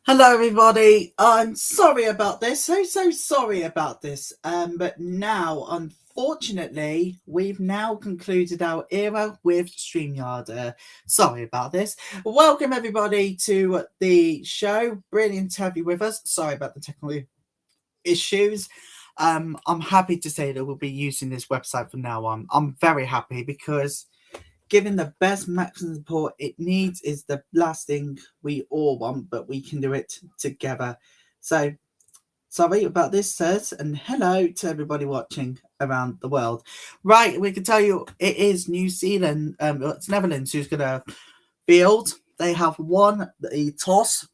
Hello, everybody. I'm sorry about this. So sorry about this. But now, unfortunately, we've now concluded our era with StreamYard. Sorry about this. Welcome, everybody, to the show. Brilliant to have you with us. Sorry about the technical issues. I'm happy to say that we'll be using this website from now on. I'm very happy because giving the best maximum support it needs is the last thing we all want, but we can do it together. So sorry about this, sirs, and hello to everybody watching around the world. Right, we can tell you it is New Zealand, it's Netherlands who's going to field. They have won the toss.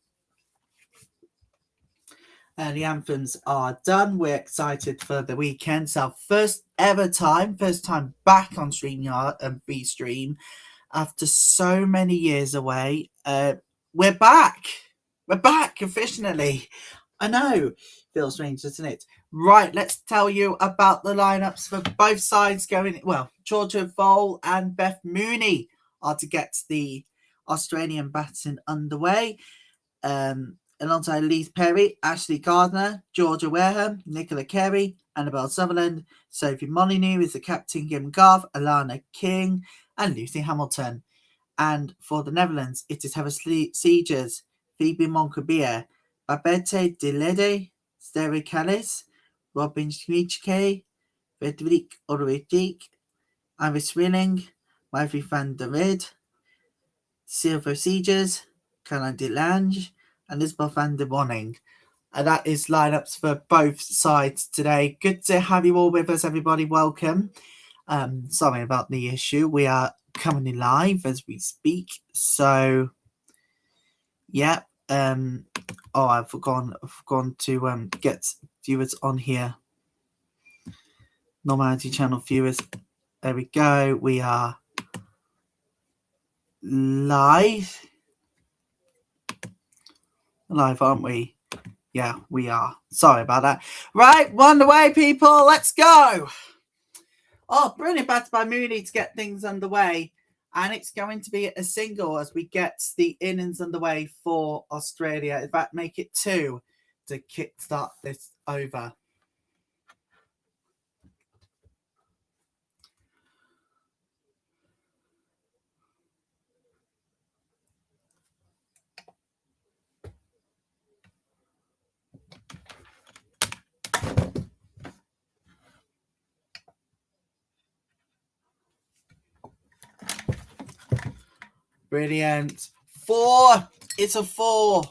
The anthems are done. We're excited for the weekend. It's our first time back on StreamYard and BeStream after so many years away. We're back. We're back officially. I know. Feels strange, doesn't it? Right, let's tell you about the lineups for both sides going. Well, Georgia Vole and Beth Mooney are to get the Australian baton underway. Alongside Leith Perry, Ashley Gardner, Georgia Wareham, Nicola Carey, Annabelle Sutherland, Sophie Molyneux is the captain, Kim Garth, Alana King, and Lucy Hamilton. And for the Netherlands, it is Heather Siegers, Phoebe Moncabia, Babette Delede, Steri Callis, Robin Schmiedke, Frederik Ulrich, Iris Rilling, Marie van der Rid, Silver Siegers, Caroline Delange, and Isabel van der Wanning. And that is lineups for both sides today. Good to have you all with us, everybody. Welcome. Sorry about the issue. We are coming in live as we speak. So, yeah. I've forgotten to get viewers on here. Normality channel viewers. There we go. We are live. Live, aren't we? Yeah, we are. Sorry about that. Right, one away, people. Let's go. Oh, brilliant batter by Mooney to get things underway. And it's going to be a single as we get the innings underway for Australia. In fact, make it 2 to kickstart this over. Brilliant. 4. It's a 4.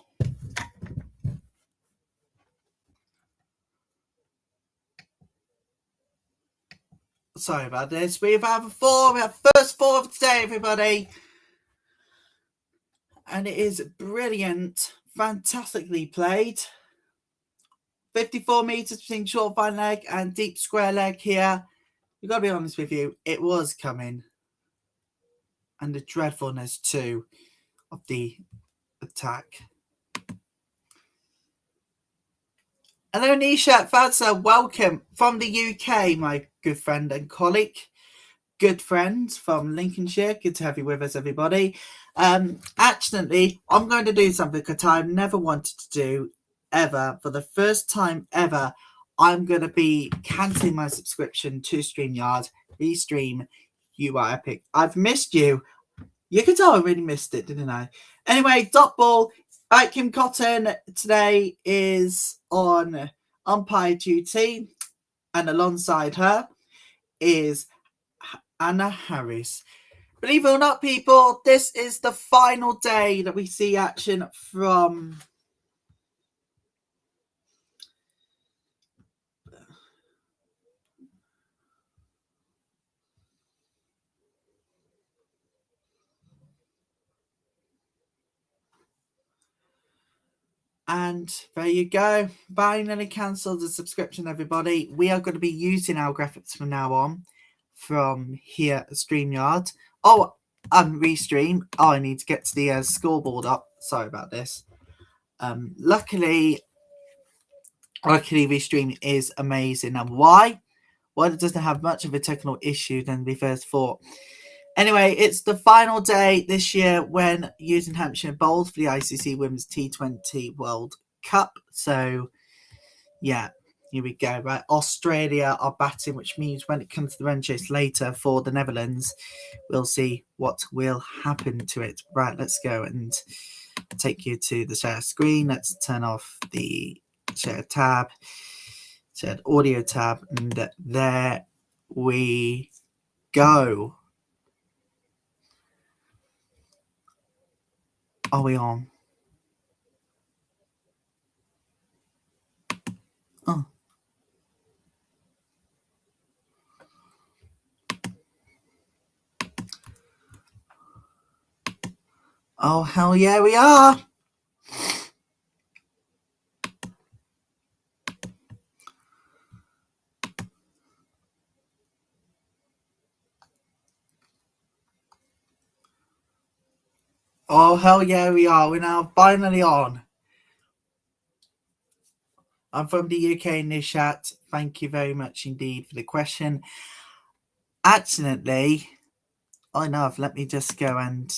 Sorry about this. We have a 4. We have first 4 of today, everybody. And it is brilliant. Fantastically played. 54 metres between short fine leg and deep square leg here. We've got to be honest with you. It was coming. And the dreadfulness, too, of the attack. Hello, Nisha Fadza. Welcome from the UK, my good friend and colleague. Good friend from Lincolnshire. Good to have you with us, everybody. Actually, I'm going to do something that I've never wanted to do ever. For the first time ever, I'm going to be cancelling my subscription to StreamYard. Restream. You are epic. I've missed you. You could tell I really missed it, didn't I? Anyway, dot ball. Kim Cotton today is on umpire duty, and alongside her is Anna Harris. Believe it or not, people, this is the final day that we see action from and there you go. Finally cancelled the subscription, everybody. We are going to be using our graphics from now on from here at StreamYard. Oh, Restream. Oh, I need to get to the scoreboard up. Sorry about this. Luckily, Restream is amazing. And why? Well, it doesn't have much of a technical issue than we first thought. Anyway, it's the final day this year when using Hampshire bowled for the ICC Women's T20 World Cup. So, yeah, here we go. Right, Australia are batting, which means when it comes to the run chase later for the Netherlands, we'll see what will happen to it. Right, let's go and take you to the share screen. Let's turn off the share tab, shared audio tab, and there we go. Are we on? Oh. Oh, hell yeah, we are. Oh, hell yeah, we are. We're now finally on. I'm from the UK, Nishat. Thank you very much indeed for the question. Accidentally, let me just go and...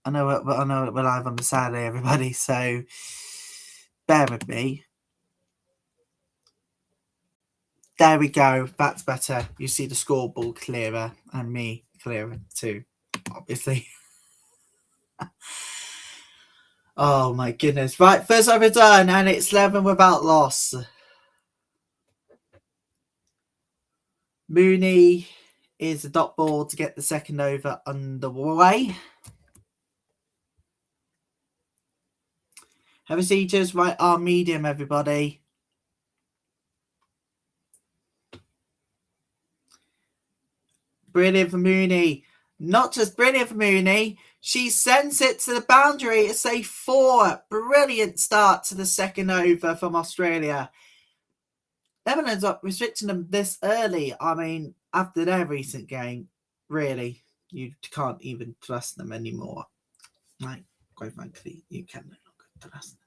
I know we're live on the Saturday, everybody, so bear with me. There we go. That's better. You see the scoreboard clearer and me clearer too, obviously. Oh my goodness. Right, first over done, and it's 11 without loss. Mooney is the dot ball to get the second over underway. Have a seaters, right arm medium, everybody. Brilliant for Mooney. Not just brilliant for Mooney, she sends it to the boundary. It's a 4. Brilliant start to the second over from Australia. Netherlands are restricting them this early. I mean, after their recent game, really, you can't even trust them anymore. Like, quite frankly, you can no longer trust them.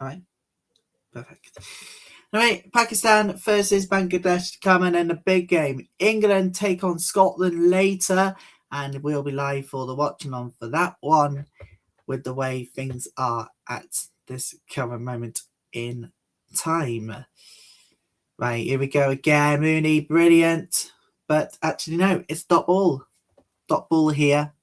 All right, perfect. All right, Pakistan versus Bangladesh coming in a big game. England take on Scotland later, and we'll be live for the Watchalong for that one with the way things are at this current moment in time. Right, here we go again. Mooney, brilliant. But actually, no, it's dot ball. Dot ball here.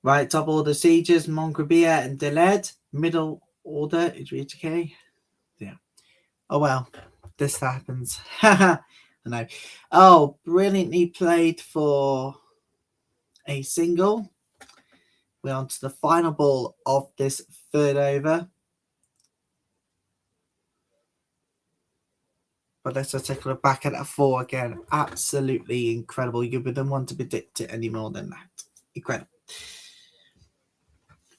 Right, top order Sieges, Mongrabia and Deled. Middle order is Rijike. Yeah. Oh well, this happens. I know. Oh, brilliantly played for a single. We're on to the final ball of this third over. But let's just take a look back at that 4 again. Absolutely incredible. You wouldn't want to predict it any more than that. Incredible.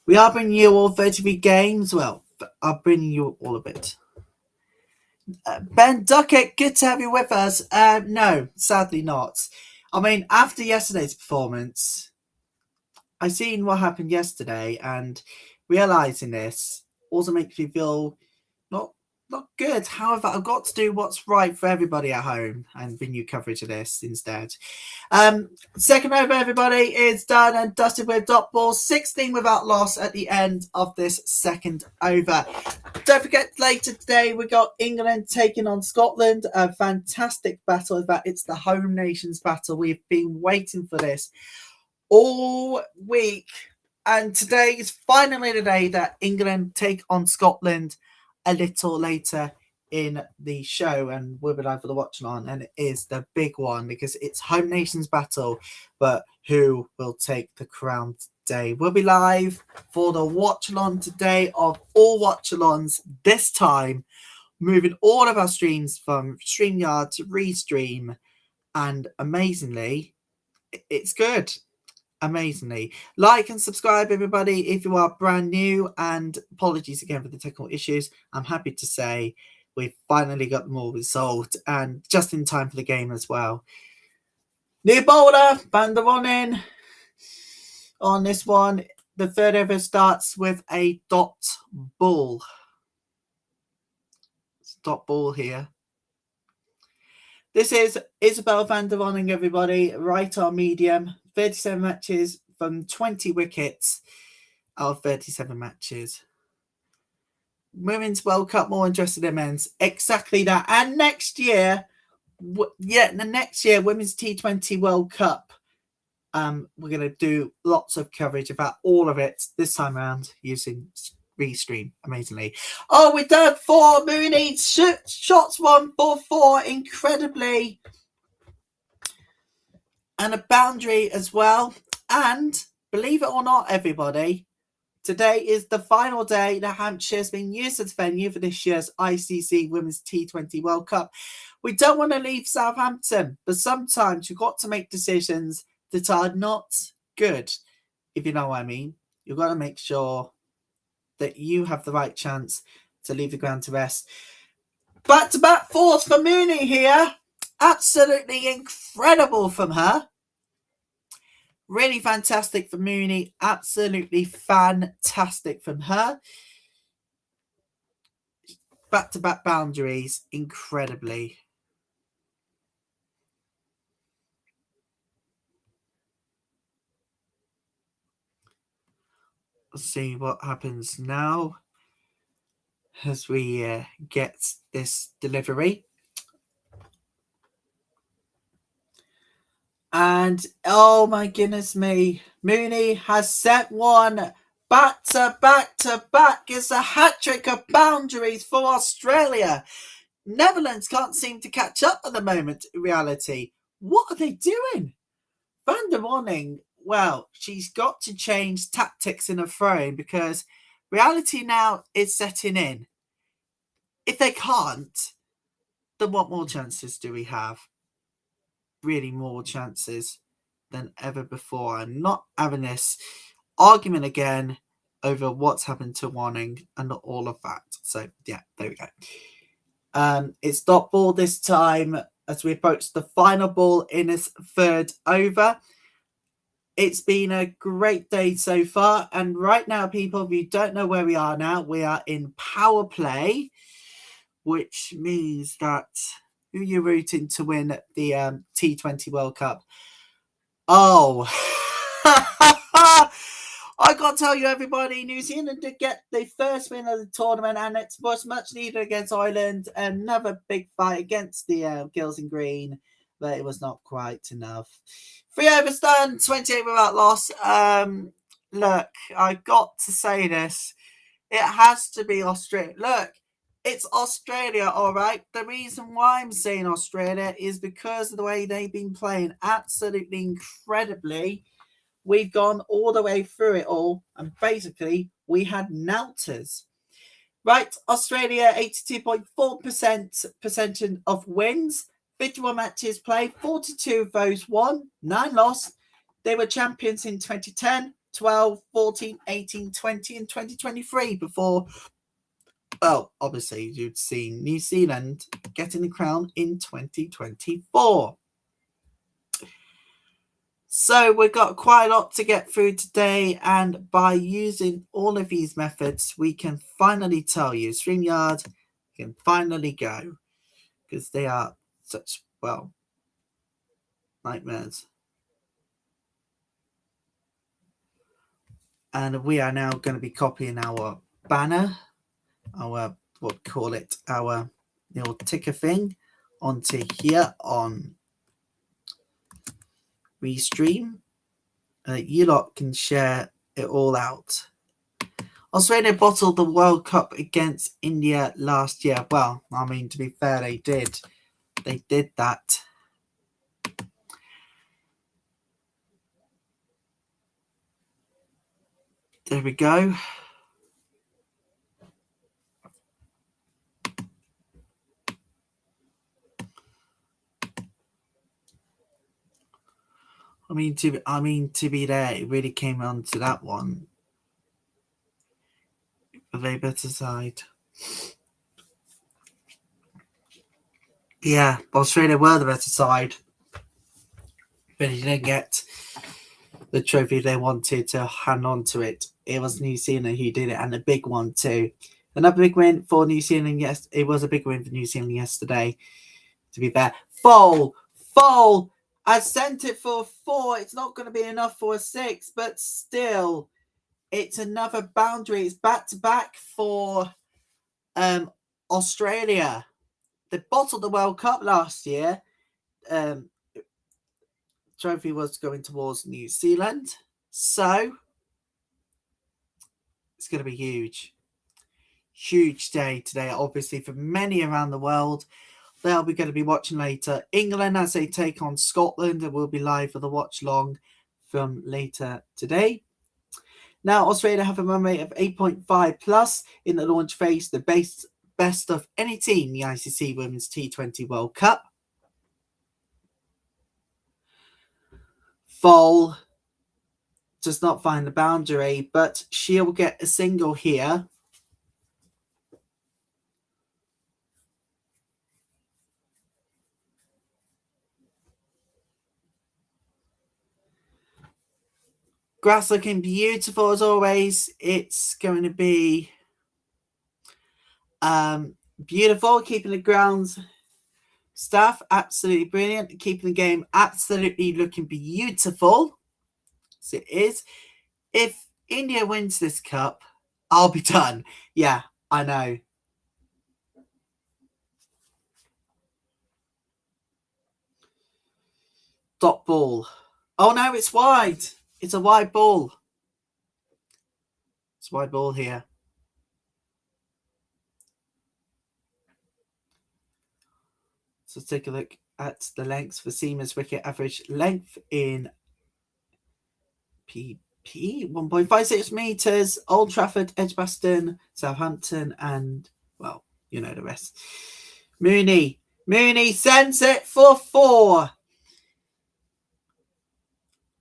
We are bringing you all 33 games. Well, I'll bring you all of it. Ben Duckett, good to have you with us. No, sadly not. I mean, after yesterday's performance, I seen what happened yesterday, and realising this also makes me feel not good. However, I've got to do what's right for everybody at home and bring you coverage of this instead. Second over, everybody, is done and dusted with dot ball. 16 without loss at the end of this second over. Don't forget, later today, we got England taking on Scotland. A fantastic battle. In fact, it's the home nations battle. We've been waiting for this all week. And today is finally the day that England take on Scotland a little later in the show, and we'll be live for the Watchalong, and it is the big one because it's home nations battle, but who will take the crown today? We'll be live for the Watchalong today of all Watchalongs, this time moving all of our streams from StreamYard to Restream, and amazingly, it's good. amazingly. Like and subscribe, everybody, if you are brand new. And apologies again for the technical issues. I'm happy to say we've finally got them all resolved, and just in time for the game as well. New bowler, Van der Wonnen. On this one, the third over starts with a dot ball. It's dot ball here. This is Isabel van der Wonnen, everybody. Right arm medium. 37 matches from 20 wickets out of 37 matches. Women's World Cup more interested in men's. Exactly that. And next year, next year, Women's T20 World Cup. We're going to do lots of coverage about all of it this time around using Restream, amazingly. Oh, we've done 4 Mooney shots, 144, incredibly. And a boundary as well. And believe it or not, everybody, today is the final day that Hampshire has been used as venue for this year's ICC Women's T20 World Cup. We don't want to leave Southampton, but sometimes you've got to make decisions that are not good, if you know what I mean. You've got to make sure that you have the right chance to leave the ground to rest. Back-to-back fours for Mooney here. Absolutely incredible from her. Really fantastic for Mooney. Absolutely fantastic from her. Back-to-back boundaries. Incredibly. Let's see what happens now as we get this delivery. And oh my goodness me, Mooney has set one back to back to back. It's a hat-trick of boundaries for Australia. Netherlands can't seem to catch up at the moment, in reality. What are they doing? Van der Wonnen, well, she's got to change tactics in her throwing because reality now is setting in. If they can't, then what more chances do we have? Really more chances than ever before. I'm not having this argument again over what's happened to Wanning and all of that. So, yeah, there we go. It's dot ball this time as we approach the final ball in this third over. It's been a great day so far. And right now, people, if you don't know where we are now, we are in power play, which means that who you're rooting to win the T20 World Cup. Oh, I got to tell you, everybody, New Zealand did get the first win of the tournament, and it was much needed against Ireland. Another big fight against the Girls in Green, but it was not quite enough. 3 overs done, 28 without loss. Look, I got to say this. It has to be Australia. Look, it's Australia, all right? The reason why I'm saying Australia is because of the way they've been playing absolutely incredibly. We've gone all the way through it all, and basically, we had Nouters. Right, Australia, 82.4% of wins, 51 matches played, 42 of those won, 9 lost. They were champions in 2010, 12, 14, 18, 20, and 2023 before, well, obviously, you'd seen New Zealand getting the crown in 2024. So we've got quite a lot to get through today, and by using all of these methods, we can finally tell you, StreamYard can finally go, because they are such, well, nightmares. And we are now going to be copying our banner, our, what call it, our little ticker thing onto here on Restream. You lot can share it all out. Australia bottled the World Cup against India last year. Well, I mean, to be fair, they did. They did that. There we go. To be there, it really came on to that one. A very better side. Yeah, Australia were the better side, but they didn't get the trophy they wanted to hang on to it. It was New Zealand who did it, and a big one too. Another big win for New Zealand. Yes, it was a big win for New Zealand yesterday. To be fair, Foal. I sent it for a 4. It's not going to be enough for a 6, but still, it's another boundary. It's back to back for Australia. They bottled the World Cup last year. Trophy was going towards New Zealand, so it's going to be huge. Huge day today, obviously, for many around the world. They'll be going to be watching later. England as they take on Scotland, and will be live for the watch-along from later today. Now, Australia have a run rate of 8.5 plus in the launch phase, the best of any team in the ICC Women's T20 World Cup. Foal does not find the boundary, but she'll get a single here. Grass looking beautiful as always. It's going to be beautiful, keeping the grounds staff absolutely brilliant, keeping the game absolutely looking beautiful. So it is. If India wins this cup, I'll be done. Yeah, I know. Dot ball. Oh no, it's wide. It's a wide ball. It's a wide ball here. So take a look at the lengths for Seaman's wicket average length in PP 1.56 meters. Old Trafford, Edgbaston, Southampton, and well, you know the rest. Mooney sends it for 4.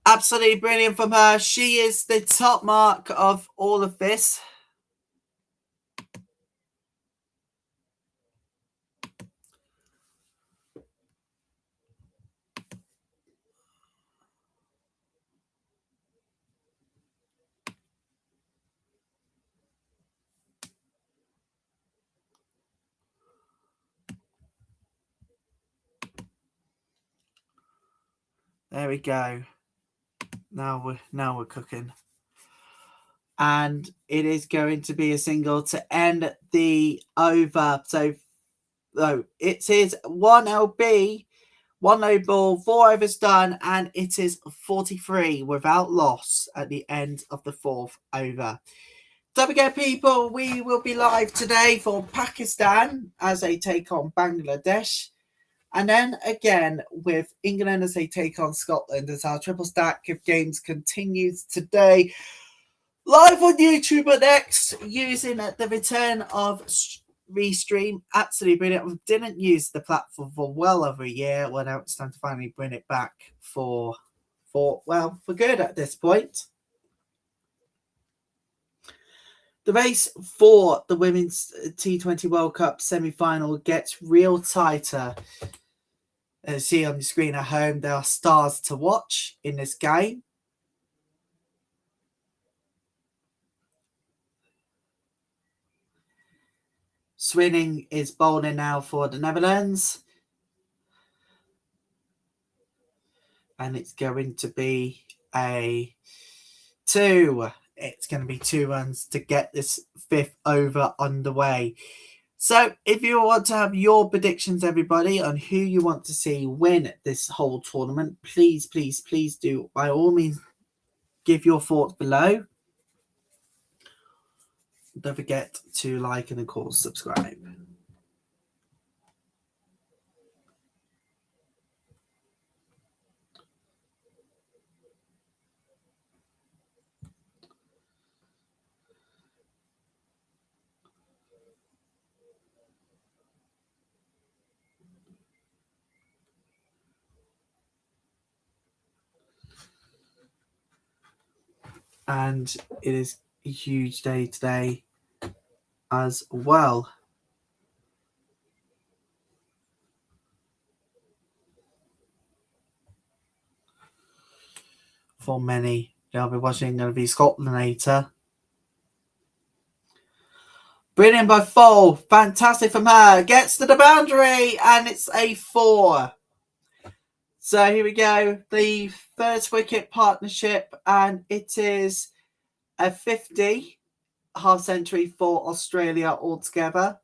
Absolutely brilliant from her. She is the top mark of all of this. There we go. Now we're cooking. And it is going to be a single to end the over. So it is 1 LB, 1 low ball, 4 overs done, and it is 43 without loss at the end of the 4th over. Don't forget, people, we will be live today for Pakistan as they take on Bangladesh. And then again with England as they take on Scotland as our triple stack of games continues today. Live on YouTube and X using the return of Restream. Absolutely brilliant. We didn't use the platform for well over a year. Well, now it's time to finally bring it back for good at this point. The race for the Women's T20 World Cup semi-final gets real tighter. As you see on the screen at home, there are stars to watch in this game. Swinning is bowling now for the Netherlands. And it's going to be a 2. It's going to be 2 runs to get this 5th over underway. So if you want to have your predictions, everybody, on who you want to see win this whole tournament, please do, by all means, give your thoughts below. Don't forget to like and, of course, subscribe. And it is a huge day today as well. For many, they'll be watching going to be Scotland later. Brilliant by Foal. Fantastic from her. Gets to the boundary and it's a 4. So here we go. The first wicket partnership, and it is a 50 half century for Australia altogether.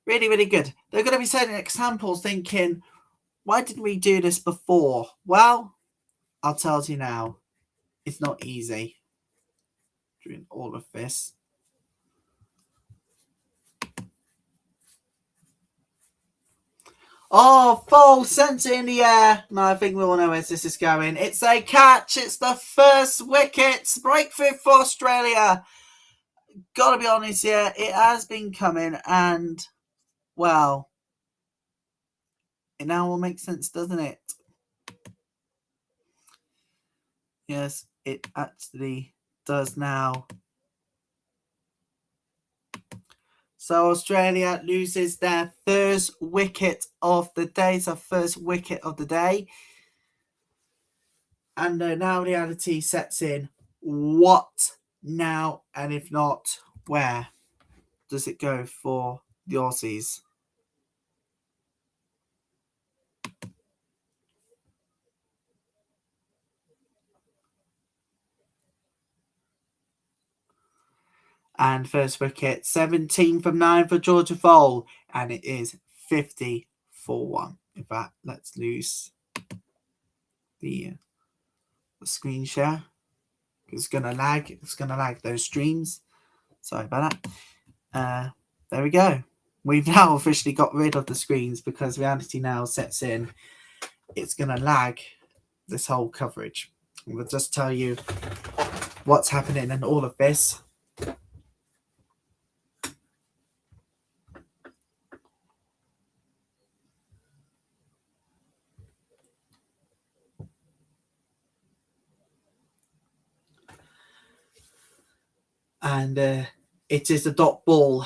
Really, really good. They're going to be setting examples thinking, why didn't we do this before? Well, I'll tell you now. It's not easy doing all of this. Oh, full centre in the air. No, I think we all know where this is going. It's a catch. It's the first wicket. Breakthrough for Australia. Gotta be honest here. It has been coming, and, well, it now all makes sense, doesn't it? Yes, it actually does now. So Australia loses their first wicket of the day. So first wicket of the day. And now reality sets in. What now? And if not, where does it go for the Aussies? And first wicket, 17 from 9 for Georgia Foal. And it is 50 for 1. In fact, let's lose the screen share. It's going to lag. It's going to lag those streams. Sorry about that. There we go. We've now officially got rid of the screens because reality now sets in. It's going to lag this whole coverage. We'll just tell you what's happening in all of this. And it is a dot ball.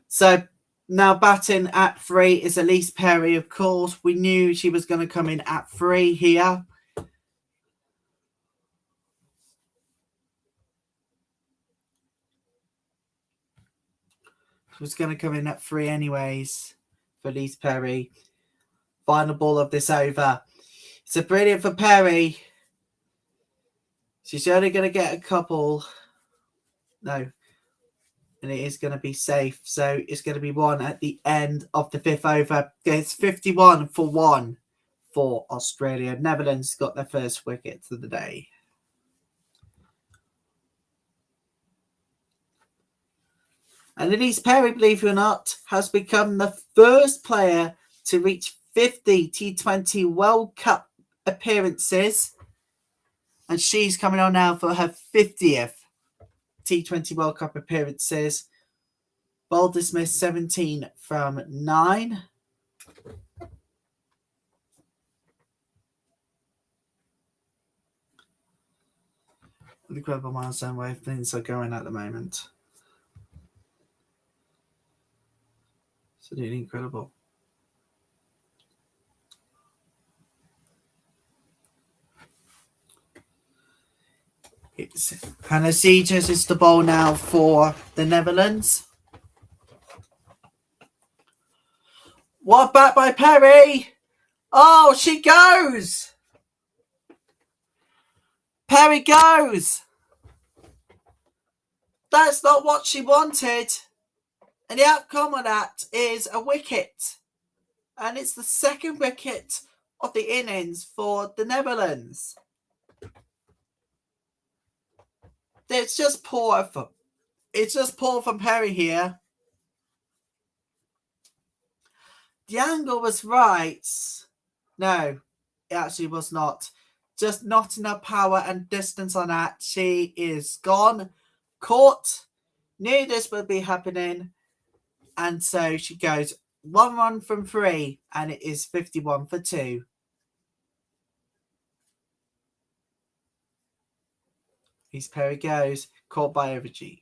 So now batting at 3 is Elise Perry, of course. We knew she was going to come in at 3 here. She was going to come in at 3 anyways for Elise Perry. Final ball of this over. It's a brilliant for Perry. She's only going to get a couple. No. And it is going to be safe. So it's going to be 1 at the end of the 5th over. It's 51 for 1 for Australia. Netherlands got their first wicket of the day. And Elise Perry, believe it or not, has become the first player to reach 50 T20 World Cup appearances. And she's coming on now for her 50th T20 World Cup appearances. Ball dismissed 17 from 9. Incredible milestone where things are going at the moment. Absolutely incredible. It's Hannah Seegers is the ball now for the Netherlands. What back by Perry? Oh, she goes! Perry goes! That's not what she wanted. And the outcome of that is a wicket. And it's the second wicket of the innings for the Netherlands. It's just poor from Perry here. The angle was right. No, it actually was not. Just not enough power and distance on that. She is gone. Caught. Knew this would be happening. And so she goes 1 run from 3. And it is 51 for 2. His pair he goes, caught by Overcheek.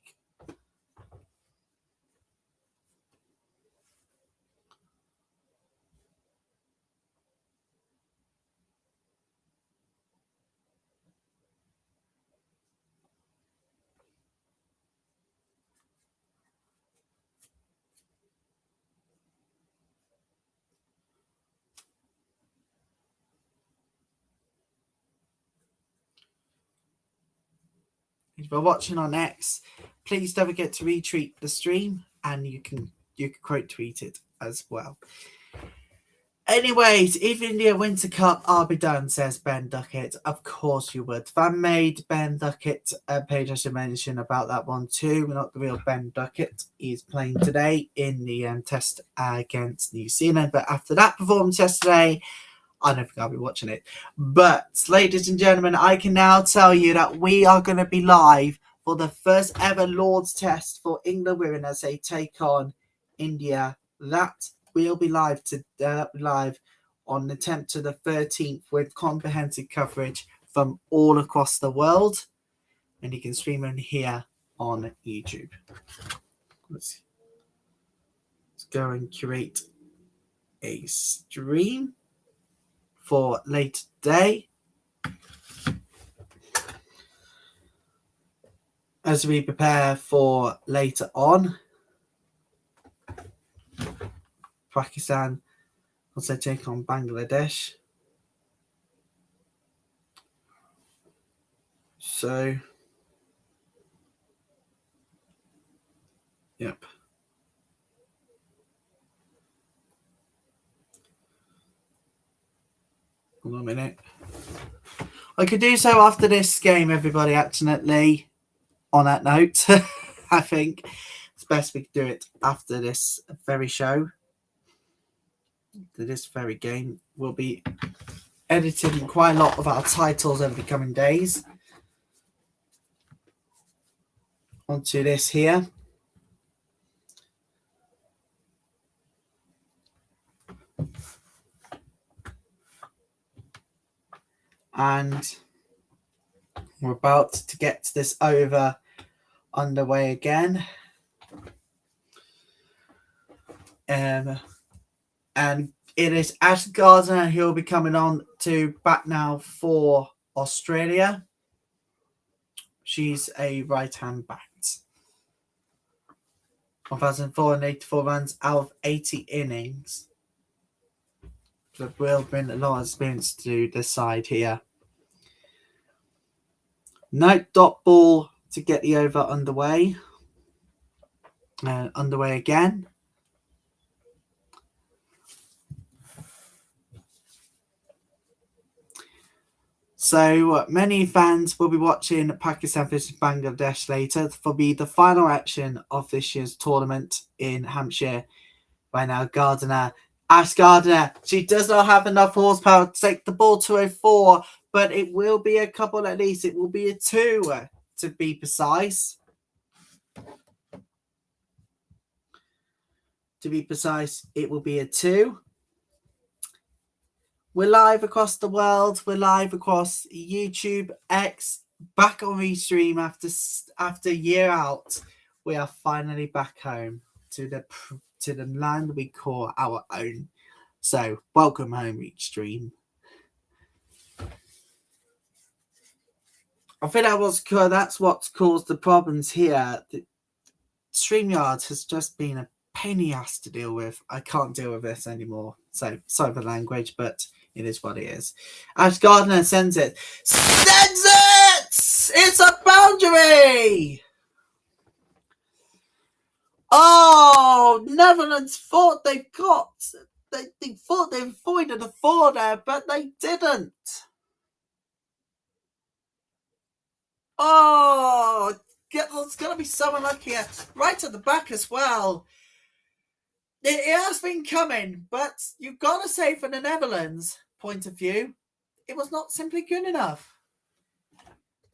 If you're watching on X, please don't forget to retweet the stream, and you can quote tweet it as well. Anyways, if India wins the cup, I'll be done, says Ben Duckett. Of course you would. Fan made Ben Duckett page, I should mention about that one too. Not the real Ben Duckett. He's playing today in the test against New Zealand. But after that performance yesterday, I don't think I'll be watching it. But, ladies and gentlemen, I can now tell you that we are going to be live for the first ever Lord's Test for England women as they take on India. That will be live on the 10th to the 13th with comprehensive coverage from all across the world. And you can stream it here on YouTube. Let's go and curate a stream for later today as we prepare for later on. Pakistan also take on Bangladesh. So, yep. Hold on a minute. I could do so after this game, everybody, actually. On that note, I think it's best we could do it after this very show. This very game. We'll be editing quite a lot of our titles over the coming days onto this here. And we're about to get this underway again. And it is Ash Gardner who will be coming on to bat now for Australia. She's a right-hand bat. 1,484 runs out of 80 innings. That will bring a lot of experience to this side here. No dot ball to get the over underway. Underway again. So many fans will be watching Pakistan versus Bangladesh later for the final action of this year's tournament in Hampshire. By now, Ash Gardner, she does not have enough horsepower to take the ball to a 4, but it will be a couple at least. It will be a 2 to be precise. To be precise, it will be a 2. We're live across the world. We're live across YouTube, X, back on Restream after a year out. We are finally back home to the land we call our own. So, welcome home, Restream. I think that's what's caused the problems here. The StreamYard has just been a pain in the ass to deal with. I can't deal with this anymore. So, sorry for the language, but it is what it is. Ash Gardner sends it. Sends it! It's a boundary! Oh, Netherlands thought they thought they avoided a 4 there, but they didn't. Oh, there's going to be someone lucky here. Right at the back as well. It has been coming, but you've got to say from the Netherlands point of view, it was not simply good enough.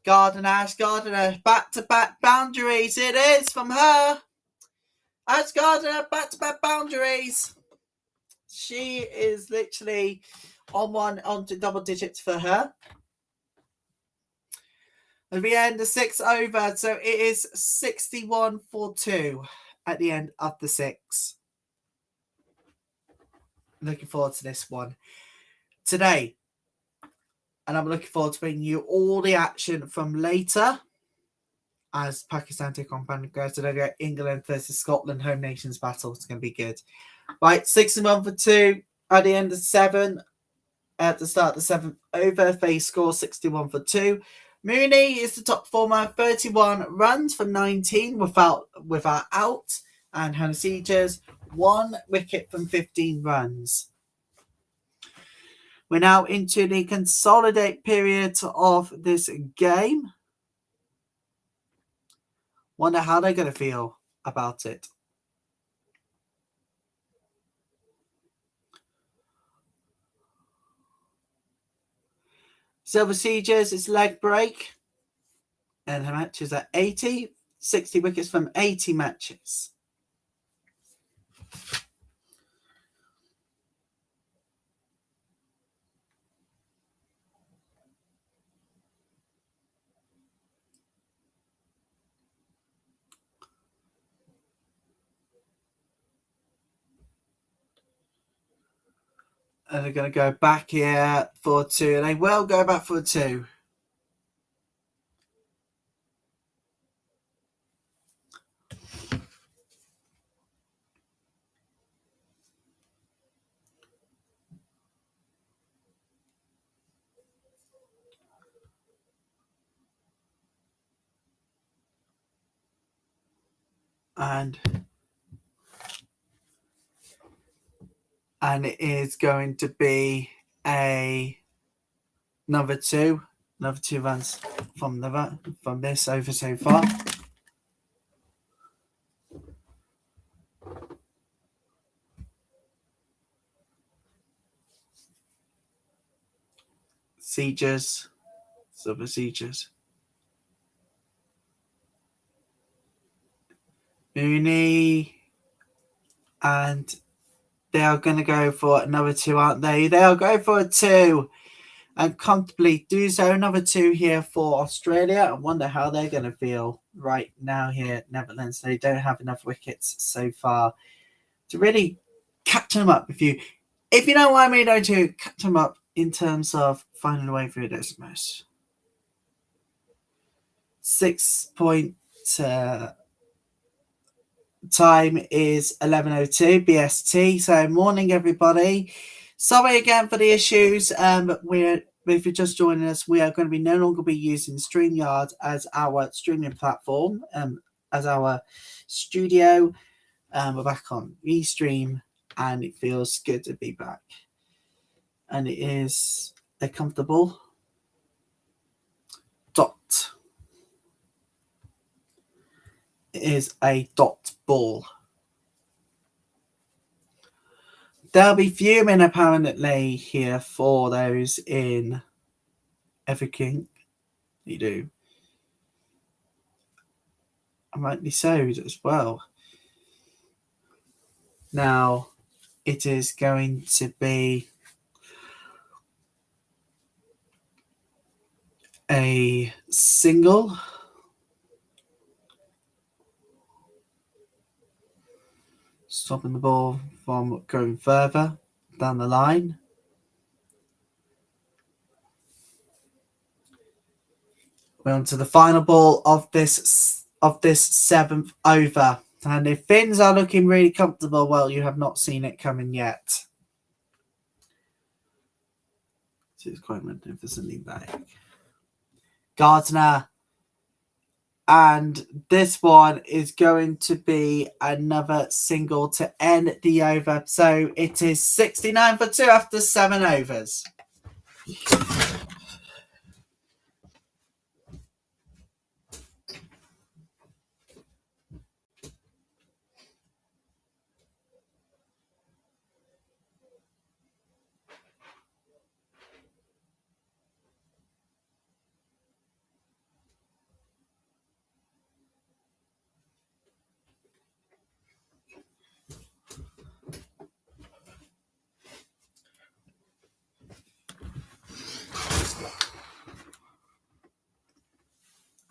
Ash Gardner, back-to-back boundaries. It is from her. Ash Gardner, back-to-back boundaries. She is literally on to double digits for her. At the end, the 6 over, so it is 61-2 at the end of the 6. Looking forward to this one today. And I'm looking forward to bringing you all the action from later as Pakistan take on Bangladesh. So they've got England versus Scotland, home nations battle. It's going to be good. Right, 61-2 at the end of 7. At the start of the 7th over, they score 61-2. Mooney is the top performer, 31 runs for 19 without out. And Hannah Seegers, 1 wicket from 15 runs. We're now into the consolidate period of this game. Wonder how they're going to feel about it. Silver Seegers, it's leg break. And her matches at 80. 60 wickets from 80 matches. And they're going to go back here for 2. And they will go back for 2. And it is going to be another 2 runs from this over so far. Silver Seegers. Mooney, and they are going to go for another 2, aren't they? They'll go for a 2 and comfortably do so. Another 2 here for Australia. I wonder how they're going to feel right now here, Netherlands. They don't have enough wickets so far to really catch them up. If you know what I mean, don't you? Catch them up in terms of finding a way through this mess. 6 point time is 11:02 BST. So morning, everybody. Sorry again for the issues. If you're just joining us, we are going to be no longer be using StreamYard as our streaming platform, as our studio. We're back on eStream, and it feels good to be back. And it is a comfortable dot. It is a dot ball. They'll be fuming apparently here for those in everything you do. And rightly so as well. Now it is going to be a single. Stopping the ball from going further down the line. We're on to the final ball of this 7th over. And if Finns are looking really comfortable, well, you have not seen it coming yet. So it's quite magnificently back. Gardner. And this one is going to be another single to end the over. So it is 69-2 after 7 overs.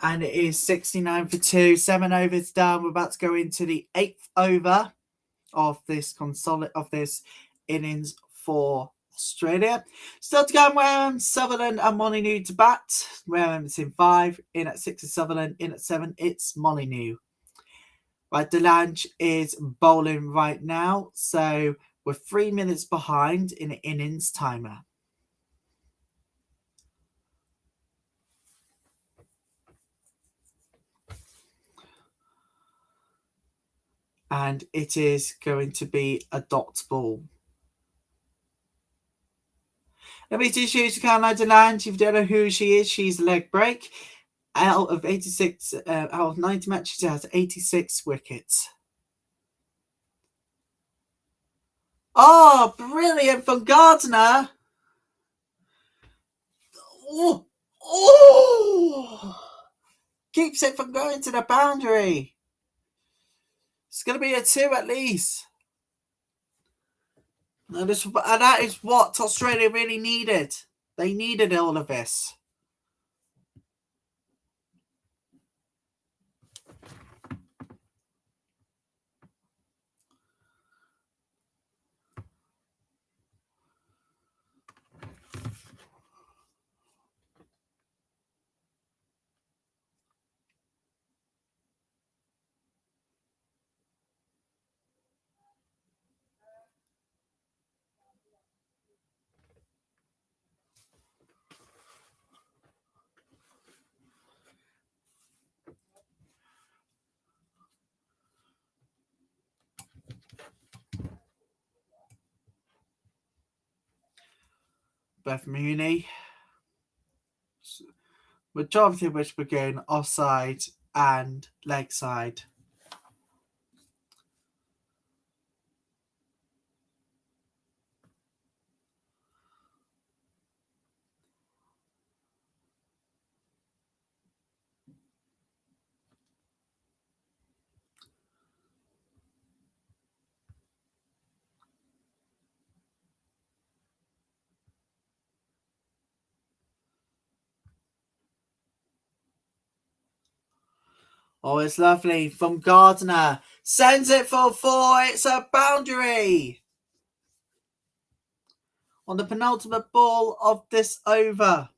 And it is 69 for 2. 7 overs done. We're about to go into the 8th over of this innings for Australia. Still to go, Wareham, Sutherland and Molyneux to bat. Wareham's in 5. In at 6 is Sutherland. In at 7, it's Molyneux. Right, Delange is bowling right now. So we're 3 minutes behind in an innings timer. And it is going to be a dot ball. Let me introduce Caroline Delange. If you don't know who she is, she's leg break. Out of 86, out of 90 matches, she has 86 wickets. Oh, brilliant from Gardner. Oh, keeps it from going to the boundary. It's going to be a 2 at least. And that is what Australia really needed. They needed all of this. Beth Mooney. Majority of which were going offside and leg side. Oh, it's lovely from Gardner. Sends it for 4. It's a boundary. On the penultimate ball of this over.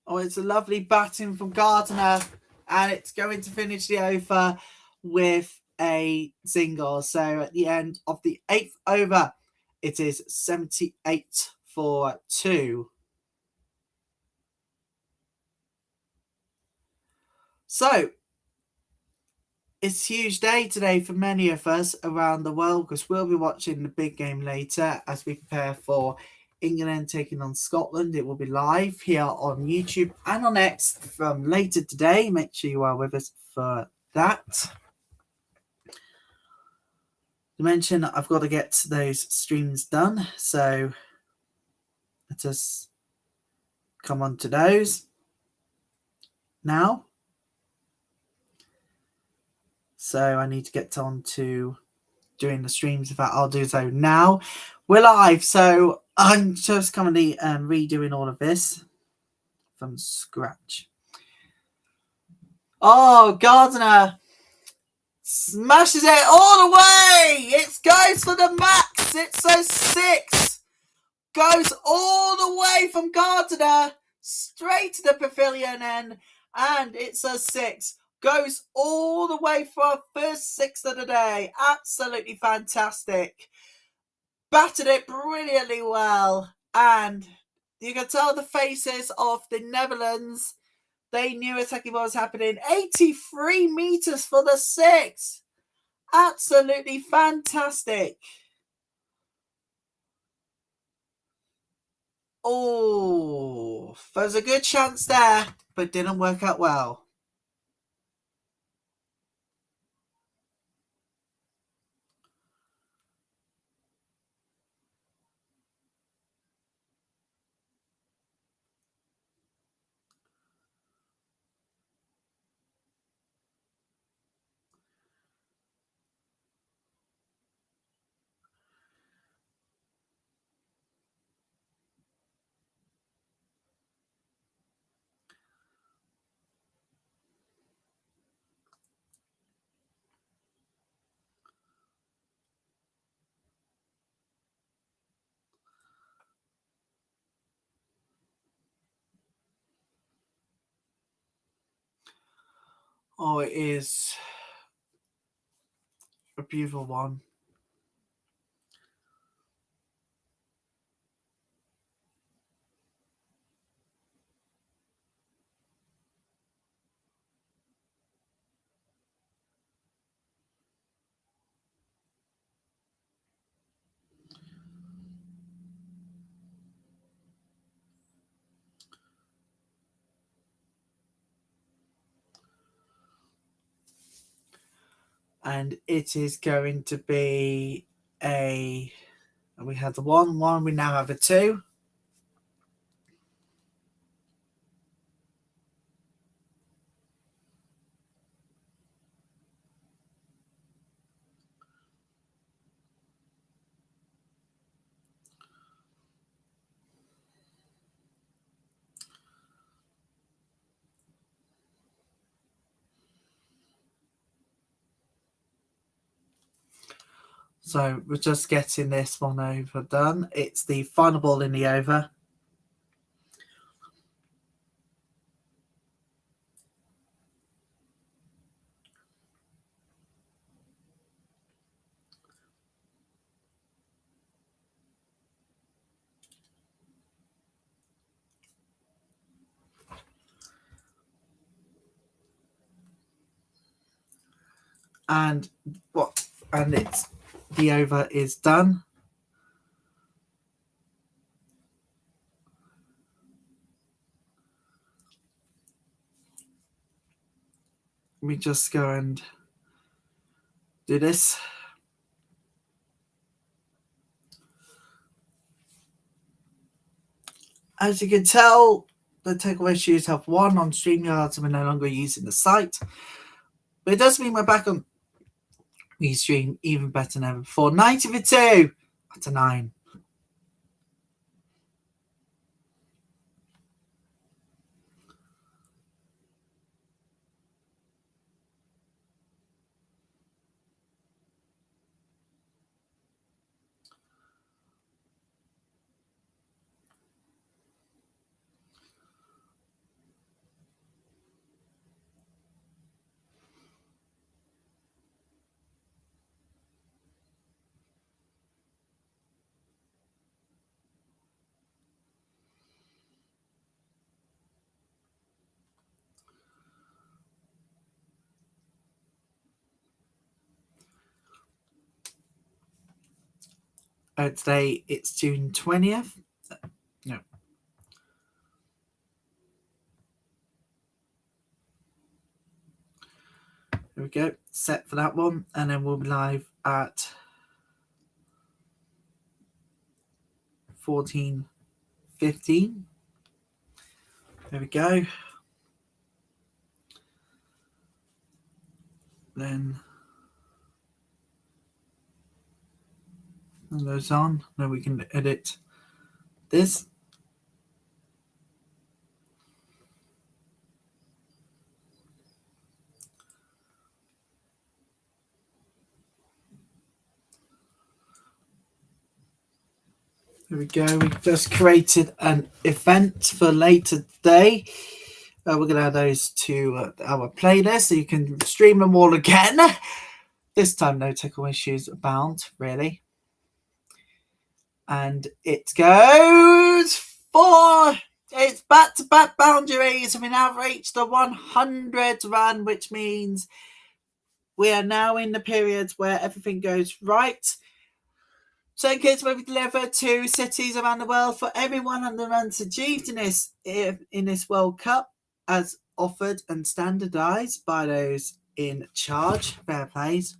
Oh, it's a lovely batting from Gardner. And it's going to finish the over with a single. So at the end of the 8th over, it is 78 for 2. So it's a huge day today for many of us around the world because we'll be watching the big game later as we prepare for England taking on Scotland. It will be live here on YouTube and on X from later today. Make sure you are with us for that. To mention, I've got to get those streams done, so let us come on to those now. So I need to get on to doing the streams. In fact, I'll do so now. We're live, so I'm just currently redoing all of this from scratch. Oh, Gardner smashes it all the way. It goes for the max. It's a 6. Goes all the way from Gardner straight to the pavilion end, and it's a 6. Goes all the way for our first 6 of the day. Absolutely fantastic. Batted it brilliantly well, and you can tell the faces of the Netherlands. They knew exactly what was happening. 83 meters for the 6. Absolutely fantastic. Oh, there's a good chance there, but didn't work out well. Oh, it is a beautiful one. And it is going to be a. We had the 1-1, we now have a 2. So we're just getting this one over done. It's the final ball in the over. And what? And it's the over is done. Let me just go and do this. As you can tell, the takeaway shoes have won on StreamYard, so we're no longer using the site. But it does mean we're back on Restream even better than ever before. 90 for 2 out of 9. Today it's June 20th. No. There we go. Set for that one. And then we'll be live at 14:15. There we go. Then goes on. Then we can edit this. There we go. We just created an event for later today. We're going to add those to our playlist so you can stream them all again. This time, no takeaway shoes abound, really. And it goes for it's back-to-back boundaries. We now reached the 100 run, which means we are now in the period where everything goes right. Tickets will be delivered to cities around the world for everyone and the runs achieved in this World Cup, as offered and standardised by those in charge. Fair plays.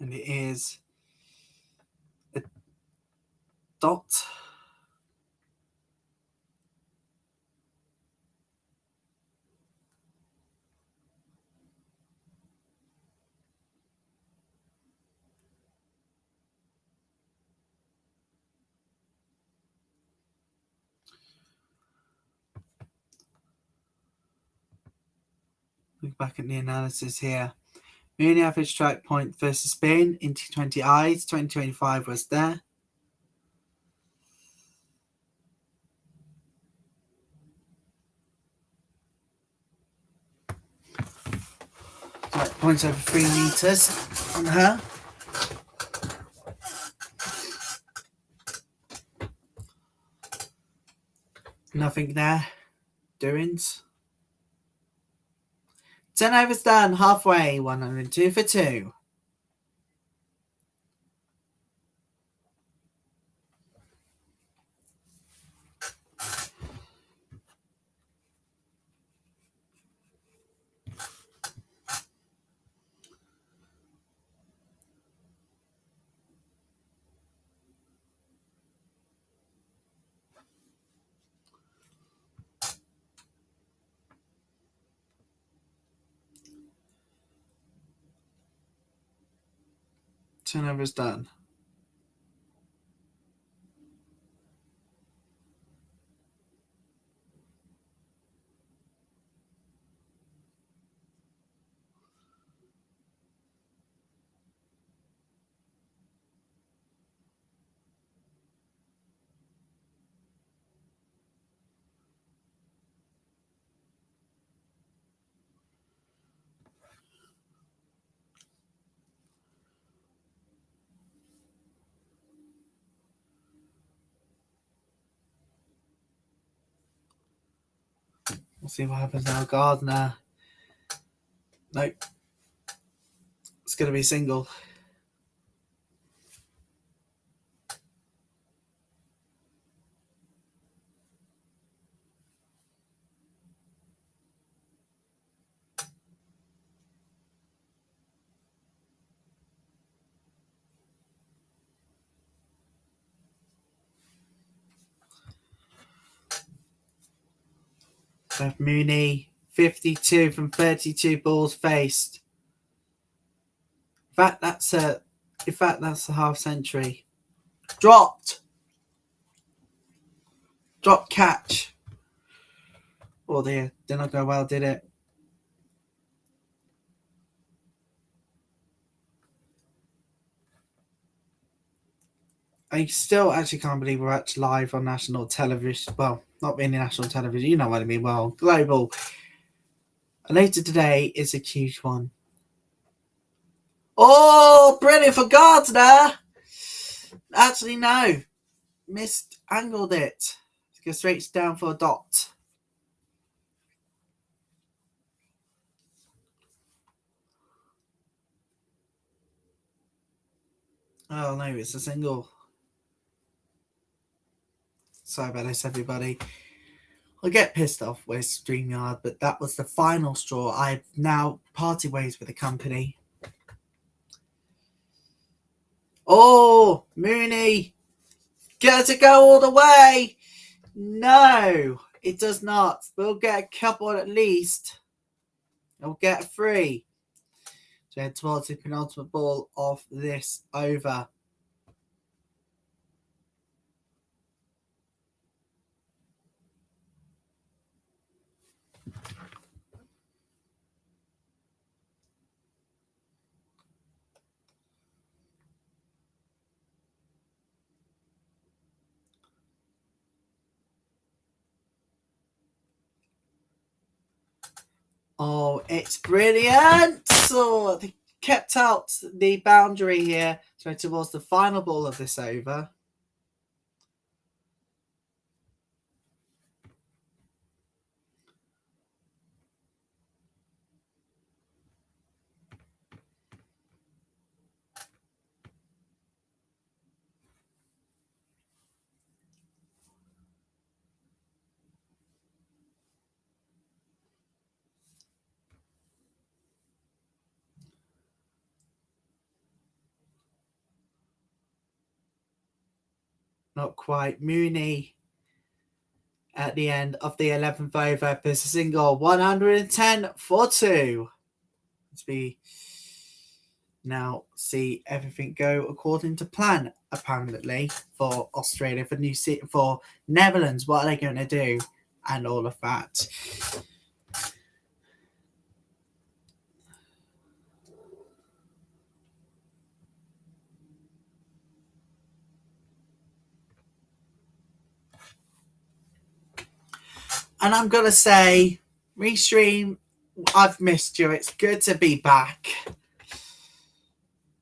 And it is a dot. Look back at the analysis here. Mean average strike point versus Spain in T20 eyes. 2025 was there. Strike points over 3 meters on her. Nothing there. Doings. 10 overs done, halfway, 102 for 2. Turnovers done. We'll see what happens now. Gardner. Nope. It's going to be single. Seth Mooney, 52 from 32 balls faced. In fact, that's a half century. Dropped. Drop catch. Oh dear, did not go well, did it? I still actually can't believe we're actually live on national television. Well, not really national television, you know what I mean. Well, global. Later today is a huge one. Oh, brilliant for Gardner. Actually, no. Missed, angled it. Go straight down for a dot. Oh no, it's a single. Sorry about this, everybody. I get pissed off with StreamYard, but that was the final straw. I've now parted ways with the company. Oh, Mooney. Get it go all the way. No, it does not. We'll get a couple at least. We'll get a 3. So head towards the penultimate ball of this over. Oh, it's brilliant! Oh, kept out the boundary here, so towards the final ball of this over. Not quite. Mooney at the end of the 11th over, plays a single, 110 for 2. As we now see everything go according to plan, apparently, for Australia, for Netherlands. What are they going to do? And all of that. And I'm going to say, Restream, I've missed you. It's good to be back.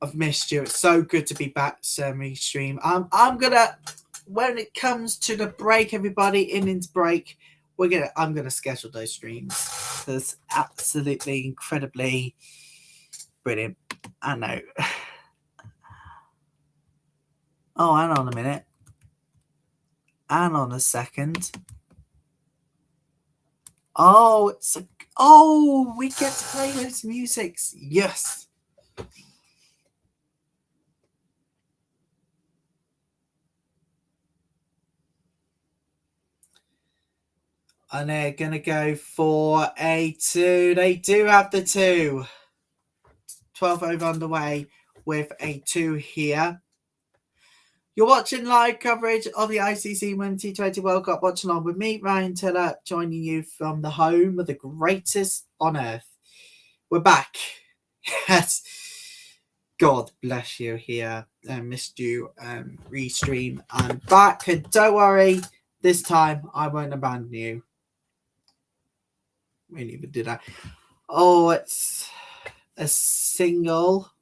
I've missed you. It's so good to be back, Sir Restream. I'm going to, when it comes to the break, everybody, innings break, I'm going to schedule those streams. It's absolutely incredibly brilliant. I know. Oh, hang on a minute. Hang on a second. Oh, we get to play those musics. Yes. And they're going to go for a 2. They do have the 2. 12 over underway with a 2 here. You're watching live coverage of the ICC Women's T20 World Cup. Watch along with me, Ryan Tiller, joining you from the home of the greatest on earth. We're back. Yes. God bless you here. I missed you. Restream. I'm back. And don't worry, this time I won't abandon you. We never did that. Oh, it's a single.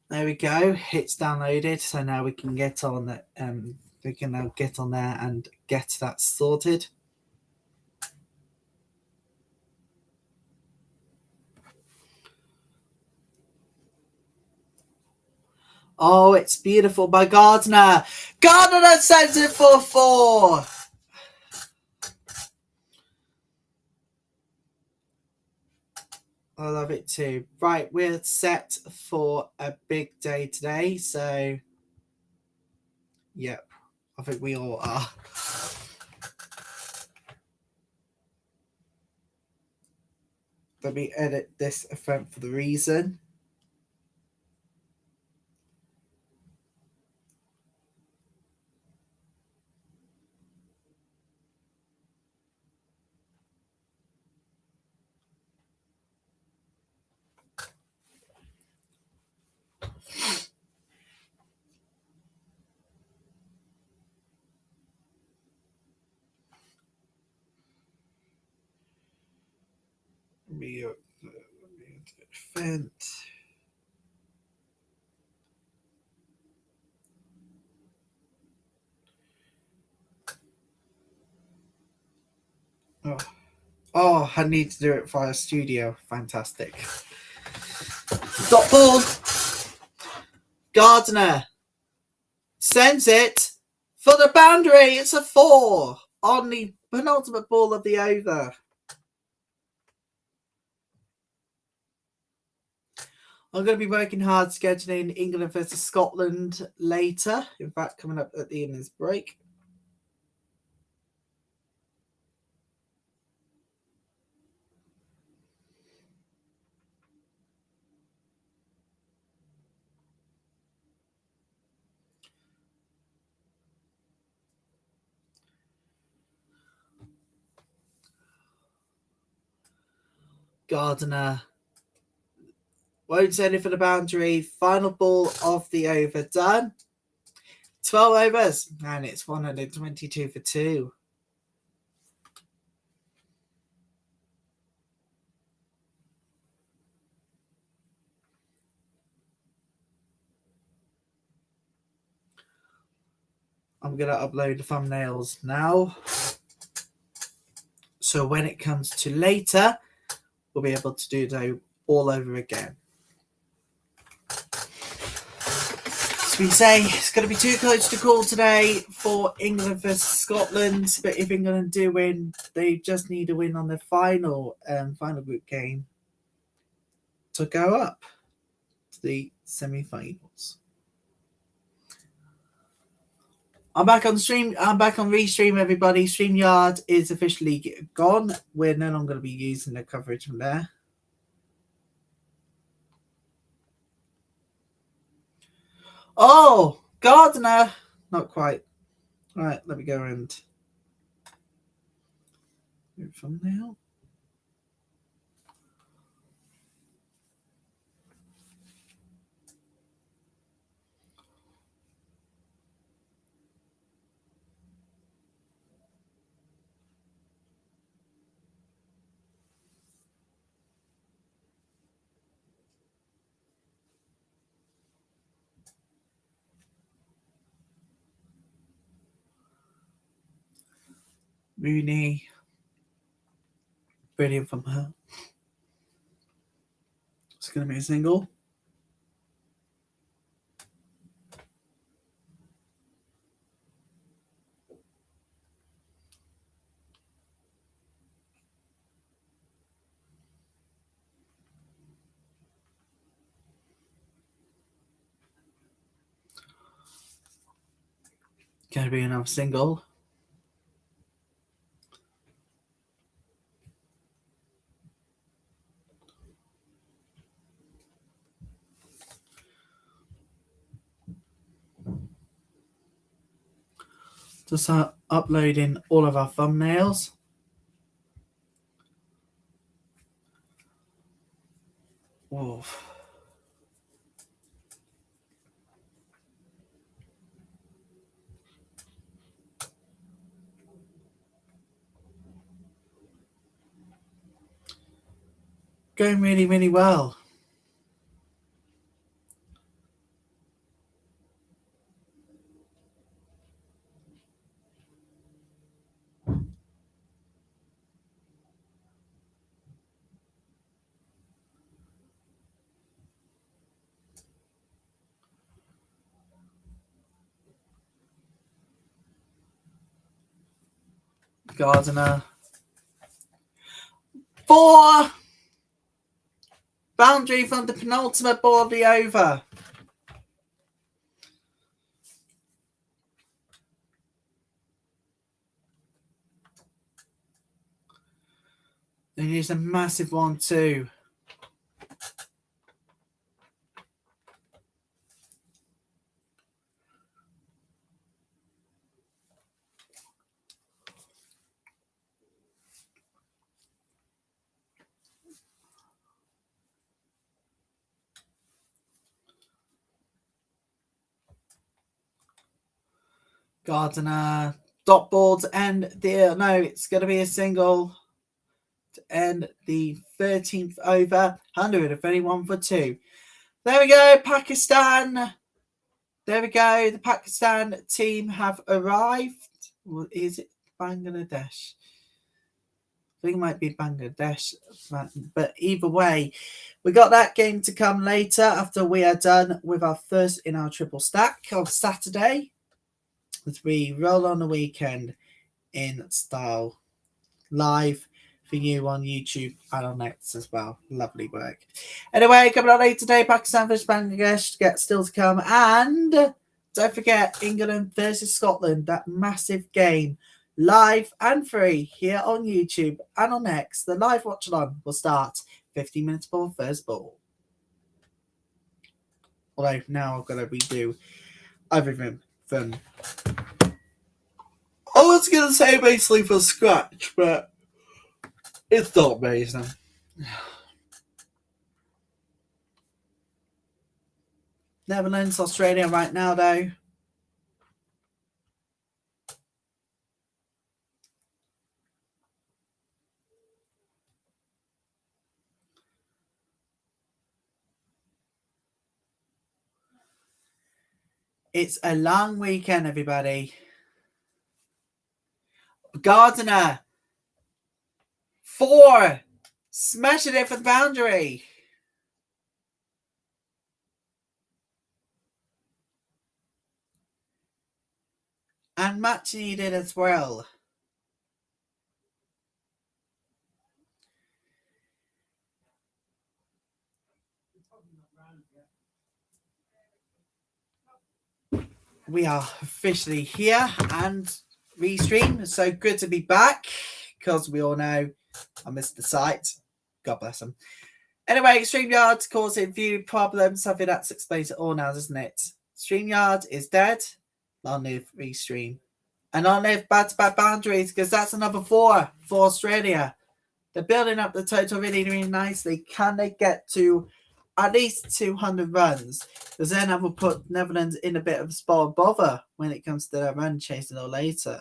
There we go. It's downloaded, so now we can get on that. We can now get on there and get that sorted. Oh, it's beautiful by Gardner. Gardner sends it for 4. I love it too. Right, we're set for a big day today, so yep, I think we all are. Let me edit this event for the reason. Event. Oh, I need to do it via studio. Fantastic. Dot ball. Gardner sends it for the boundary. It's a 4 on the penultimate ball of the over. I'm going to be working hard scheduling England versus Scotland later. In fact, coming up at the innings break. Gardner won't send it for the boundary. Final ball of the over done. 12 overs, and it's 122 for 2. I'm going to upload the thumbnails now. So when it comes to later, we'll be able to do that all over again. As we say, it's going to be too close to call today for England versus Scotland. But if England do win, they just need a win on the final group game to go up to the semi-finals. I'm back on stream. I'm back on Restream, everybody. StreamYard is officially gone. We're no longer going to be using the coverage from there. Oh, Gardner. Not quite. All right, let me go around. Thumbnail. Rooney. Brilliant from her. It's going to be a single. Going to be another single. Just uploading all of our thumbnails. Whoa. Going really, really well. Gardner. 4. Boundary from the penultimate ball of the over. They use a massive 1-2. Gardner. Dot ball to end the... No, it's going to be a single to end the 13th over. 131 for 2. There we go, Pakistan. There we go. The Pakistan team have arrived. Well, is it Bangladesh? I think it might be Bangladesh. But either way, we got that game to come later after we are done with our first in our triple stack on Saturday. As we roll on the weekend in style live for you on YouTube and on X as well. Lovely work. Anyway, coming on later today, Pakistan versus Bangladesh get still to come. And don't forget, England versus Scotland, that massive game, live and free here on YouTube and on X. The live watch-along will start 15 minutes before first ball. Although now I've got to redo everything from... I was going to say basically from scratch, but it's not amazing. Netherlands, Australia right now, though. It's a long weekend, everybody. Gardner, 4, smashing it for the boundary. And much needed as well. We are officially here and restream. So good to be back, because we all know I missed the site. God bless them. Anyway, StreamYard causing view problems. I think that explains it all now, doesn't it? StreamYard is dead. Long live restream. And long live back-to-back boundaries, because that's another 4 for Australia. They're building up the total really, really nicely. Can they get to at least 200 runs? Because then that will put Netherlands in a bit of a spot of bother when it comes to their run chase a little later.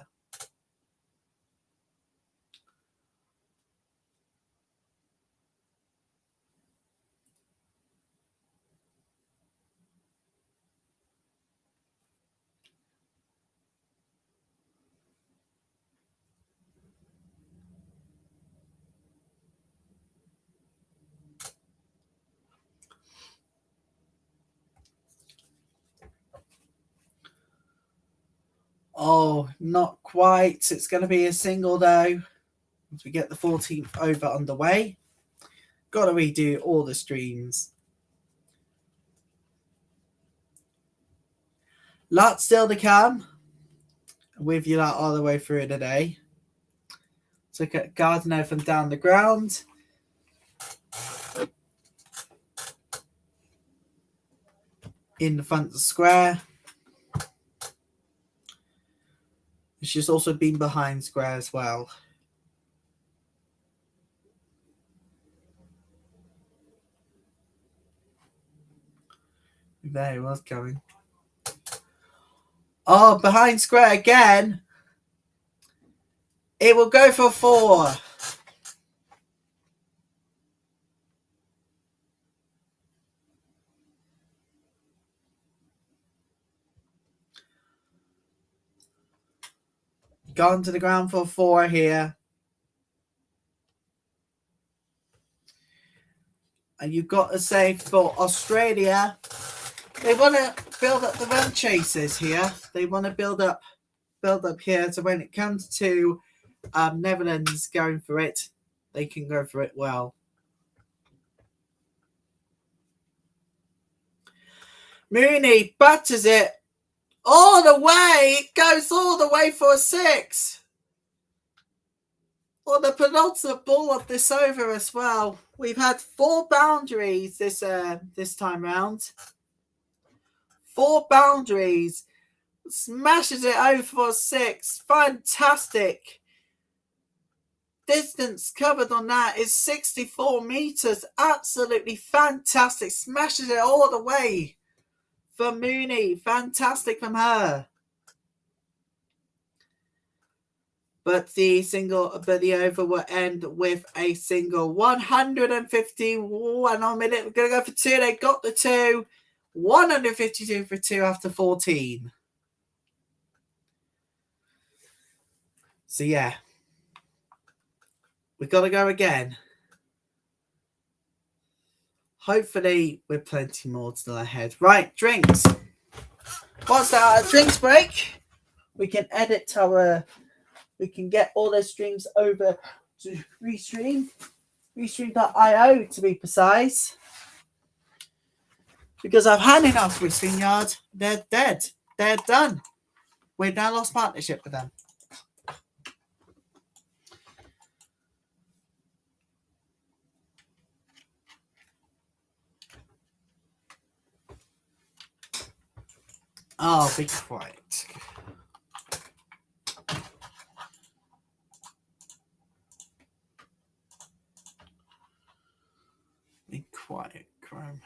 Oh, not quite. It's going to be a single, though, once we get the 14th over underway. Got to redo all the streams. Lots still to come. With you lot all the way through today. So look at Gardner from down the ground. In the front square. She's also been behind square as well. There he was going. Oh, behind square again. It will go for 4. Gone to the ground for 4 here. And you've got to say for Australia, they want to build up the run chases here. They want to build up here. So when it comes to Netherlands going for it, they can go for it well. Mooney batters it all the way. It goes all the way for a 6. Well, the penultimate ball of this over as well. We've had 4 boundaries this time round. 4 boundaries. Smashes it over for 6. Fantastic. Distance covered on that is 64 meters. Absolutely fantastic. Smashes it all the way for Mooney. Fantastic from her. But the over will end with a single. 151 on minute. We're going to go for 2. They got the 2. 152 for 2 after 14. So, yeah. We've got to go again. Hopefully, with plenty more still ahead. Right, drinks. Once our drinks break, we can edit our... We can get all those streams over to Restream. Restream.io to be precise. Because I've had enough with StreamYard. They're dead. They're done. We've now lost partnership with them. Oh, be quiet. Be quiet, Chrome.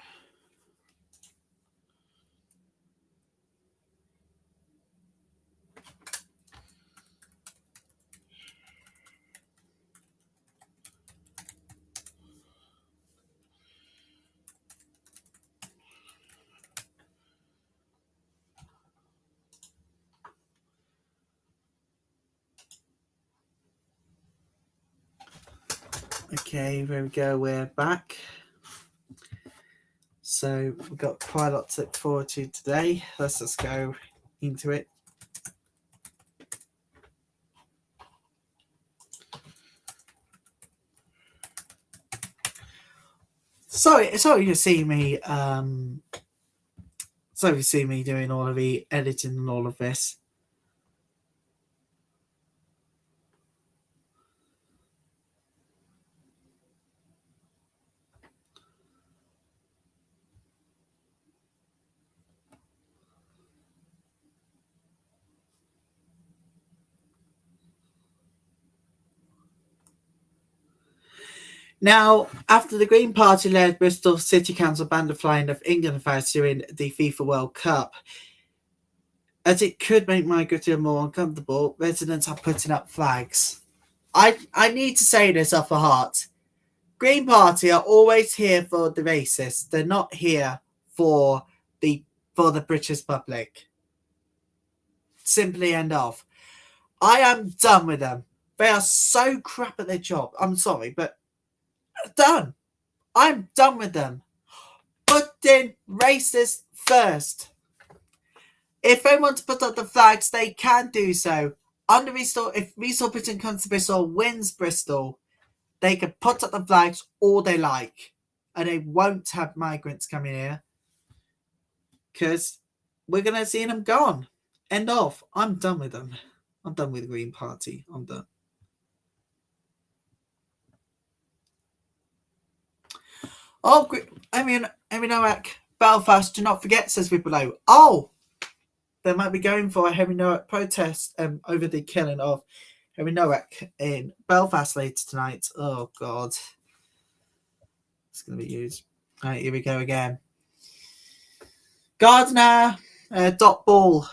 Okay, there we go. We're back. So we've got quite a lot to look forward to today. Let's just go into it. Sorry you see me. Sorry you see me doing all of the editing and all of this. Now, after the Green Party led Bristol City Council banned the flying of England flags during the FIFA World Cup, as it could make migratory more uncomfortable, residents are putting up flags. I need to say this off the heart. Green Party are always here for the racists. They're not here for the British public. Simply end off. I am done with them. They are so crap at their job. I'm sorry, but done. I'm done with them. Putting racists first. If they want to put up the flags, they can do so. Under Bristol, if Bristol Britain comes to Bristol, wins Bristol, they can put up the flags all they like. And they won't have migrants coming here. Because we're going to see them gone. End of. I'm done with them. I'm done with the Green Party. I'm done. Oh, I mean, Nowak, Belfast, do not forget, says people below. Oh, they might be going for a Henry Nowak protest over the killing of Henry Nowak in Belfast later tonight. Oh, God. It's going to be used. All right, here we go again. Gardner, dot ball.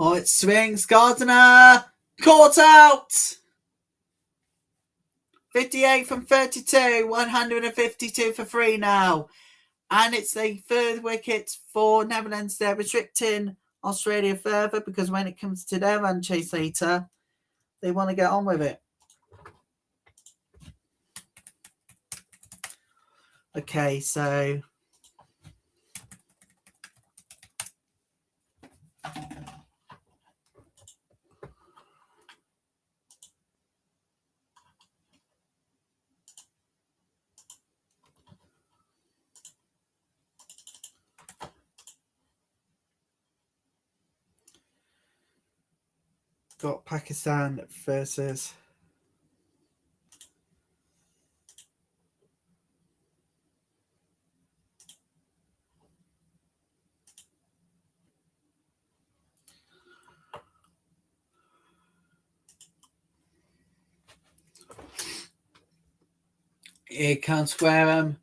Oh, it swings. Gardner, caught out. 58 from 32, 152 for 3 now. And it's the third wicket for Netherlands. They're restricting Australia further because when it comes to their run chase later, they want to get on with it. Okay, so got Pakistan versus here comes Wareham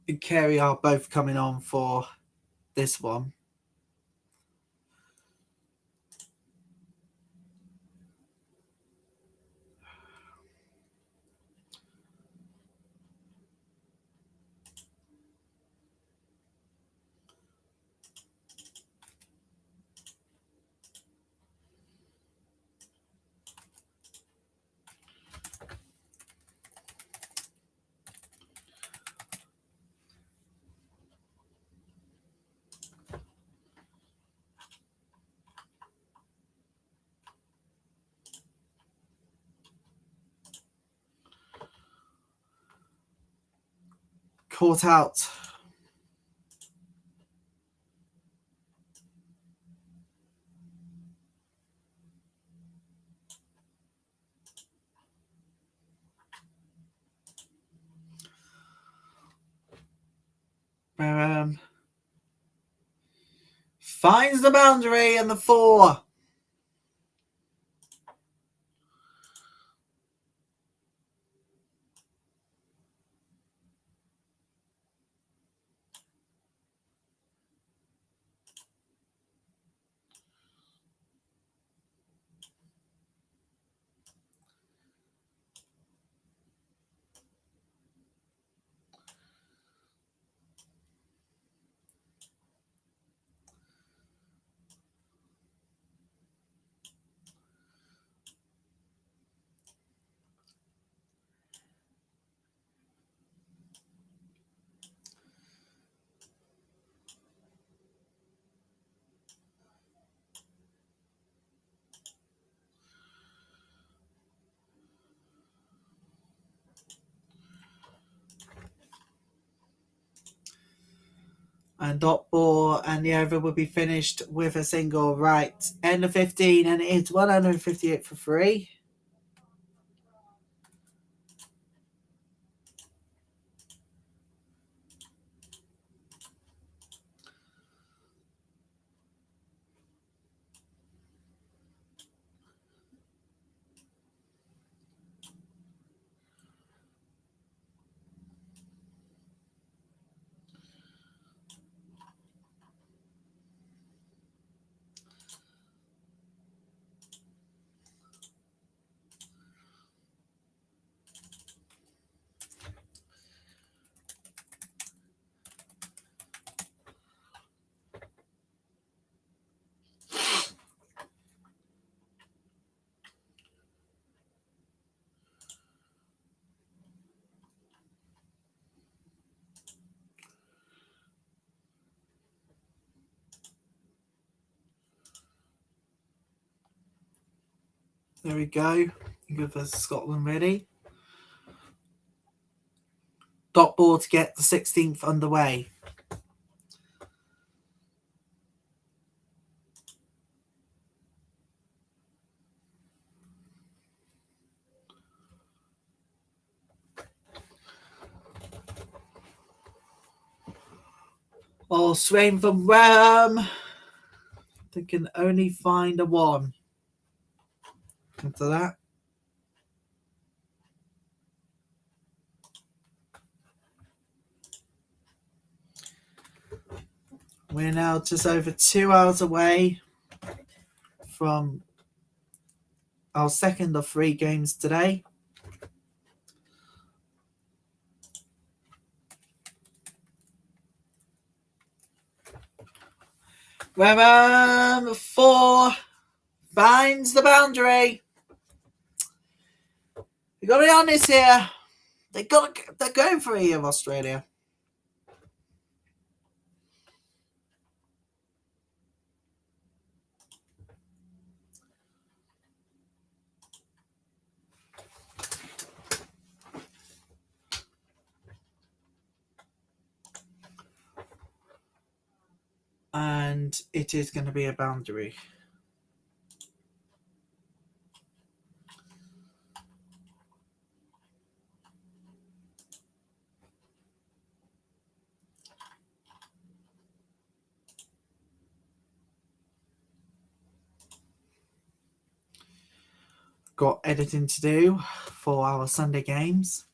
and Carey are both coming on for this one. Caught out. Finds the boundary and the 4. And dot ball, and the over will be finished with a single. Right, end of 15, and it's 158 for free. There we go. Good for Scotland ready. Dot ball to get the 16th underway. Oh, Swain from Wareham. They can only find a 1. After that. We're now just over 2 hours away from our second of 3 games today. Wareham 4 finds the boundary. We got to be honest here. They're going for it of Australia. And it is going to be a boundary. Got editing to do for our Sunday games.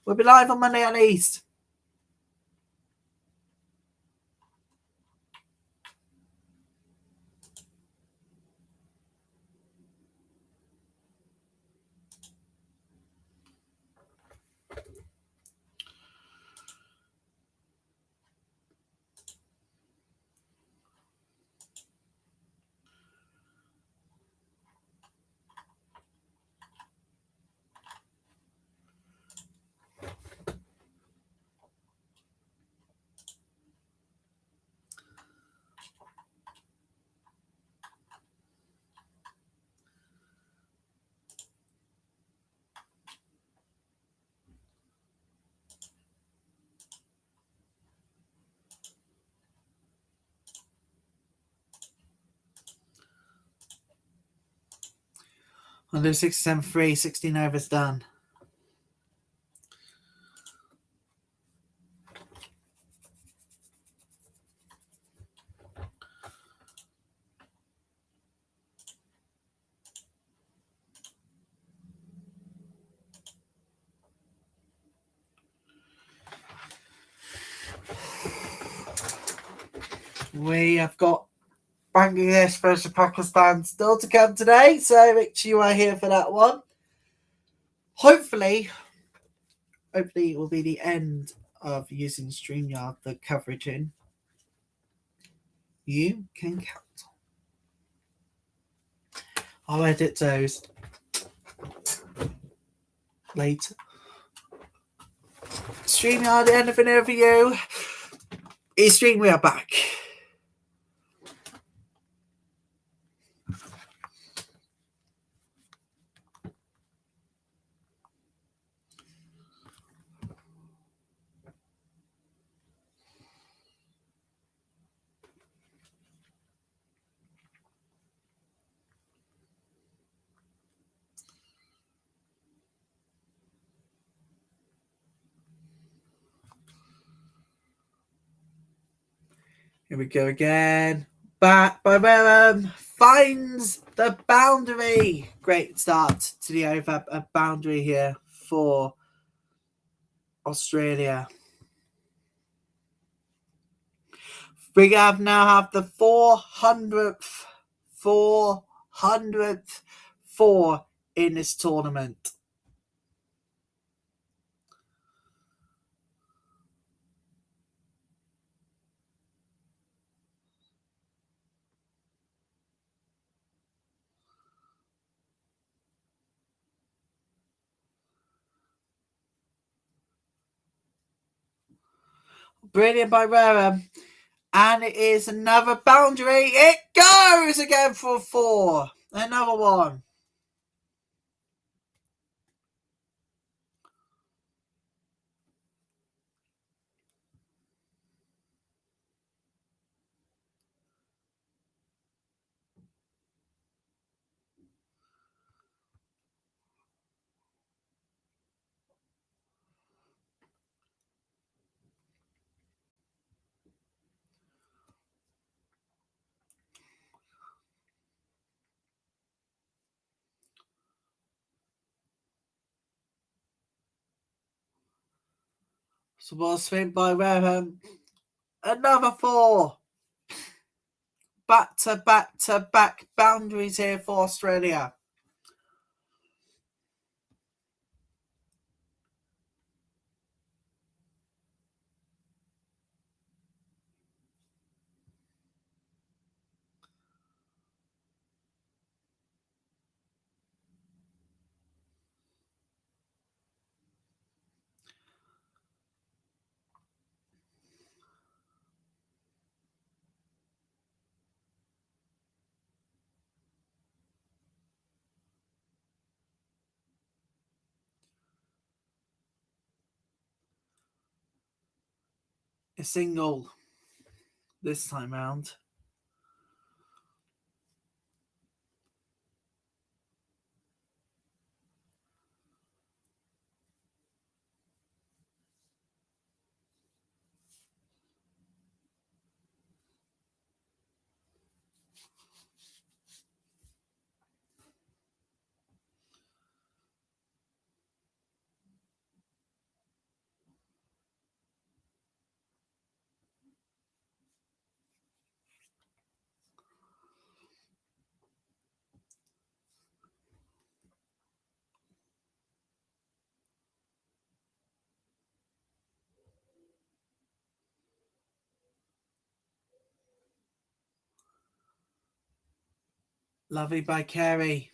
We'll be live on Monday at least. I'll do 6-7-3, 16 overs done. We have got Bangladesh versus Pakistan still to come today, so make sure you are here for that one. Hopefully it will be the end of using StreamYard, the coverage in. You can count. I'll edit those later. StreamYard, anything over you? We are back. Here we go again. Back by Wareham. Finds the boundary. Great start to the over boundary here for Australia. We now have the 400th four in this tournament. Brilliant by Wareham. And it is another boundary. It goes again for 4. Another one. So ball swing by Wareham. Another 4. Back to back boundaries here for Australia. A single this time round. Lovely by Carey.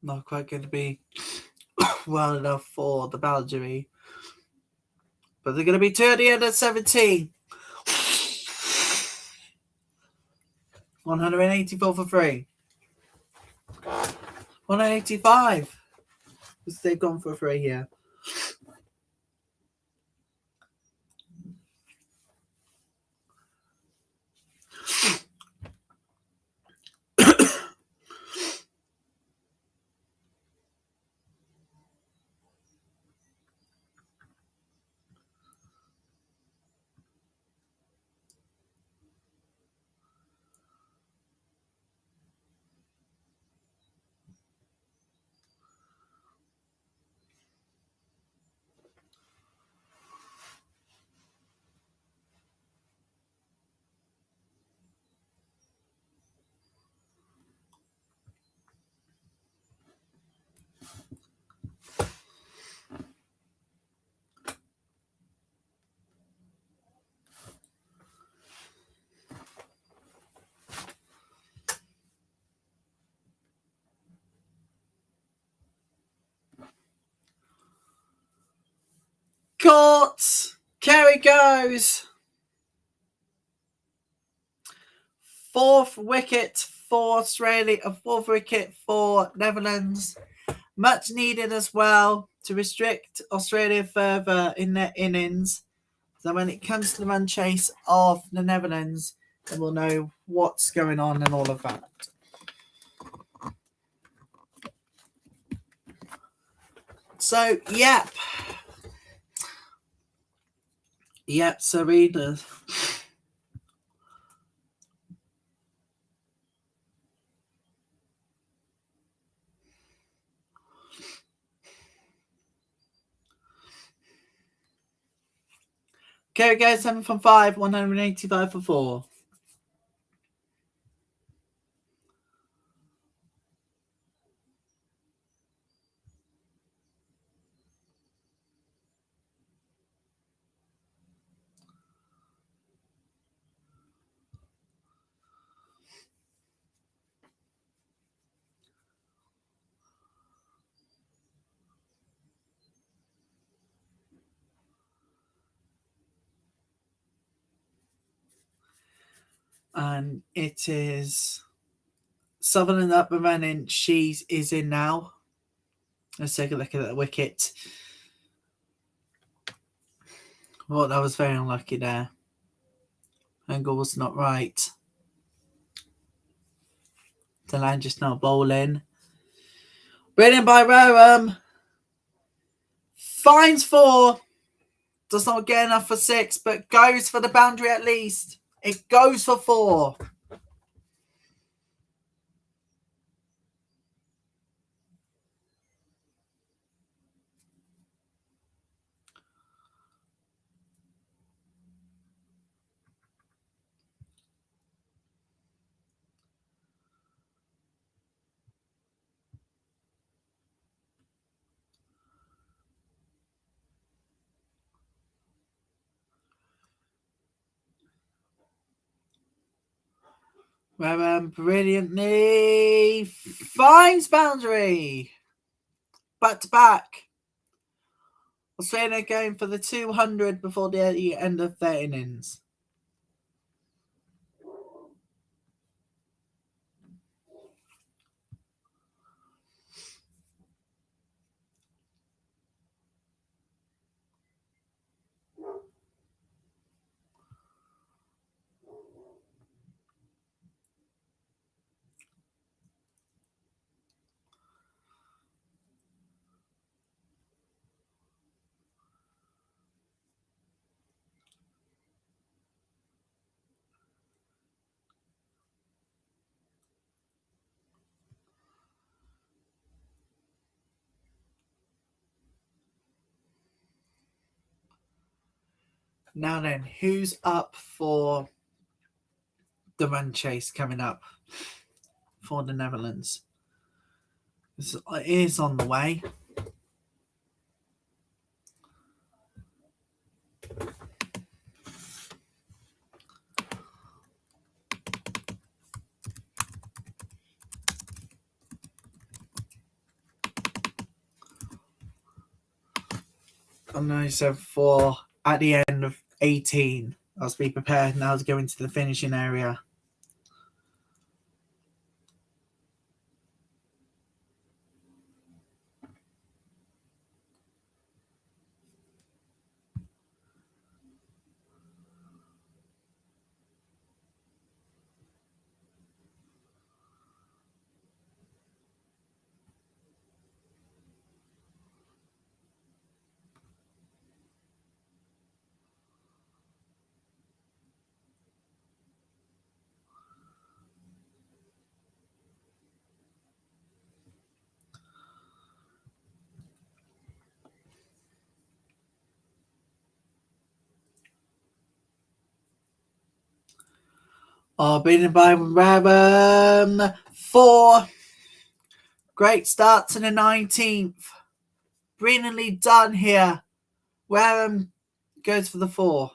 Not quite going to be well enough for the boundary. But they're going to be 2 at the end at 17. 184 for 3. 185. Because they've gone for 3 here. court. Kerry goes. Fourth wicket for Australia. Fourth wicket for Netherlands. Much needed as well to restrict Australia further in their innings. So when it comes to the run chase of the Netherlands, then we'll know what's going on and all of that. So, yep. Yep, Serena. Kerry goes 7 from 5, 185 for 4. And it is Sutherland up and running. She is in now. Let's take a look at that wicket. Well, that was very unlucky there. Angle was not right. The line just now bowling. Brilliant by Rowham. Finds 4. Does not get enough for 6, but goes for the boundary at least. It goes for 4. Rowham brilliantly finds boundary. Back to back. Australia going for the 200 before the end of their innings. Now then, who's up for the run chase coming up for the Netherlands? It is on the way. And I said for at the end of 18, let's be prepared now to go into the finishing area. Beaten by Rowham. 4. Great start to the 19th. Brilliantly done here. Rowham goes for the 4.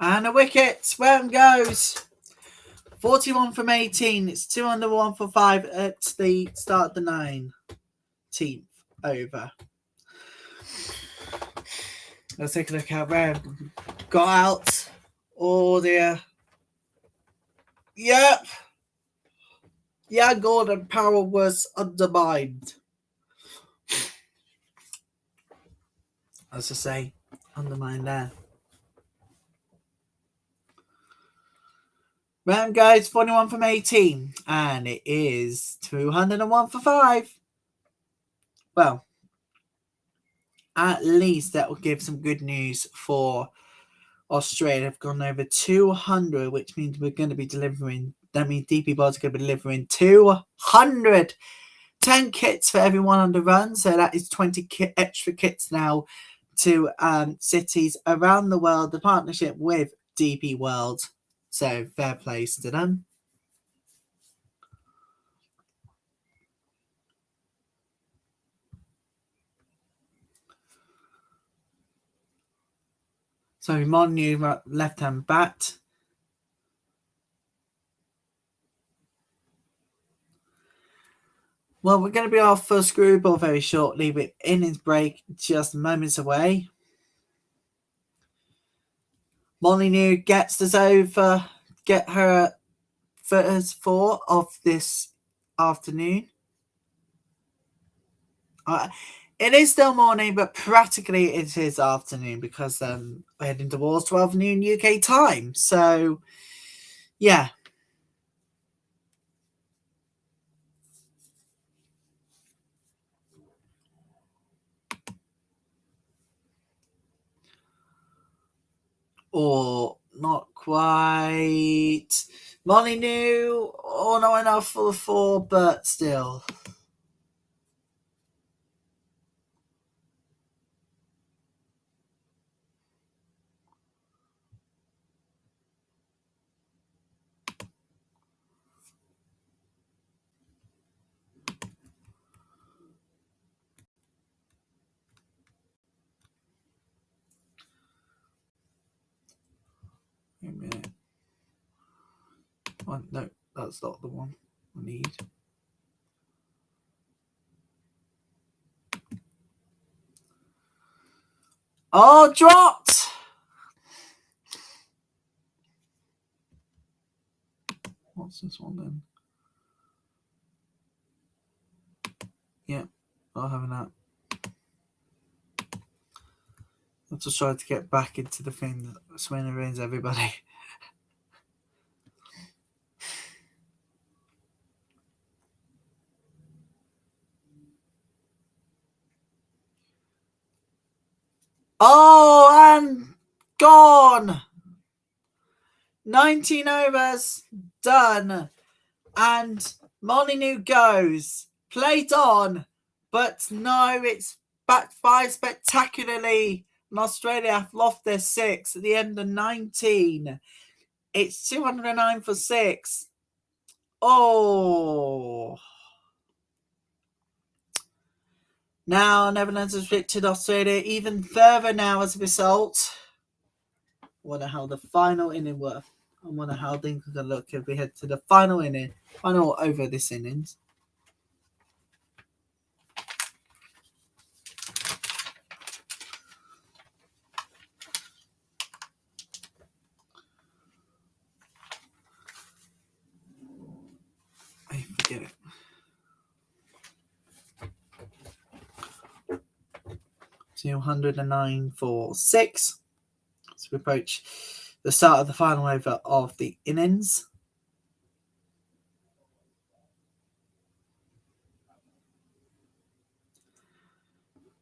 And a wicket. Where it goes. 41 from 18. It's 2 under 1 for 5 at the start of the 19th over. Let's take a look at where got out. Oh dear. Yep. Yeah, Gordon Powell was undermined. As I say, undermined there. Round goes 41 from 18, and it is 201 for 5. Well, at least that will give some good news for Australia. They've gone over 200, which means we're going to be delivering. That means DP Ball's going to be delivering 210 kits for everyone on the run. So that is 20 extra kits now to cities around the world. The partnership with DP World. So fair play to them. So Monu left-hand bat. Well, we're going to be off for Screwball very shortly with innings break just moments away. Molyneux gets us over, get her first 4 of this afternoon. It is still morning, but practically it is afternoon because we're heading towards 12 noon UK time. So, yeah. Or not quite. Molyneux, not enough for the 4, but still. Wait a minute. Oh, no, that's not the one I need. Oh, dropped! What's this one then? Yeah, not having that. I'm just trying to get back into the thing that Swing rains everybody. Oh, and gone! 19 overs, done. And Molyneux goes. Played on, but no, it's backfired spectacularly. And Australia have lost their 6 at the end of 19. It's 209 for 6. Oh. Now Netherlands has restricted Australia even further now as a result. I wonder how the final inning were. I wonder how things are going to look if we head to the final inning. Final over this innings. I forget it. 209 for 6. So we approach the start of the final over of the innings.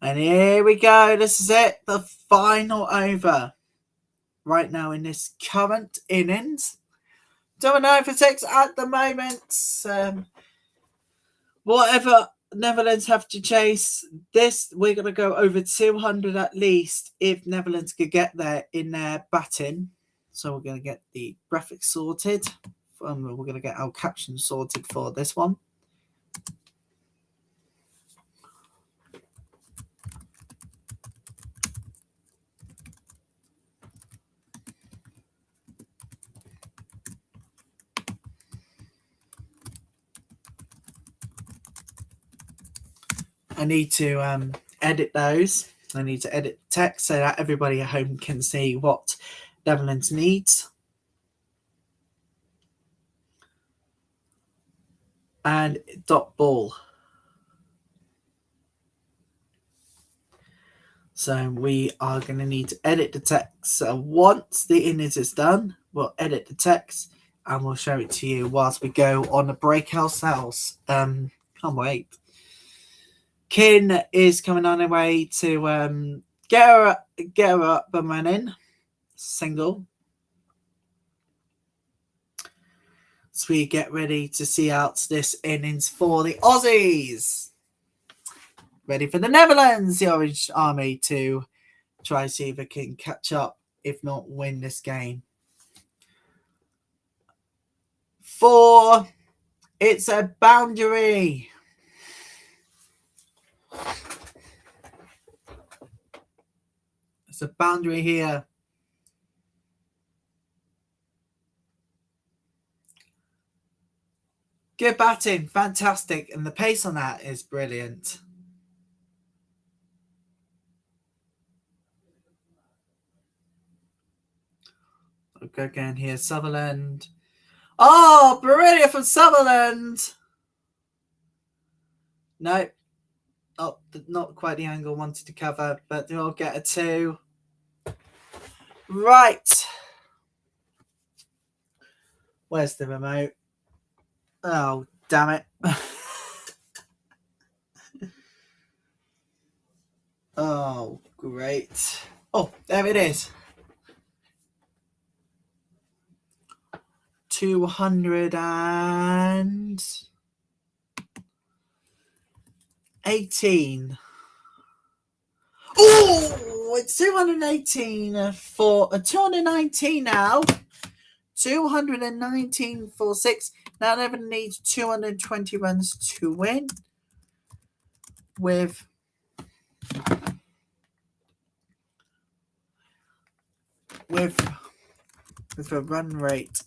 And here we go. This is it. The final over. Right now in this current innings. 209 for 6 at the moment. Whatever Netherlands have to chase, this we're going to go over 200 at least if Netherlands could get there in their batting. So we're going to get the graphics sorted. We're going to get our captions sorted for this one. I need to edit those. I need to edit the text so that everybody at home can see what Netherlands needs. And dot ball. So we are going to need to edit the text. So once the innings is done, we'll edit the text and we'll show it to you whilst we go on the break ourselves. Can't wait. Kin is coming on her way to get her up and running. Single. So we get ready to see out this innings for the Aussies. Ready for the Netherlands, the Orange Army, to try to see if it can catch up, if not win this game. 4. It's a boundary. It's a boundary here. Good batting, fantastic, and the pace on that is brilliant. We'll go again here, Sutherland. Oh, brilliant from Sutherland. No, oh, not quite the angle wanted to cover, but they'll get a 2. Right. Where's the remote? Oh, damn it. Oh, great. Oh, there it is. 218. Oh, it's 218 for 219 now. 219 for 6. Now Everton needs 220 runs to win. With a run rate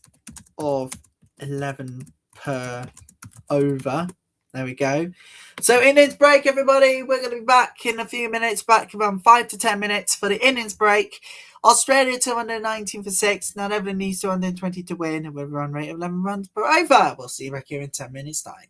of 11 per over. There we go. So innings break, everybody. We're going to be back in a few minutes, back around 5 to 10 minutes for the innings break. Australia 219 for 6. Now Everton needs 220 to win with a run rate of 11 runs per over. We'll see you back here in 10 minutes time.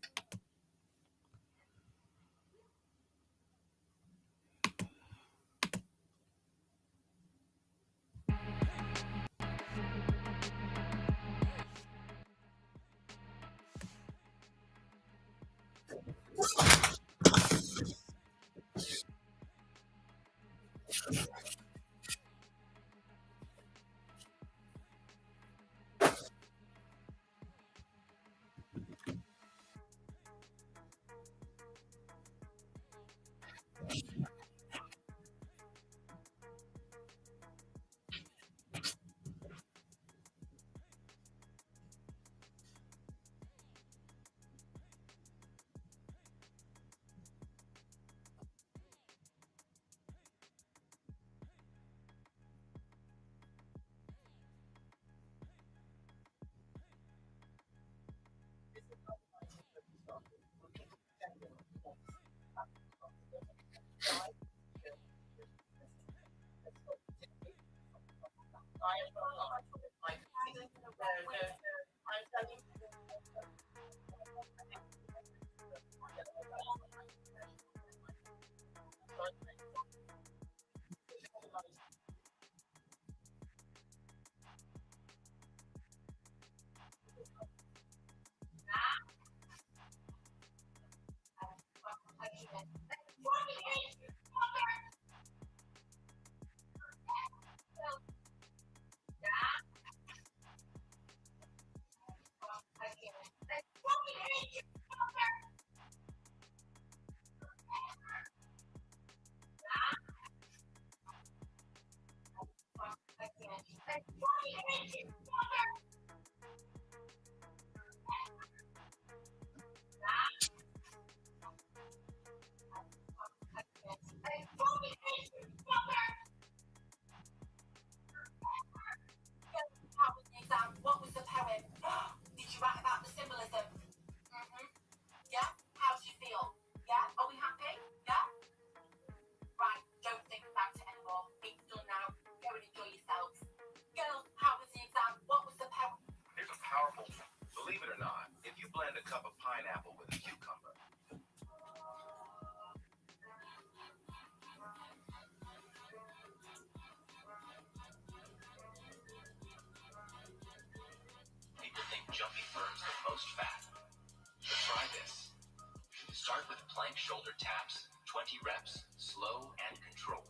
shoulder taps, 20 reps, slow and controlled.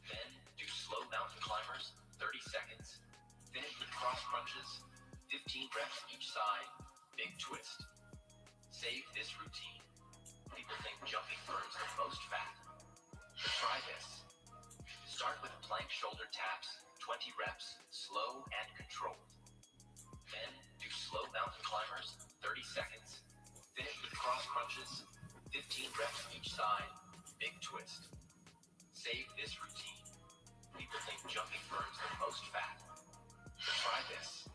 Then do slow mountain climbers, 30 seconds. Finish with cross crunches, 15 reps each side, big twist. Save this routine. People think jumping burns the most fat. But try this. Start with plank shoulder taps, 20 reps, slow and controlled. Then do slow mountain climbers, 30 seconds. Finish with cross crunches, 15 reps each side, big twist. Save this routine. People think jumping burns the most fat. But try this.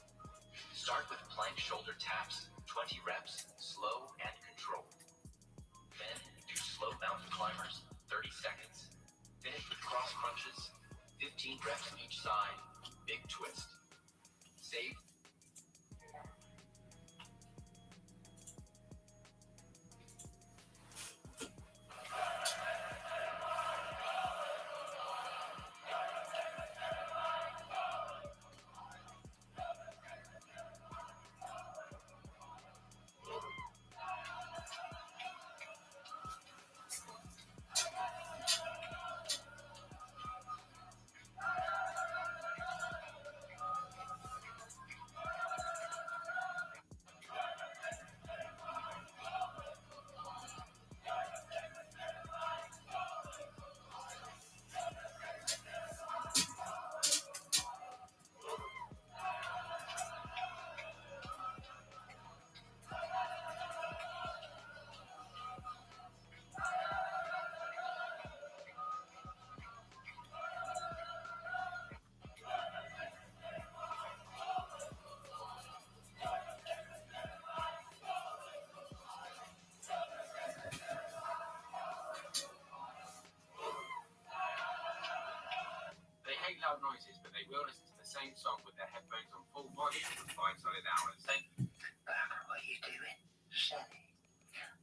Start with plank shoulder taps, 20 reps, slow and controlled. Then do slow mountain climbers, 30 seconds. Finish with cross crunches, 15 reps each side, big twist. Save. They hate loud noises, but they will listen to the same song with their headphones on full volume for 5 solid hours. Barbara, what are you doing? Shelley,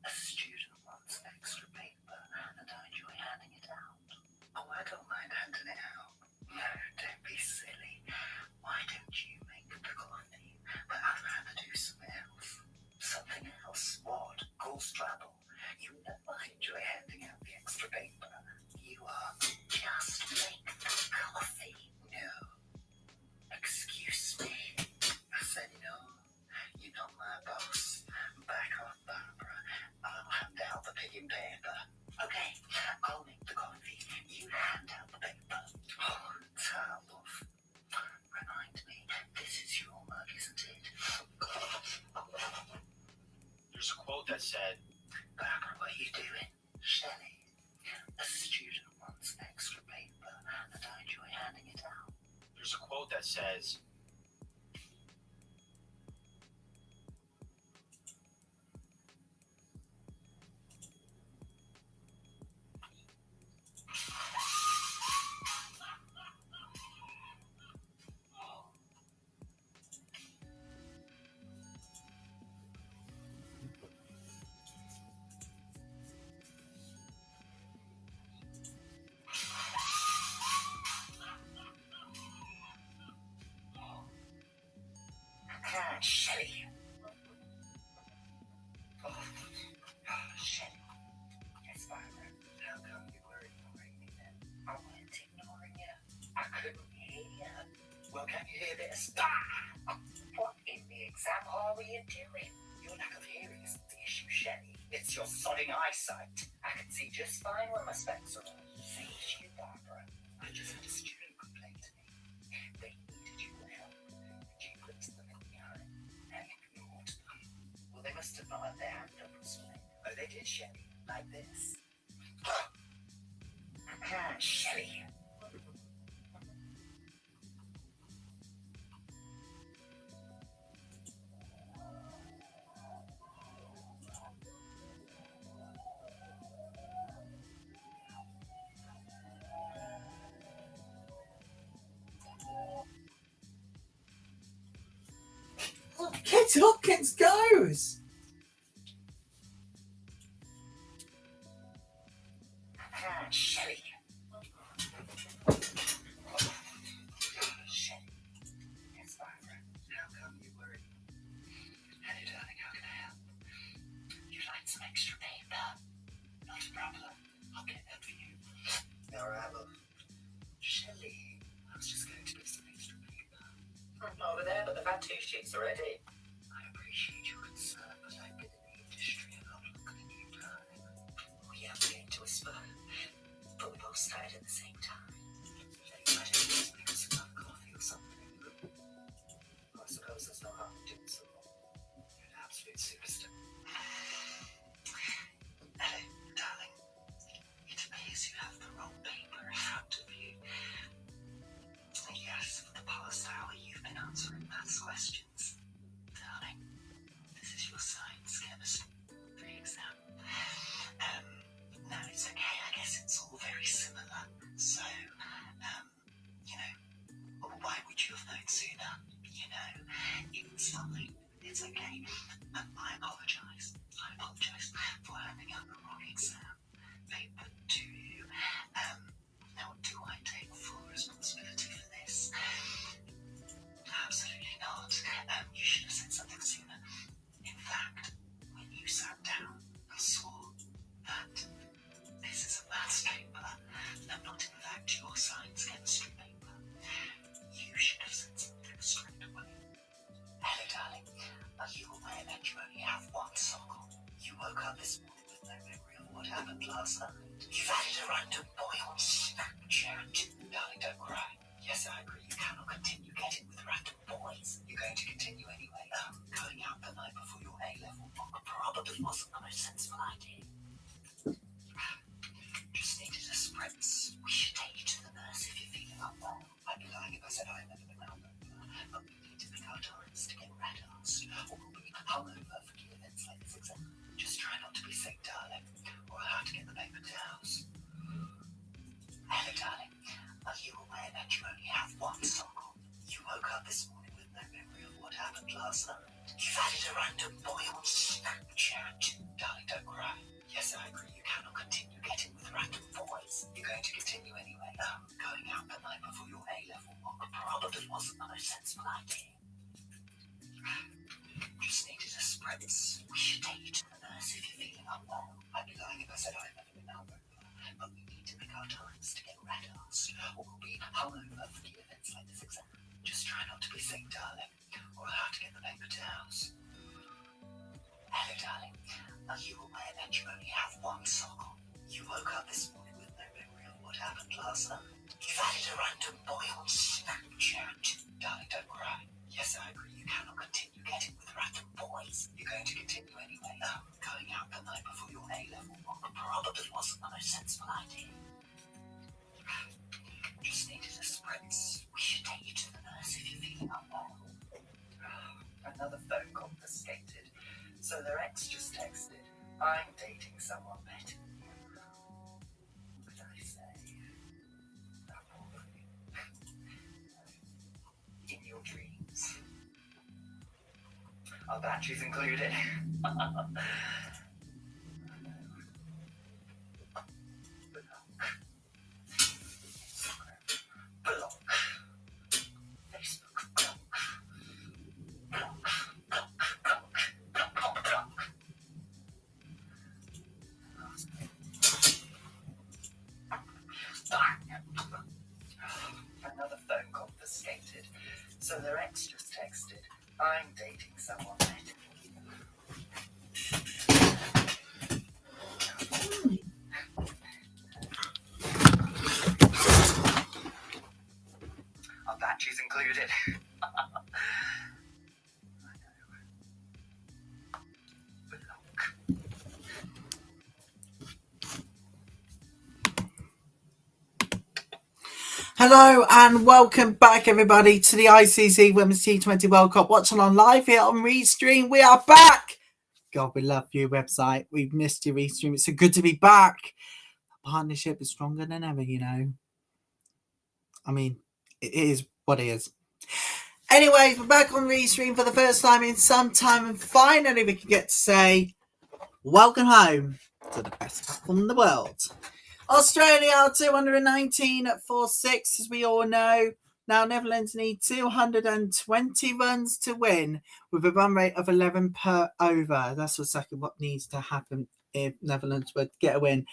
a student wants extra paper and I enjoy handing it out. Oh, I don't mind handing it out. No, don't be silly. Why don't you make the coffee? But I'd rather do something else. Something else? What? Cool Scrabble. You know I enjoy handing out the extra paper. You are just make the coffee. No. Excuse me. I said no. You're not my boss. Back off, Barbara. I'll hand out the pig and paper. Okay, I'll make the coffee. You hand out the paper. Oh, love. Remind me, this is your mug, isn't it? There's a quote that said, Barbara, what are you doing? Shelley, a student wants extra paper and I enjoy handing it out. there's a quote that says, Shelley. Oh, Shelley. Yes, Barbara. How come you were ignoring me then? I wasn't ignoring you. I couldn't hear you. Well, can you hear this? Ah! What in the exam hall are you doing? Your lack of hearing isn't the issue, Shelley. It's your sodding eyesight. I can see just fine when my specs are on. Say you, Barbara. I just had a student complain to me. They needed your help. You put them in behind and ignored them. Well, they must have not had their hand up or something. Oh, they did, Shelley. Like this. Shelley. Kit Hopkins goes! Shelley. Shelley. Yes, Barbara. How come you worried? Hey, darling, how can I help? You'd like some extra paper? tickets already. I appreciate your concern, but I've been in the industry a lot longer than you, darling. We have been to whisper, but we both started at the same time. Why don't you just make us another coffee or something in the room? I suppose there's no harm in doing so. You're an absolute superstar. Hello, darling. It appears you have the wrong paper in front of you. Yes, for the past hour you've been answering maths questions. Darling, this is your science chemistry exam. No, it's okay. I guess it's all very similar. So, why would you have known sooner? It's fine. It's okay. I apologise. For handing out the wrong exam paper to you. Now, do I take full responsibility for this? Absolutely not. You should have said something sooner. In fact, when you sat down and saw that this is a maths paper and not in fact your science chemistry paper, you should have said something straight away. Hello, darling. Are you aware that you only have one sock on? You woke up this morning with no memory of what happened last night. You've added a random boy on Snapchat. Darling, don't cry. Yes, I agree. You cannot continue getting with random boys. You're going to continue anyway. Going out the night before your A-level mock probably wasn't the most sensible idea. Just needed a spritz. We should take you to the nurse if you're feeling unwell. I'd be lying if I said I've never been hungover. But we need to pick our times to get red-assed, or we'll be hungover for key events like this exam. Just try not to be sick, darling, or I'll have to get the paper towels. Hello, darling. Are you aware that you only have one sock on? You woke up this morning with no memory of what happened last night. You've added a random boy on Snapchat. Darling, don't cry. Yes, I agree. You cannot continue getting with random boys. You're going to continue anyway. Going out the night before your A-level mock probably wasn't the most sensible idea. Just needed a spritz. We should take you to the nurse if you're feeling unwell. I'd be lying if I said I've never been hungover. But we need to pick our times to get red-assed, or we'll be hungover for key events like this exam. Just try not to be sick, darling, or I'll have to get the paper towels. Hello, darling. Are you aware that you only have one sock on? You woke up this morning with no memory of what happened last night. You've added a random boy on Snapchat. Darling, don't cry. Yes, I agree. You cannot continue getting with random boys. You're going to continue anyway. Going out the night before your A-level mock probably wasn't the most sensible idea. Just needed a spritz. We should take you to the nurse if you're feeling unwell. Another phone confiscated. So their ex just texted, I'm dating someone better than you. What could I say? That poor thing. In your dreams. Our batteries included. Another phone confiscated. So their ex just texted, I'm dating someone better. Our batteries included. Hello and welcome back, everybody, to the ICC Women's T20 World Cup Watchalong live here on Restream. We are back. God, we love you, website. We've missed you, Restream. It's so good to be back. The partnership is stronger than ever, you know. I mean, it is what it is. Anyways, we're back on Restream for the first time in some time, and finally we can get to say welcome home to the best platform in the world. Australia 219 at 4-6, as we all know. Now Netherlands need 220 runs to win with a run rate of 11 per over. That's exactly what needs to happen if Netherlands would get a win.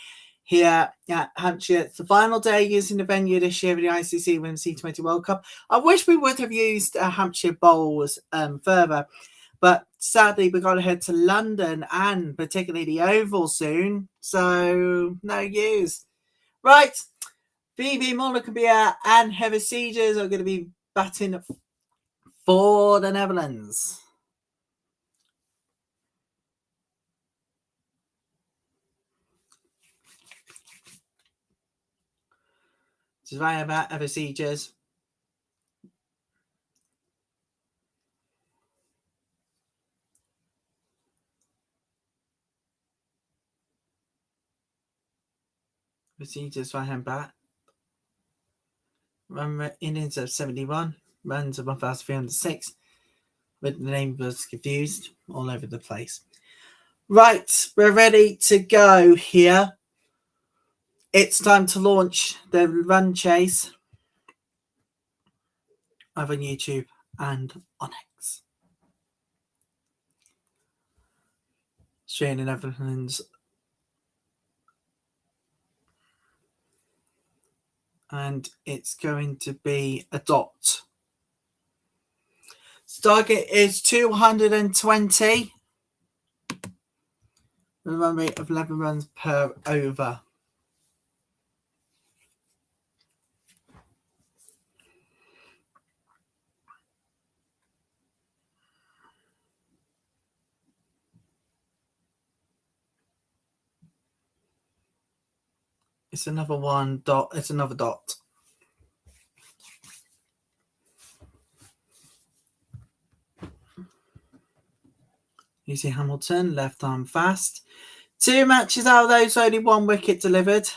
here at Hampshire. It's the final day using the venue this year of the ICC Women's T20 World Cup. I wish we would have used Hampshire Bowls further, but sadly we've got to head to London and particularly the Oval soon, so no use. Right, Phoebe Mollenkebeer and Heather Siegers are going to be batting for the Netherlands. Just right about Heather Siegers. Procedures right hand bat. Run innings of 71, runs of 1,306. But the name was confused all over the place. Right, we're ready to go here. It's time to launch the run chase over on YouTube and on X. Australia and Netherlands. And it's going to be a dot. Target is 220. The run rate of 11 runs per over. It's another one dot. It's another dot. You see Hamilton, left arm fast. 2 matches out of those, only 1 wicket delivered.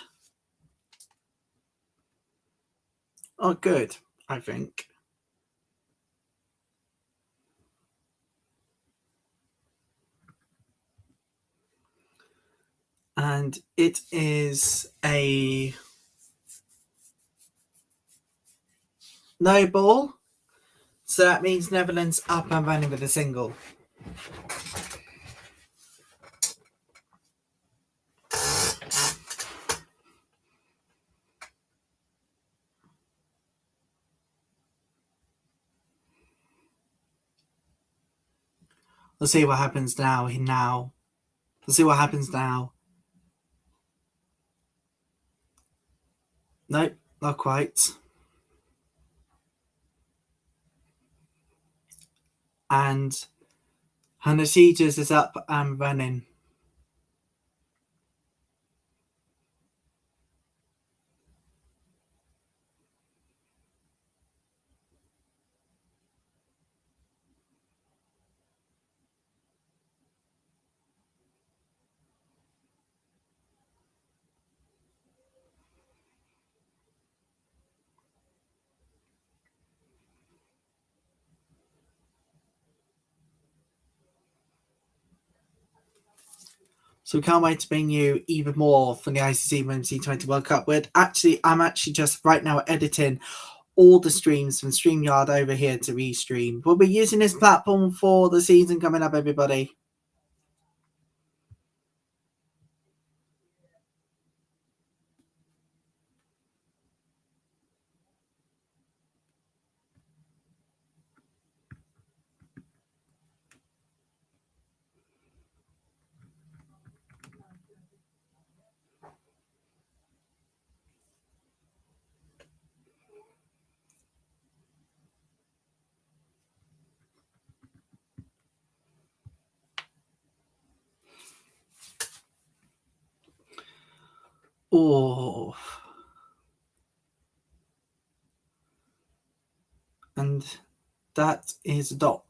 Oh, good, I think. And it is a no ball. So that means Netherlands up and running with a single. Let's see what happens now. Let's see what happens now. Nope, not quite. And Hannah Siegers is up and running. So we can't wait to bring you even more from the ICC Women's T20 World Cup. I'm actually just right now editing all the streams from StreamYard over here to Restream. We'll be using this platform for the season coming up, everybody. Oh. And that is a dot.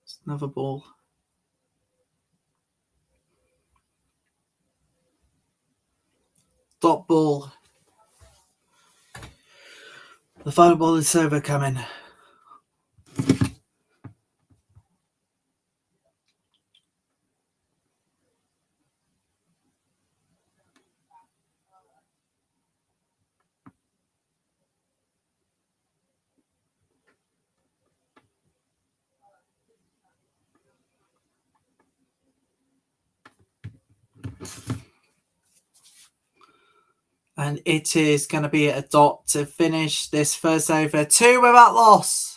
It's another ball. Dot ball. The final ball is over coming. And it is going to be a dot to finish this first over. 2 without loss.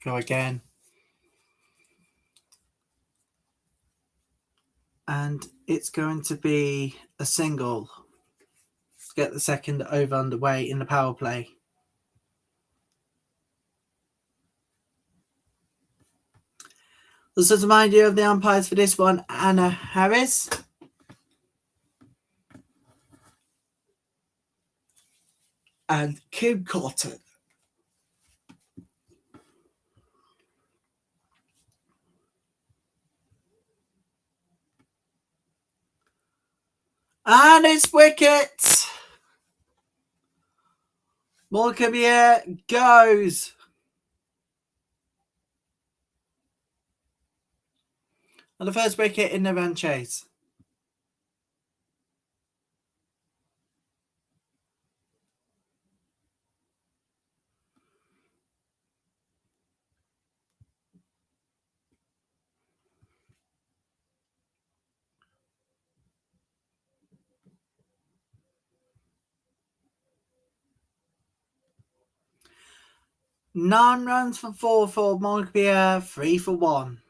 Go again. And it's going to be a single to get the second over underway in the power play. Also to remind you of the umpires for this one, Anna Harris and Kim Cotton. And it's wicket. Montpellier goes. And the first wicket in the run chase. Nine runs for 4 for Montpellier, 3 for 1.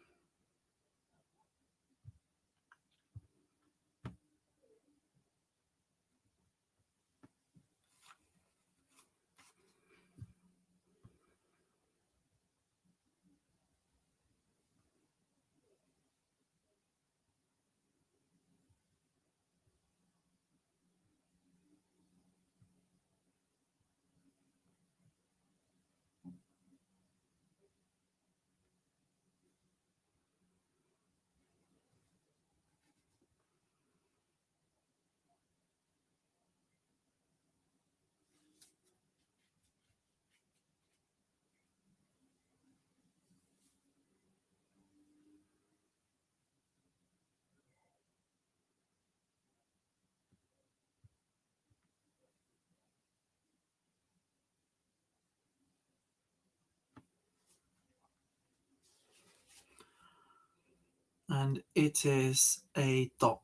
And it is a dot.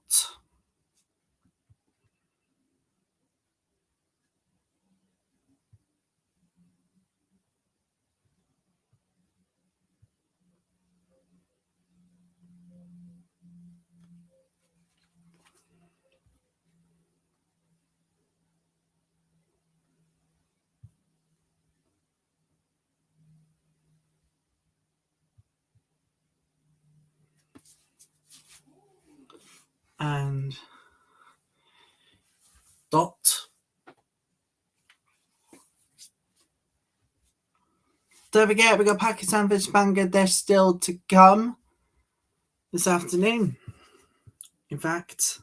And dot. Don't forget, we've got Pakistan vs Bangladesh still to come this afternoon. In fact,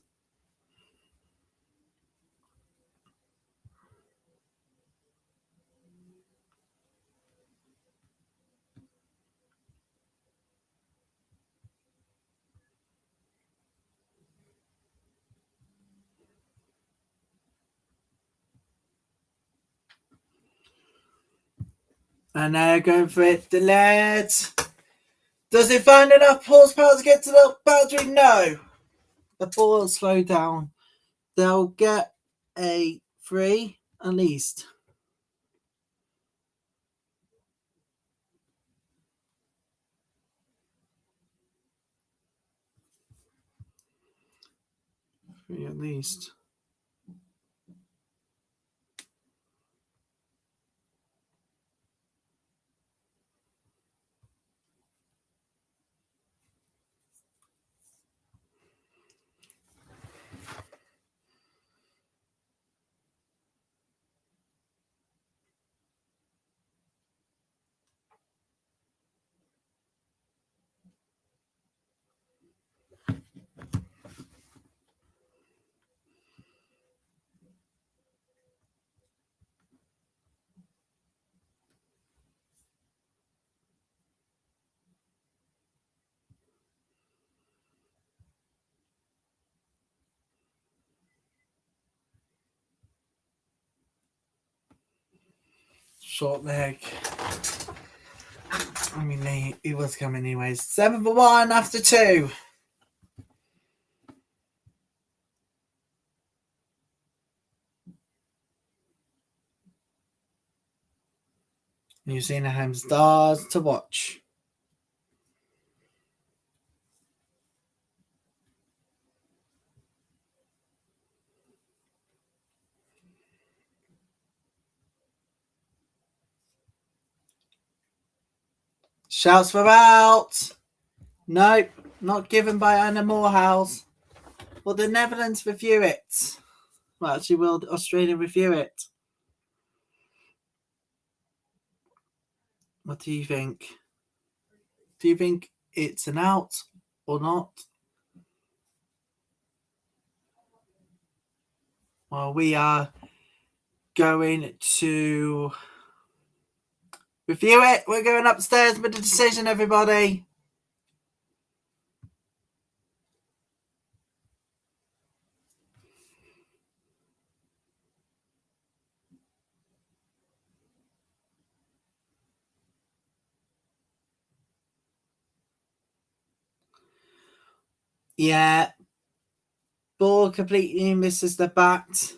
and they're going for it. Delete. Does it find enough horsepower to get to the boundary? No. The ball will slow down. They'll get a 3 at least. Three at least. short leg. I mean, he was coming anyways. 7 for 1 after 2. New Zealand home stars to watch. Shouts for out. Nope, not given by Anna Morehouse. Will the Netherlands review it? Well, actually, will Australia review it? What do you think? Do you think it's an out or not? Well, we are going to review it. We're going upstairs with the decision, everybody. Yeah. Ball completely misses the bat.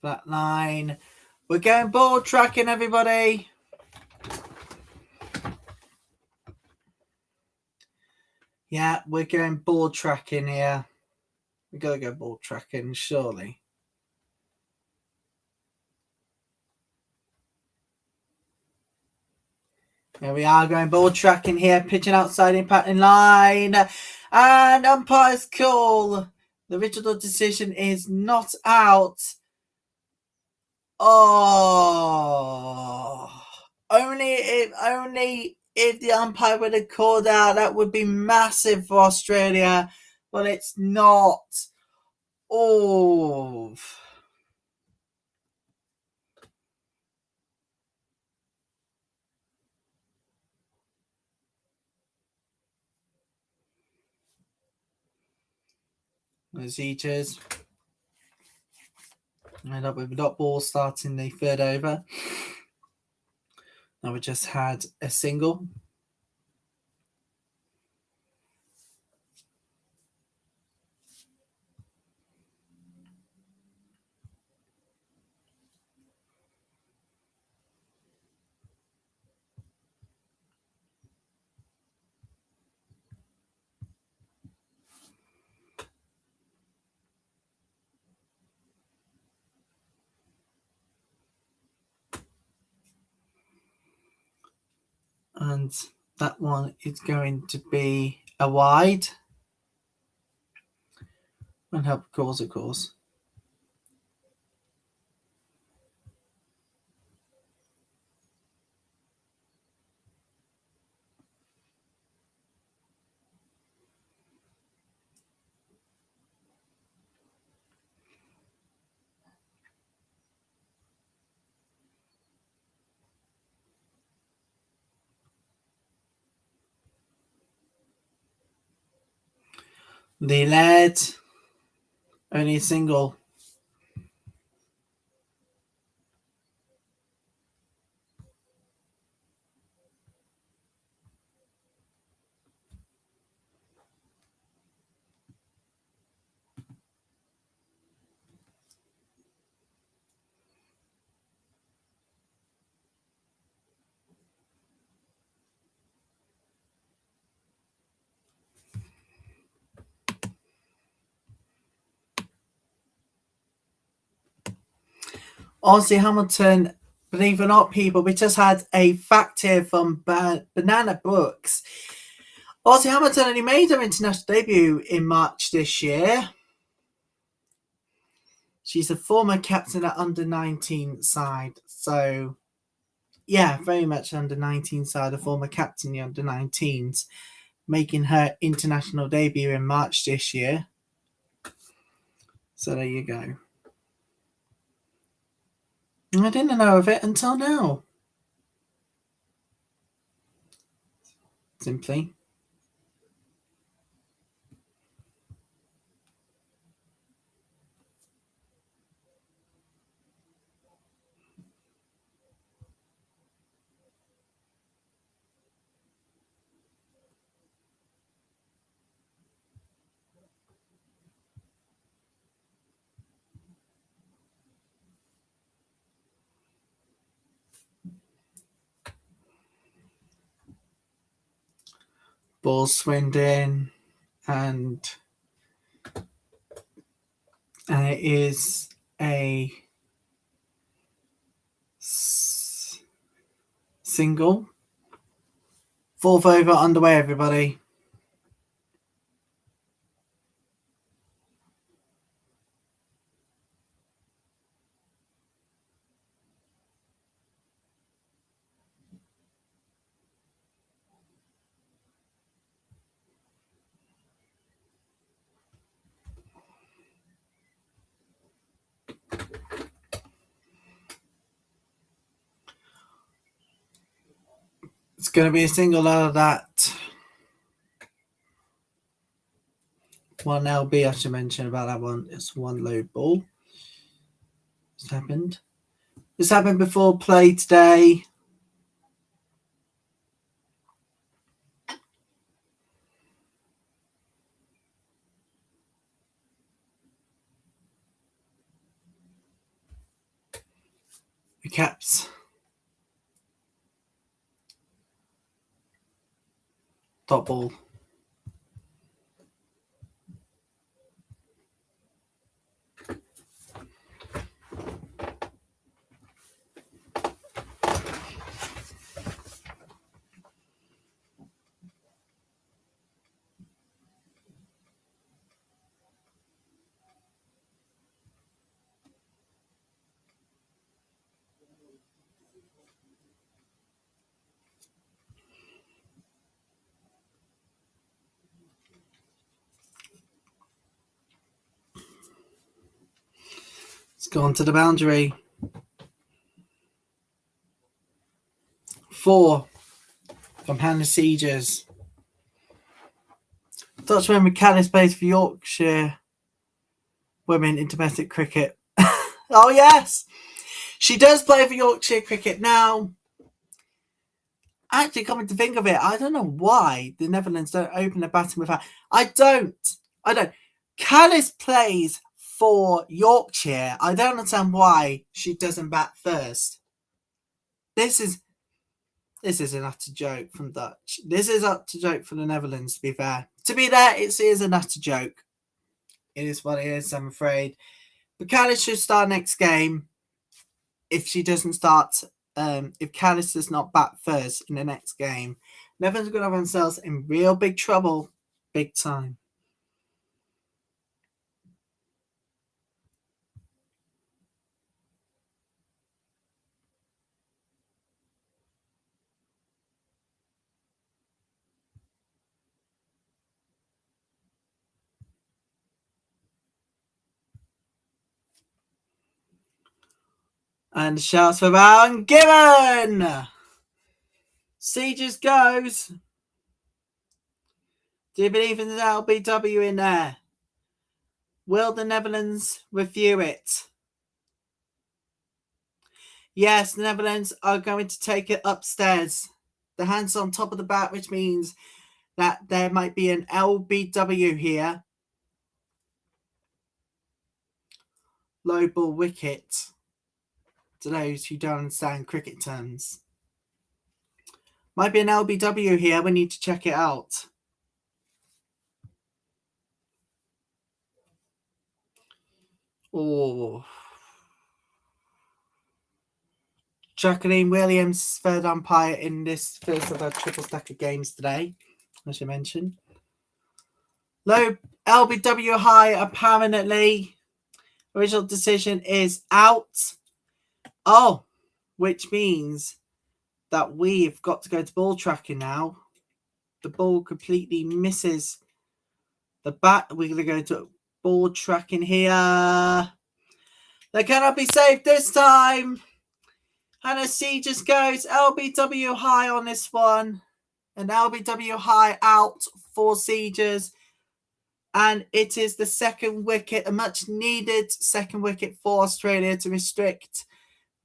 Flat line. We're going ball tracking, everybody. Yeah, we're going ball tracking here. We gotta go ball tracking, surely. Here we are going ball tracking here, pitching outside impacting line. And umpire's call. The original decision is not out. Oh, only if the umpire would have called out, that would be massive for Australia. But it's not. Oh. There's Eaters. End up with a dot ball starting the third over. Now we just had a single. And that one is going to be a wide. And help calls, of course. The led. Only a single. Aussie Hamilton, believe it or not, people, we just had a fact here from Banana Brooks. Aussie Hamilton only made her international debut in March this year. She's a former captain at under-19 side. So, yeah, very much under-19 side, a former captain in the under-19s, making her international debut in March this year. So there you go. I didn't know of it until now. Simply. Ball swinged in, and it is a single. Fourth over underway, everybody. It's going to be a single out of that. One LB I should mention about that one. It's one low ball. This happened. This happened before play today. The Caps. Top ball. It's gone to the boundary. 4 from Hannah Siegers. Dutchman McCallis plays for Yorkshire women in domestic cricket. Oh, yes! She does play for Yorkshire cricket now. Actually, coming to think of it, I don't know why the Netherlands don't open their batting with her. I don't. Callis plays for Yorkshire. I don't understand why she doesn't bat first. This is an utter joke from Dutch. This is an utter joke from the Netherlands, to be fair. To be there, it is an utter joke. It is what it is, I'm afraid. But Callis should start next game. If she doesn't start, if Callis does not bat first in the next game, Netherlands are going to have themselves in real big trouble, big time. And shouts for Van Given. Siegers goes. Do you believe in the LBW in there? Will the Netherlands review it? Yes, the Netherlands are going to take it upstairs. The hand's on top of the bat, which means that there might be an LBW here. Low ball wicket. To those who don't understand cricket terms. Might be an LBW here. We need to check it out. Oh. Jacqueline Williams, third umpire in this first of our triple stack of games today, as you mentioned. Low LBW high, apparently. Original decision is out. Oh, which means that we've got to go to ball tracking now. The ball completely misses the bat. We're going to go to ball tracking here. They cannot be saved this time. Hannah C just goes LBW high on this one. An LBW high out for Siegers. And it is the second wicket, a much needed second wicket for Australia to restrict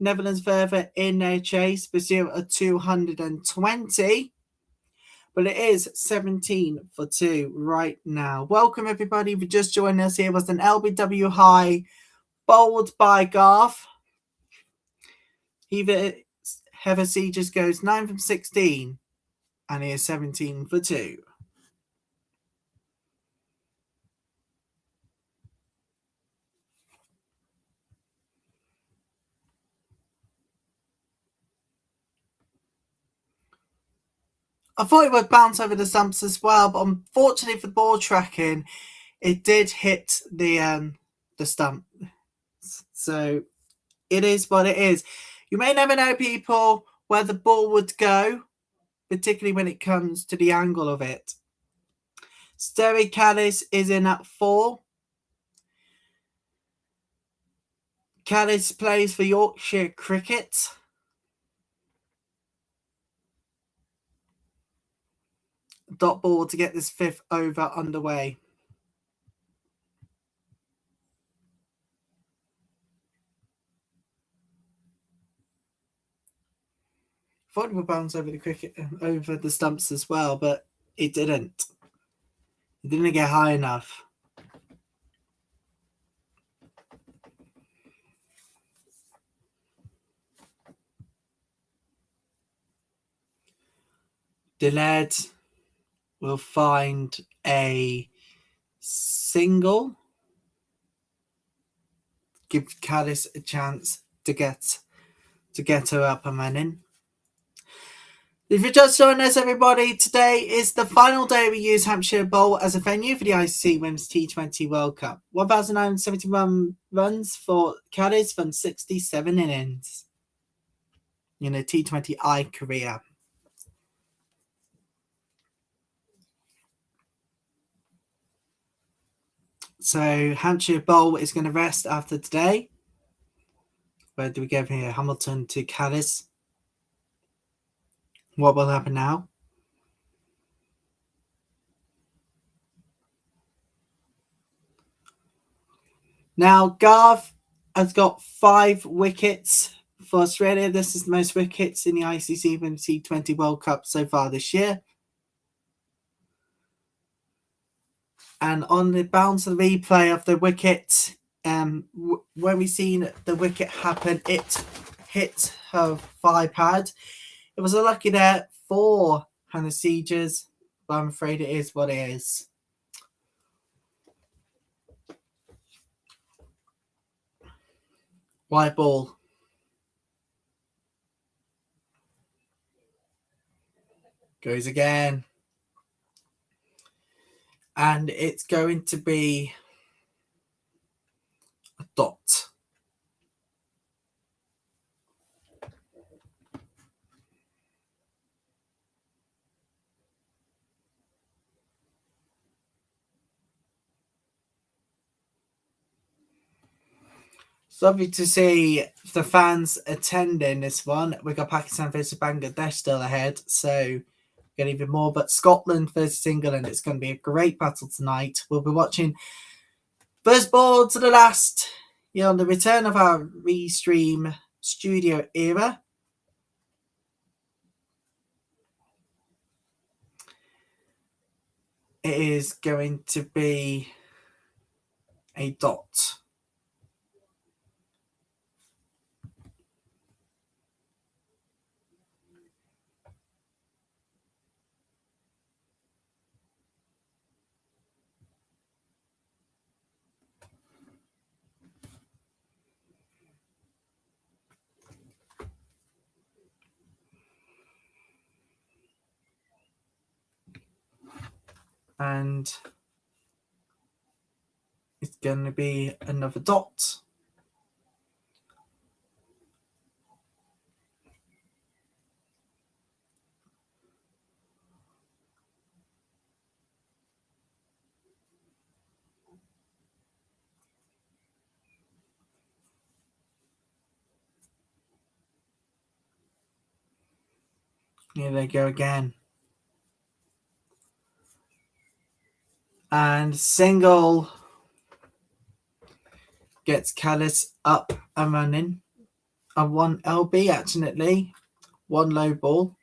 Netherlands further in their chase, pursuit of 220. But it is 17 for 2 right now. Welcome, everybody. If you just joined us, here was an LBW high bowled by Garth. Heather C just goes 9 from 16, and he is 17 for 2. I thought it would bounce over the stumps as well, but unfortunately for ball tracking, it did hit the stump. So it is what it is. You may never know, people, where the ball would go, particularly when it comes to the angle of it. Sterry Callis is in at 4. Callis plays for Yorkshire Cricket. Dot ball to get this 5th over underway. Thought it would bounce over the stumps as well, but it didn't. It didn't get high enough. Dillard will find a single. Give Callis a chance to get her up and running. If you're just joining us, everybody, today is the final day we use Hampshire Bowl as a venue for the ICC Women's T20 World Cup. 1,971 runs for Callis from 67 innings in a T20I career. So Hampshire Bowl is going to rest after today. Where do we go from here? Hamilton to Callis. What will happen now? Now, Garth has got 5 wickets for Australia. This is the most wickets in the ICC Women's T20 World Cup so far this year. And on the bounce of the replay of the wicket, when we seen the wicket happen, it hit her thigh pad. It was unlucky there for Hannah Sieges, but I'm afraid it is what it is. White ball. Goes again. And it's going to be a dot. It's lovely to see the fans attending this one. We've got Pakistan versus Bangladesh still ahead, so get even more. But Scotland versus England, it's going to be a great battle tonight. We'll be watching first ball to the last, on the return of our Restream studio era. It is going to be a dot. And it's going to be another dot. Here they go again. And single gets Callis up and running. A 1 LB, actually. 1 low ball.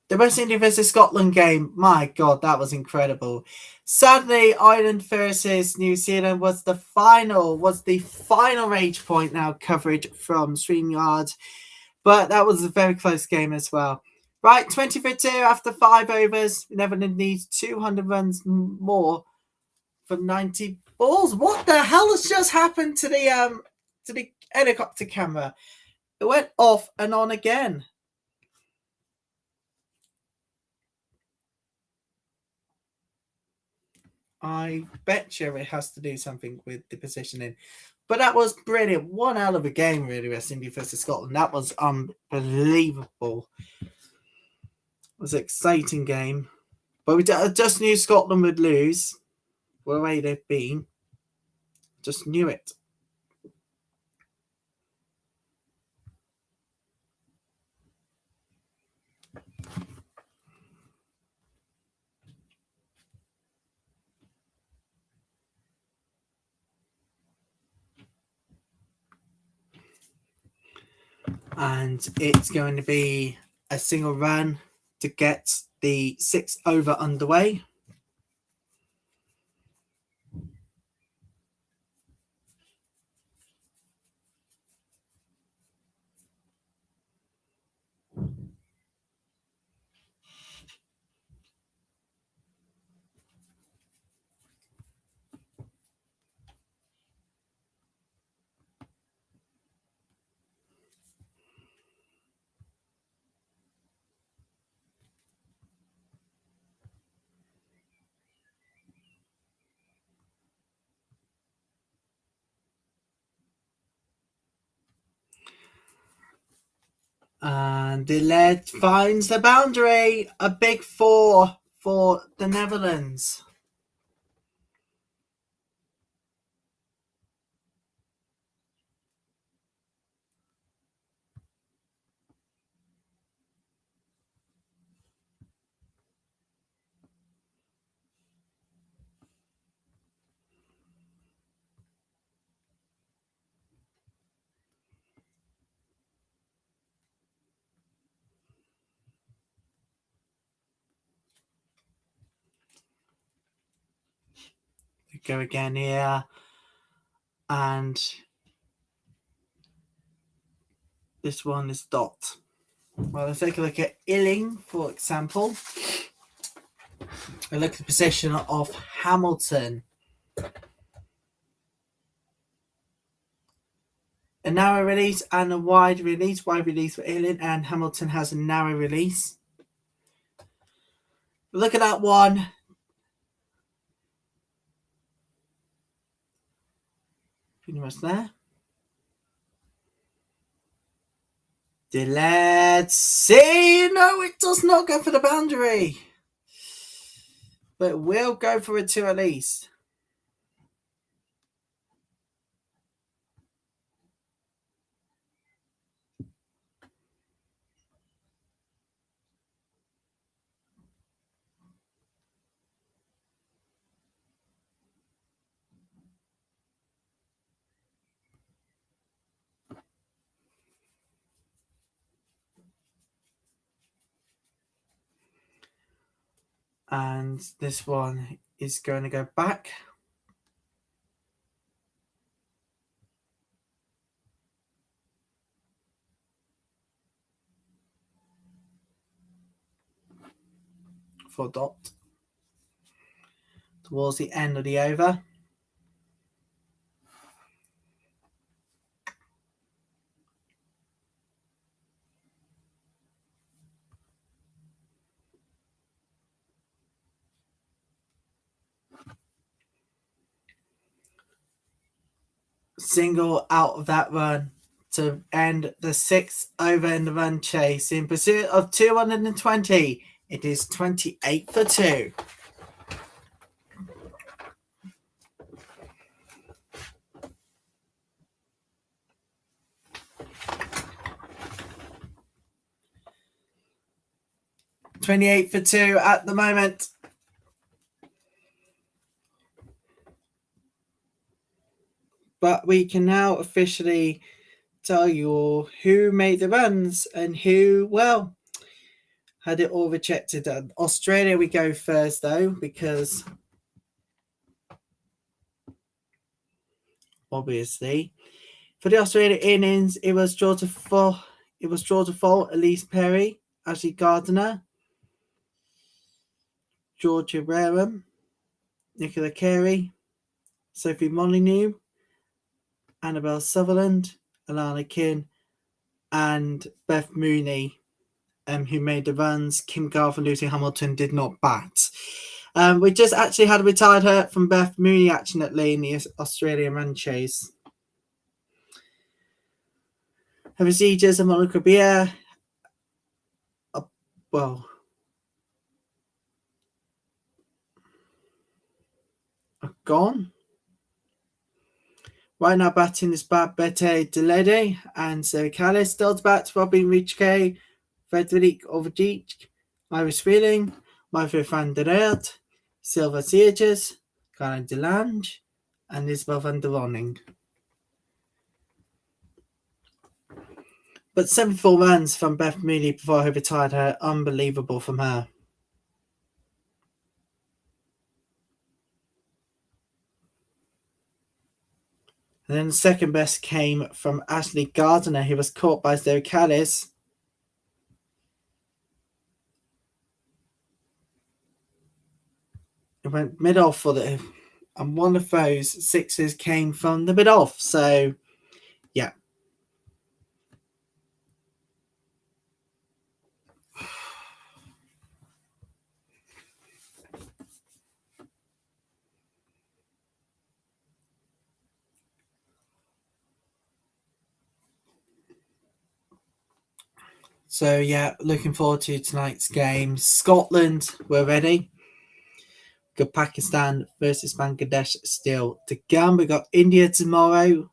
The West Indies versus Scotland game, my God, that was incredible. Sadly, Ireland versus New Zealand was the final rage point now coverage from StreamYard. But that was a very close game as well. Right, 20 for 2 after 5 overs. Netherlands needs 200 runs more for 90 balls. What the hell has just happened to the helicopter camera? It went off and on again. I bet you it has to do something with the positioning. But that was brilliant. One out of a game, really, West Indies versus Scotland. That was unbelievable. It was an exciting game. But we just knew Scotland would lose. The way they've been. Just knew it. And it's going to be a single run to get the 6 over underway. And the lead finds the boundary. A big 4 for the Netherlands. Go again here. And this one is dot. Well, let's take a look at Illing, for example. A look at the position of Hamilton. A narrow release and a wide release. Wide release for Illing, and Hamilton has a narrow release. Look at that one. Pretty much there. Let's see. No, it does not go for the boundary. But we'll go for a 2 at least. And this one is going to go back. For dot. Towards the end of the over. Single out of that run to end the 6th over in the run chase. In pursuit of 220, it is 28 for 2. $28 for 2 at the moment. But we can now officially tell you all who made the runs and who, well, had it all rejected. Australia, we go first, though, because obviously, for the Australia innings, it was draw to fall. Elise Perry, Ashley Gardner, Georgia Wareham, Nicola Carey, Sophie Molyneux, Annabelle Sutherland, Alana Kin, and Beth Mooney, who made the runs. Kim Garth and Lucy Hamilton did not bat. We just actually had a retired hurt from Beth Mooney, actually, in the Australian run chase. Her procedures and Monica Bier, are gone. Right now batting is Bette Delede and Sarah Callis. Still to bat Robin Richke, Frederic Overgeek, Iris Wheeling, Martha van der Aert, Silva Sieges, Karen Delange, and Isabel van der Ronning. But 74 runs from Beth Mooney before he retired her. Unbelievable from her. And then the second best came from Ashley Gardner, who was caught by Zoe Callis. It went mid-off for the, and one of those sixes came from the mid-off. So, yeah. So, yeah, looking forward to tonight's game. Scotland, we're ready. We've got Pakistan versus Bangladesh still to come. We've got India tomorrow.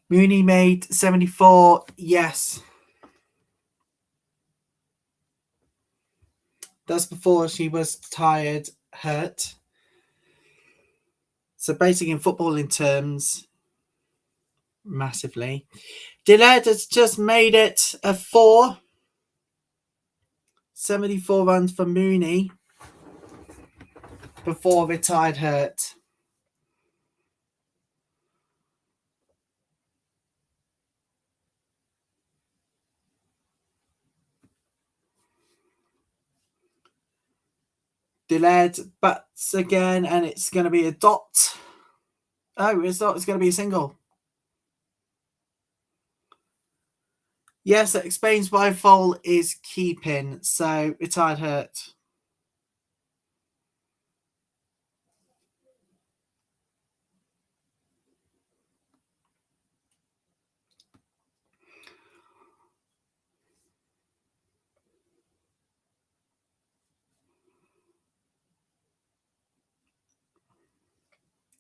Mooney made 74. Yes. That's before she was tired, hurt. So basically in footballing terms, massively. Dillard has just made it a 4. 74 runs for Mooney before retired hurt. Dillard bats again, and it's going to be a dot. Oh, it's not. It's going to be a single. Yes, that explains why Foal is keeping. So retired hurt.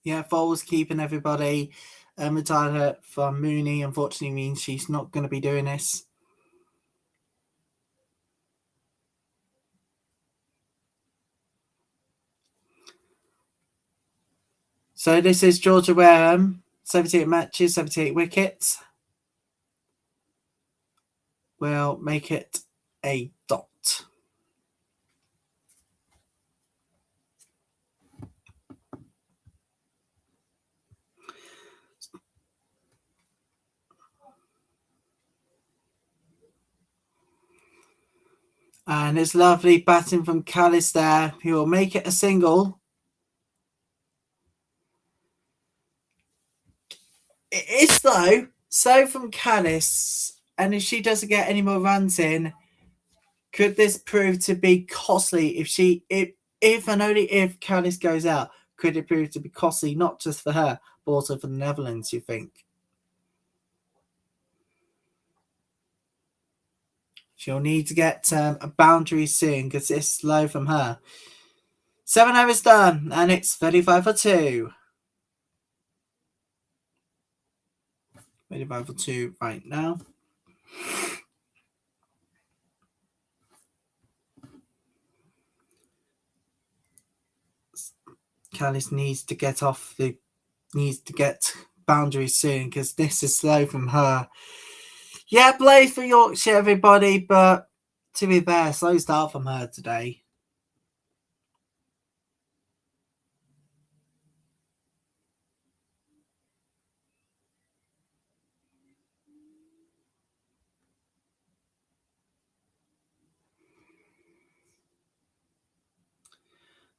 Yeah, Foal was keeping everybody. Retired hurt for Mooney. Unfortunately, means she's not going to be doing this. So this is Georgia Wareham, 78 matches, 78 wickets. We'll make it a dot. And it's lovely batting from Callis there, who will make it a single. It is though, so from Callis, and if she doesn't get any more runs in, could this prove to be costly if and only if Callis goes out, could it prove to be costly not just for her, but also for the Netherlands, you think? She'll need to get a boundary soon because it's slow from her. 7 overs done, and it's 35 for 2. 35 for 2 right now. Callis needs to get boundaries soon because this is slow from her. Yeah, play for Yorkshire, everybody, but to be fair, slow start from her today.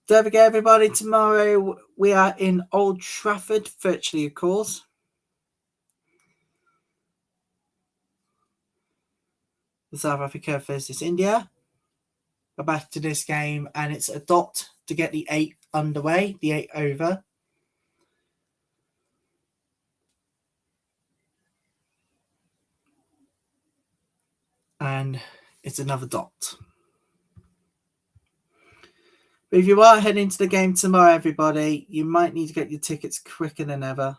Don't forget, everybody, tomorrow we are in Old Trafford, virtually, of course. South Africa versus India. We're back to this game, and it's a dot to get the 8 underway, the 8 over. And it's another dot. But if you are heading to the game tomorrow, everybody, you might need to get your tickets quicker than ever.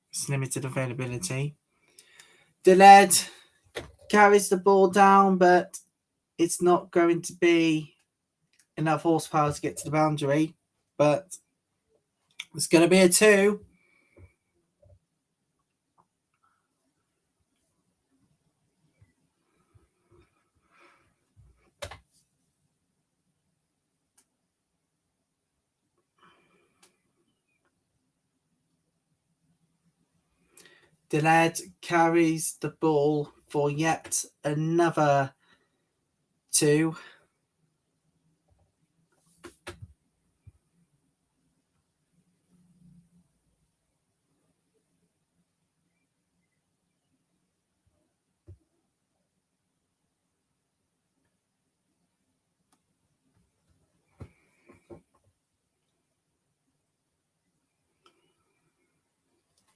It's limited availability. Deled carries the ball down, but it's not going to be enough horsepower to get to the boundary. But it's going to be a 2. Deled carries the ball for yet another 2.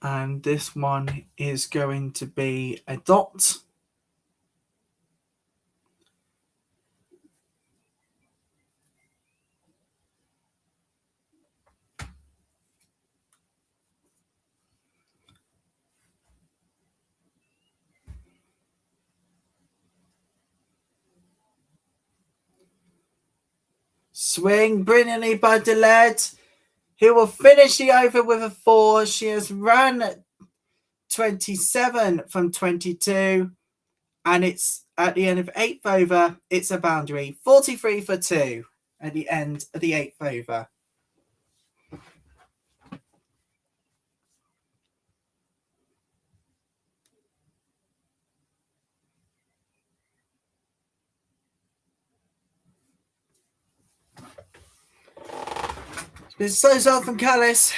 And this one is going to be a dot. Swing brilliantly by Deled, who will finish the over with a 4. She has run 27 from 22, and it's at the end of 8th over. It's a boundary, 43 for 2 at the end of the 8th over. It's so from Callis.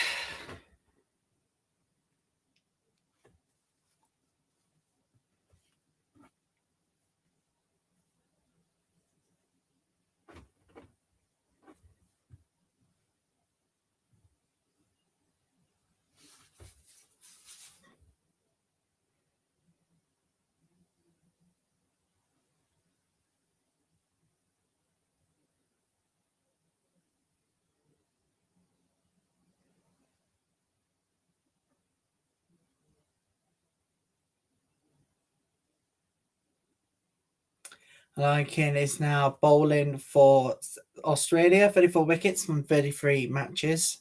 Larkin is now bowling for Australia, 34 wickets from 33 matches.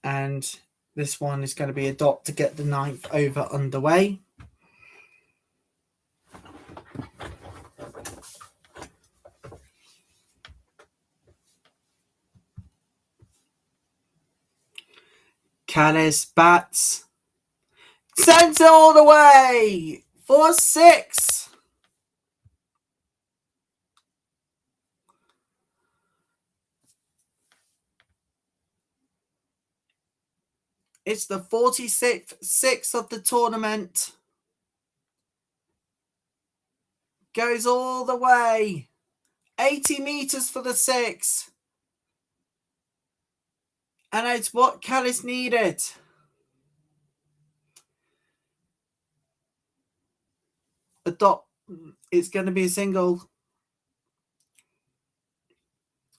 And this one is going to be a dot to get the 9th over underway. Callis bats. Sends it all the way for 6. It's the 46th 6 of the tournament. Goes all the way. 80 meters for the 6. And it's what Callis needed. A dot. It's going to be a single.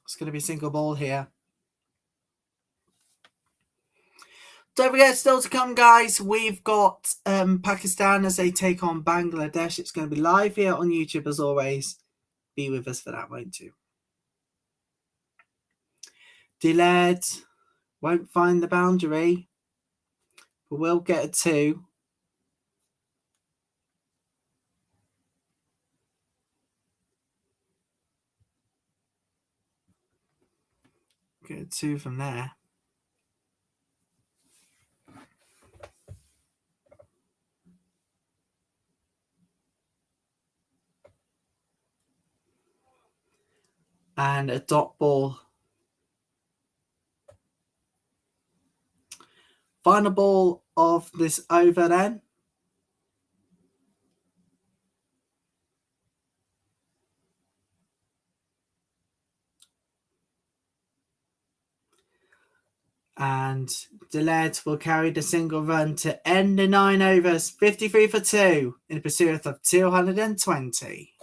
It's going to be a single ball here. Don't forget, still to come, guys, we've got Pakistan as they take on Bangladesh. It's going to be live here on YouTube, as always. Be with us for that, won't you? Delayed. Won't find the boundary. But we'll get a 2. Get a 2 from there. And a dot ball. Final ball of this over then. And Delet will carry the single run to end the 9 overs, 53 for 2 in the pursuit of 220.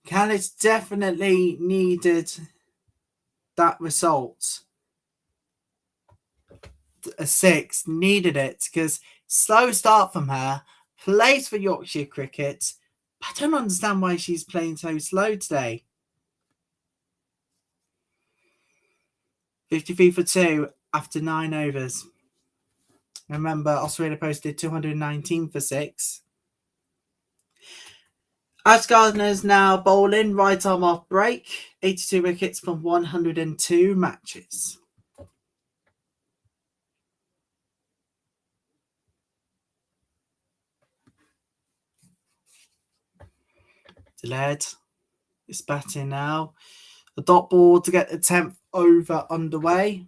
Callis definitely needed that result. A 6, needed it because slow start from her, plays for Yorkshire Cricket. I don't understand why she's playing so slow today. 53 for 2 after 9 overs. Remember, Australia posted 219 for 6. Ash Gardner's now bowling, right arm off break, 82 wickets from 102 matches. Delayed is batting now. The dot ball to get the 10th over underway.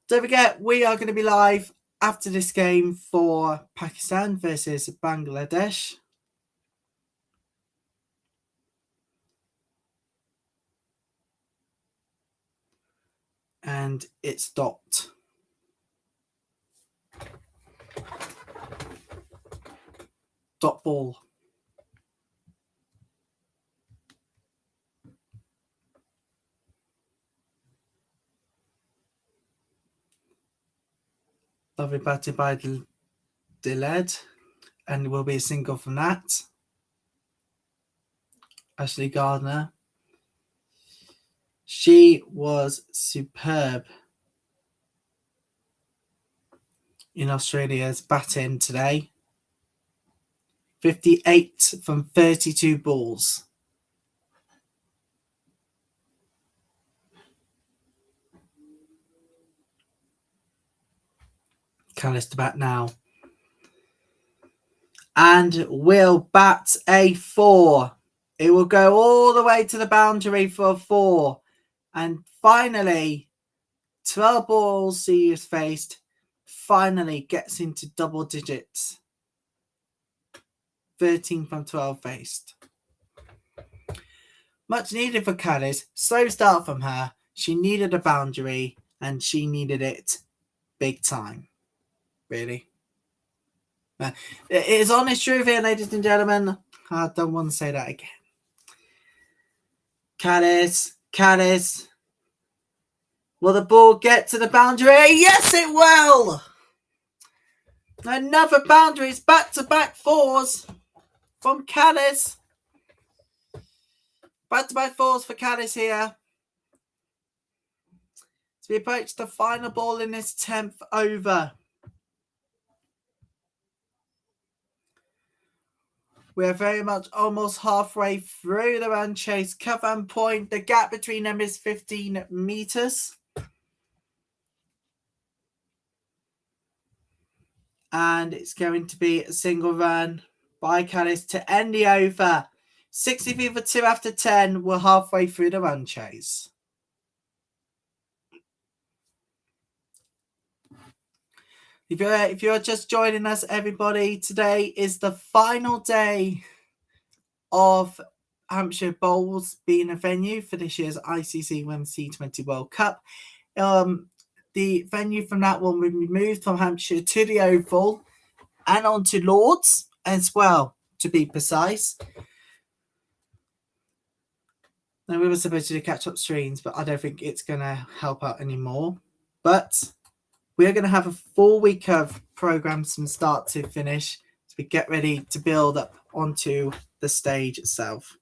Don't forget, we are going to be live after this game for Pakistan versus Bangladesh. And it's stopped. Dot ball. Lovely batted by Diled, and it will be a single from that. Ashley Gardner. She was superb in Australia's batting today. 58 from 32 balls. Callis to bat now. And will bat a 4. It will go all the way to the boundary for a 4. And finally, 12 balls he has faced, finally gets into double digits. 13 from 12 faced. Much needed for Callis. Slow start from her. She needed a boundary and she needed it big time. Really. It is honest truth here, ladies and gentlemen. I don't want to say that again. Callis. Will the ball get to the boundary? Yes, it will! Another boundaries, back-to-back 4s from Callis. Back-to-back 4s for Callis here. So we approach the final ball in this 10th over. We're very much almost halfway through the run chase. Cut-run point. The gap between them is 15 metres. And it's going to be a single run by Callis to end the over. 63 for 2 after 10. We're halfway through the run chase. If you're just joining us, everybody, today is the final day of Hampshire Bowls being a venue for this year's ICC Women's T20 World Cup. The venue from that one will be moved from Hampshire to the Oval and on to Lords as well, to be precise. Now, we were supposed to do catch-up streams, but I don't think it's going to help out anymore. But we're going to have a full week of programs from start to finish as we get ready to build up onto the stage itself.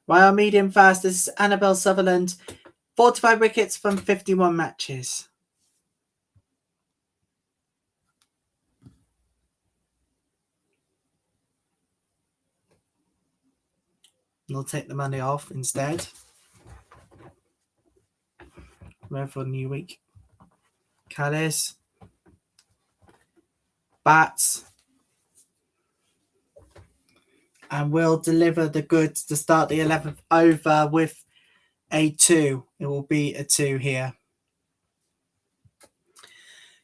While medium fast, this is Annabelle Sutherland 45 wickets from 51 matches. We'll take the money off instead. Ready for a new week. Callis. Bats. And will deliver the goods to start the 11th over with a 2. It will be a 2 here.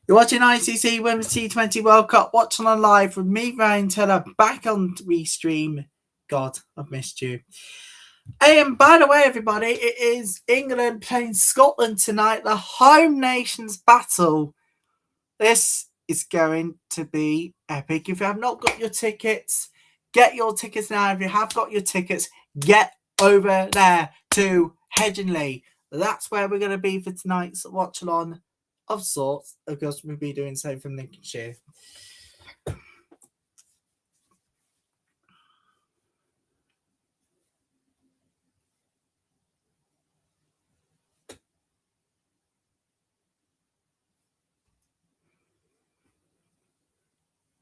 You're watching ICC Women's T20 World Cup. Watchalong live with me, Ryan Teller, back on Restream. God, I've missed you. And by the way, everybody, it is England playing Scotland tonight. The home nations battle. This is going to be epic. If you have not got your tickets, get your tickets now. If you have got your tickets, get over there to Headingley. That's where we're going to be for tonight's watch-along of sorts. Of course, we'll be doing so from Lincolnshire.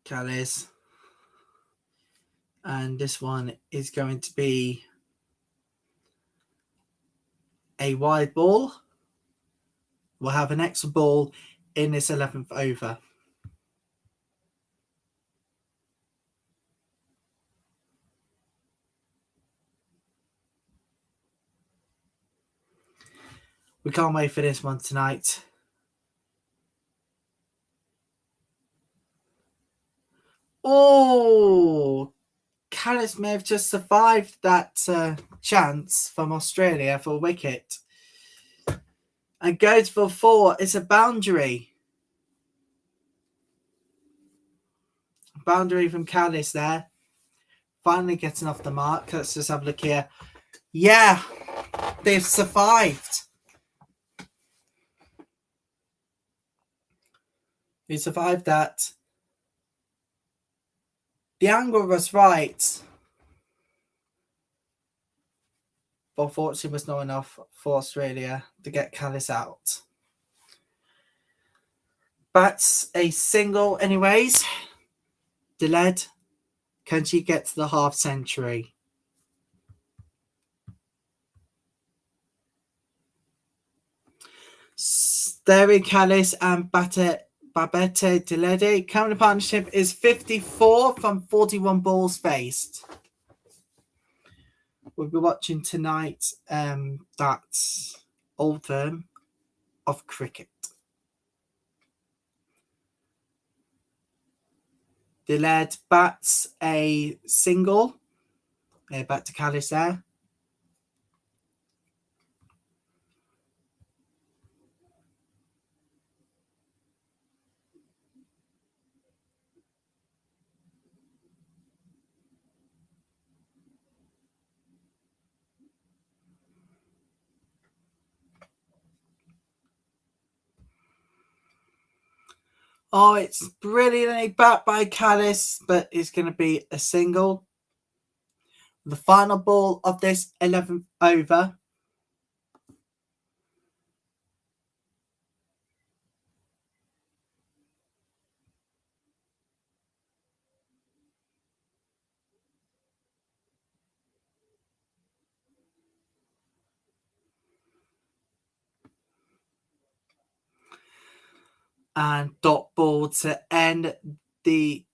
Callis. And this one is going to be a wide ball. We'll have an extra ball in this 11th over. We can't wait for this one tonight. Oh, Callis may have just survived that chance from Australia for a wicket. And goes for 4. It's a boundary. Boundary from Callis there. Finally getting off the mark. Let's just have a look here. Yeah, they've survived. They survived that. The angle was right. But unfortunately, it was not enough for Australia to get Callis out. Bats a single anyways. Diled. Can she get to the half century? Steri Callis and Babette Dilede. Current partnership is 54 from 41 balls faced. We'll be watching tonight that's Old Firm of cricket. Diled bats a single. Back to Callis there. Oh, it's brilliantly backed by Callis, but it's going to be a single. The final ball of this 11th over. And dot ball to end the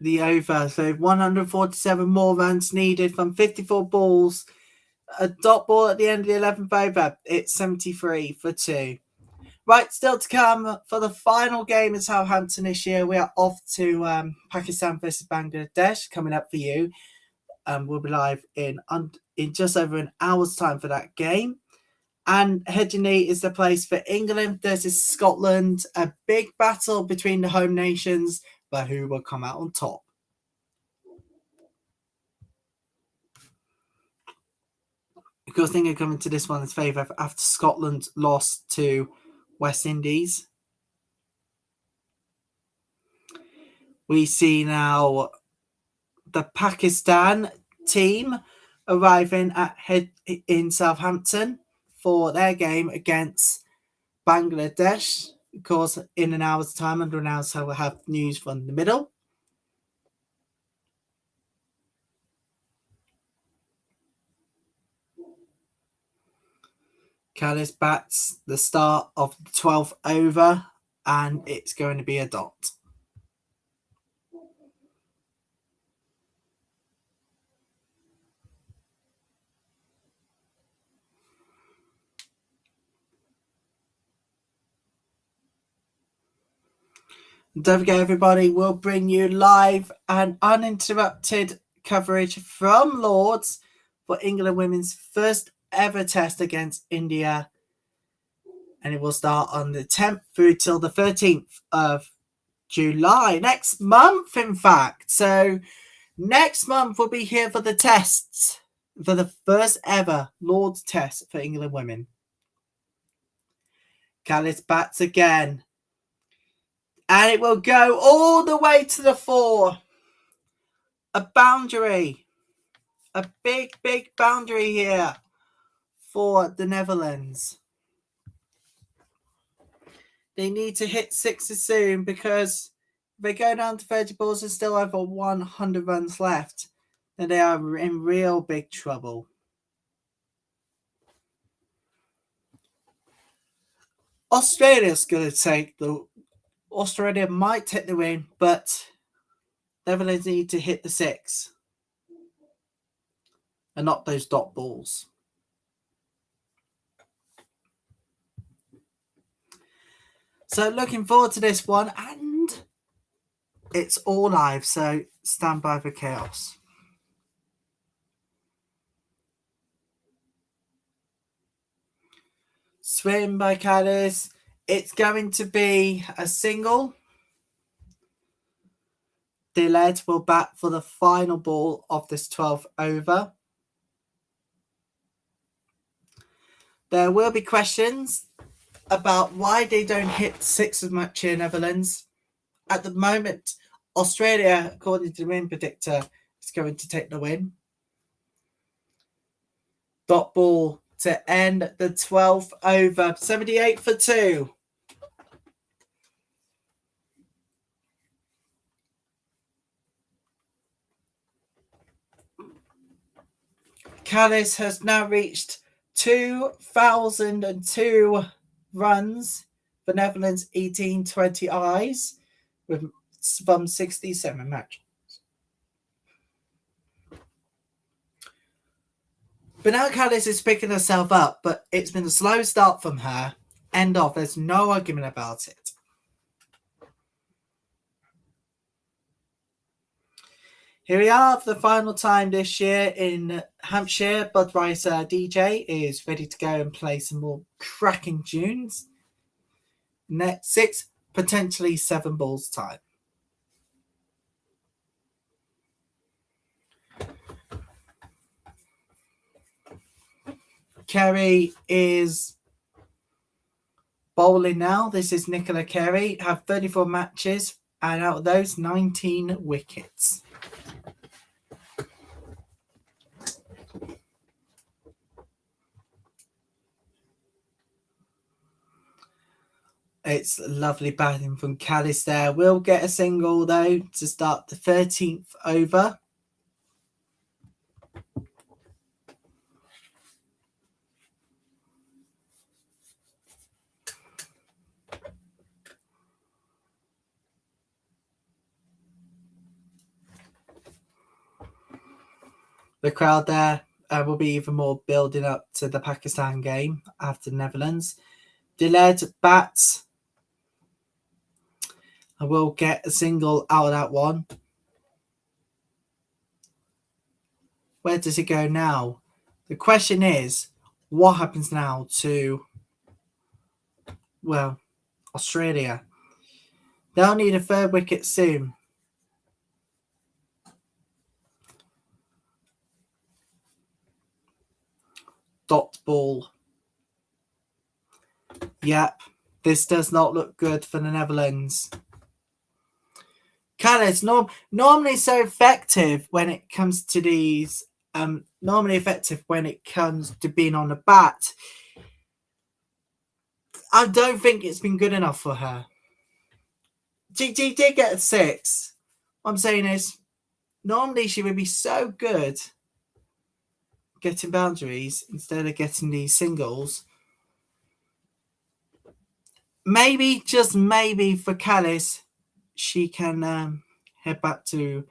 over. So 147 more runs needed from 54 balls. A dot ball at the end of the 11th over. It's 73 for 2. Right, still to come for the final game in Southampton this year. We are off to Pakistan versus Bangladesh coming up for you. We'll be live in just over an hour's time for that game. And Headingley is the place for England versus Scotland. A big battle between the home nations, but who will come out on top? Of course, England coming to this one in favour after Scotland lost to West Indies. We see now the Pakistan team arriving at in Southampton for their game against Bangladesh. Of course, in an hour's time, under an hour's time, we'll have news from the middle. Callis bats the start of the 12th over, and it's going to be a dot. Don't forget, everybody, we'll bring you live and uninterrupted coverage from Lords for England women's first ever test against India. And it will start on the 10th through till the 13th of July. Next month, in fact. So next month we'll be here for the tests, for the first ever Lords test for England women. Callis bats again. And it will go all the way to the 4. A boundary. A big, big boundary here for the Netherlands. They need to hit 6 soon, because if they go down to 30 balls and still over 100 runs left, then they are in real big trouble. Australia's going to take the... Australia might take the win, but Netherlands need to hit the 6 and not those dot balls. So looking forward to this one, and it's all live, so stand by for chaos. Swim by Callis. It's going to be a single. Delet will bat for the final ball of this 12th over. There will be questions about why they don't hit 6 as much here in Netherlands. At the moment, Australia, according to the win predictor, is going to take the win. Dot ball to end the 12th over. 78 for 2. Callis has now reached 2,002 runs for Netherlands 18-20 eyes from 67 matches. But now Callis is picking herself up, but it's been a slow start from her. End of. There's no argument about it. Here we are for the final time this year in Hampshire. Budweiser DJ is ready to go and play some more cracking tunes. Next 6, potentially 7 balls time. Carey is bowling now. This is Nicola Carey. Have 34 matches, and out of those, 19 wickets. It's lovely batting from Callis there. We'll get a single, though, to start the 13th over. The crowd there will be even more building up to the Pakistan game after the Netherlands. Delet bats. I will get a single out of that one. Where does it go now? The question is, what happens now to, well, Australia? They'll need a 3rd wicket soon. Dot ball. Yep, this does not look good for the Netherlands. Callis, normally so effective when it comes to these normally effective when it comes to being on the bat. I don't think it's been good enough for her. GG did get a 6. What I'm saying is, normally she would be so good getting boundaries instead of getting these singles. Maybe, just maybe for Callis, she can head back to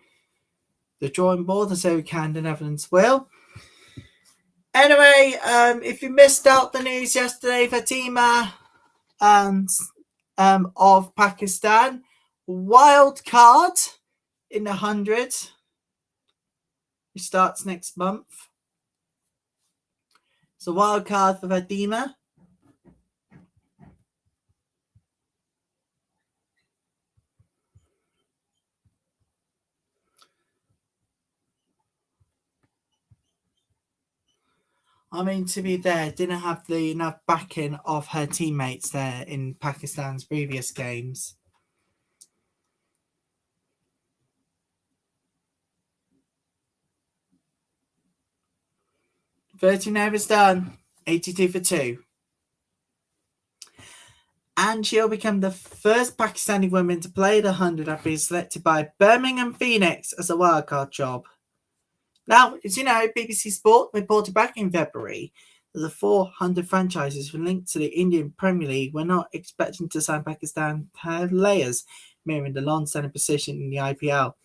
the drawing board, and so can the Netherlands will. Anyway, if you missed out the news yesterday, Fatima and of Pakistan, wild card in the 100, which starts next month. It's a wild card for Fatima. I mean, to be there, didn't have the enough backing of her teammates there in Pakistan's previous games. "13 overs done, 82 for 2. And she'll become the first Pakistani woman to play the 100 after being selected by Birmingham Phoenix as a wildcard job. Now, as you know, BBC Sport reported back in February that the 400 franchises linked to the Indian Premier League were not expecting to sign Pakistan players, mirroring the long-standing position in the IPL.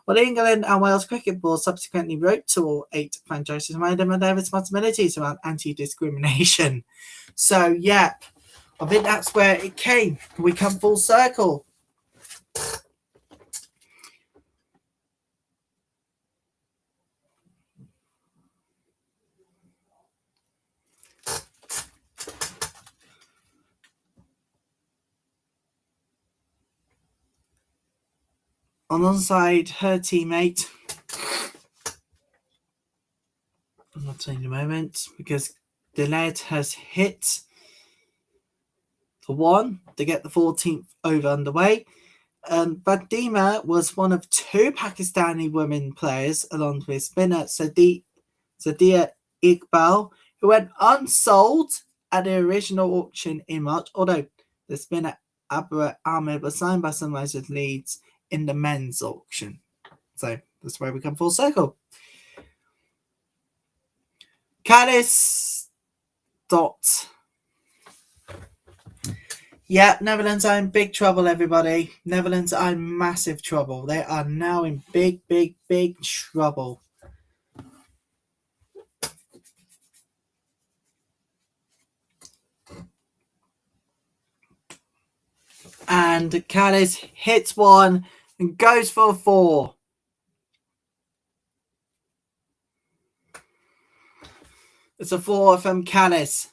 Well, England and Wales Cricket Board subsequently wrote to all 8 franchises and reminded them of their responsibilities around anti-discrimination. So, yep, I think that's where it came. We come full circle. Alongside her teammate, I'm not saying a moment, because Delet has hit for 1 to get the 14th over underway. Fatima was one of 2 Pakistani women players, along with spinner Sadia Iqbal, who went unsold at the original auction in March, although the spinner Abra Ahmed was signed by Sunrisers Leeds in the men's auction. So that's where we come full circle. Callis Dot. Yeah, Netherlands are in big trouble, everybody. Netherlands are in massive trouble. They are now in big, big, big trouble. And Callis hits 1 and goes for 4. It's a 4 from Callis.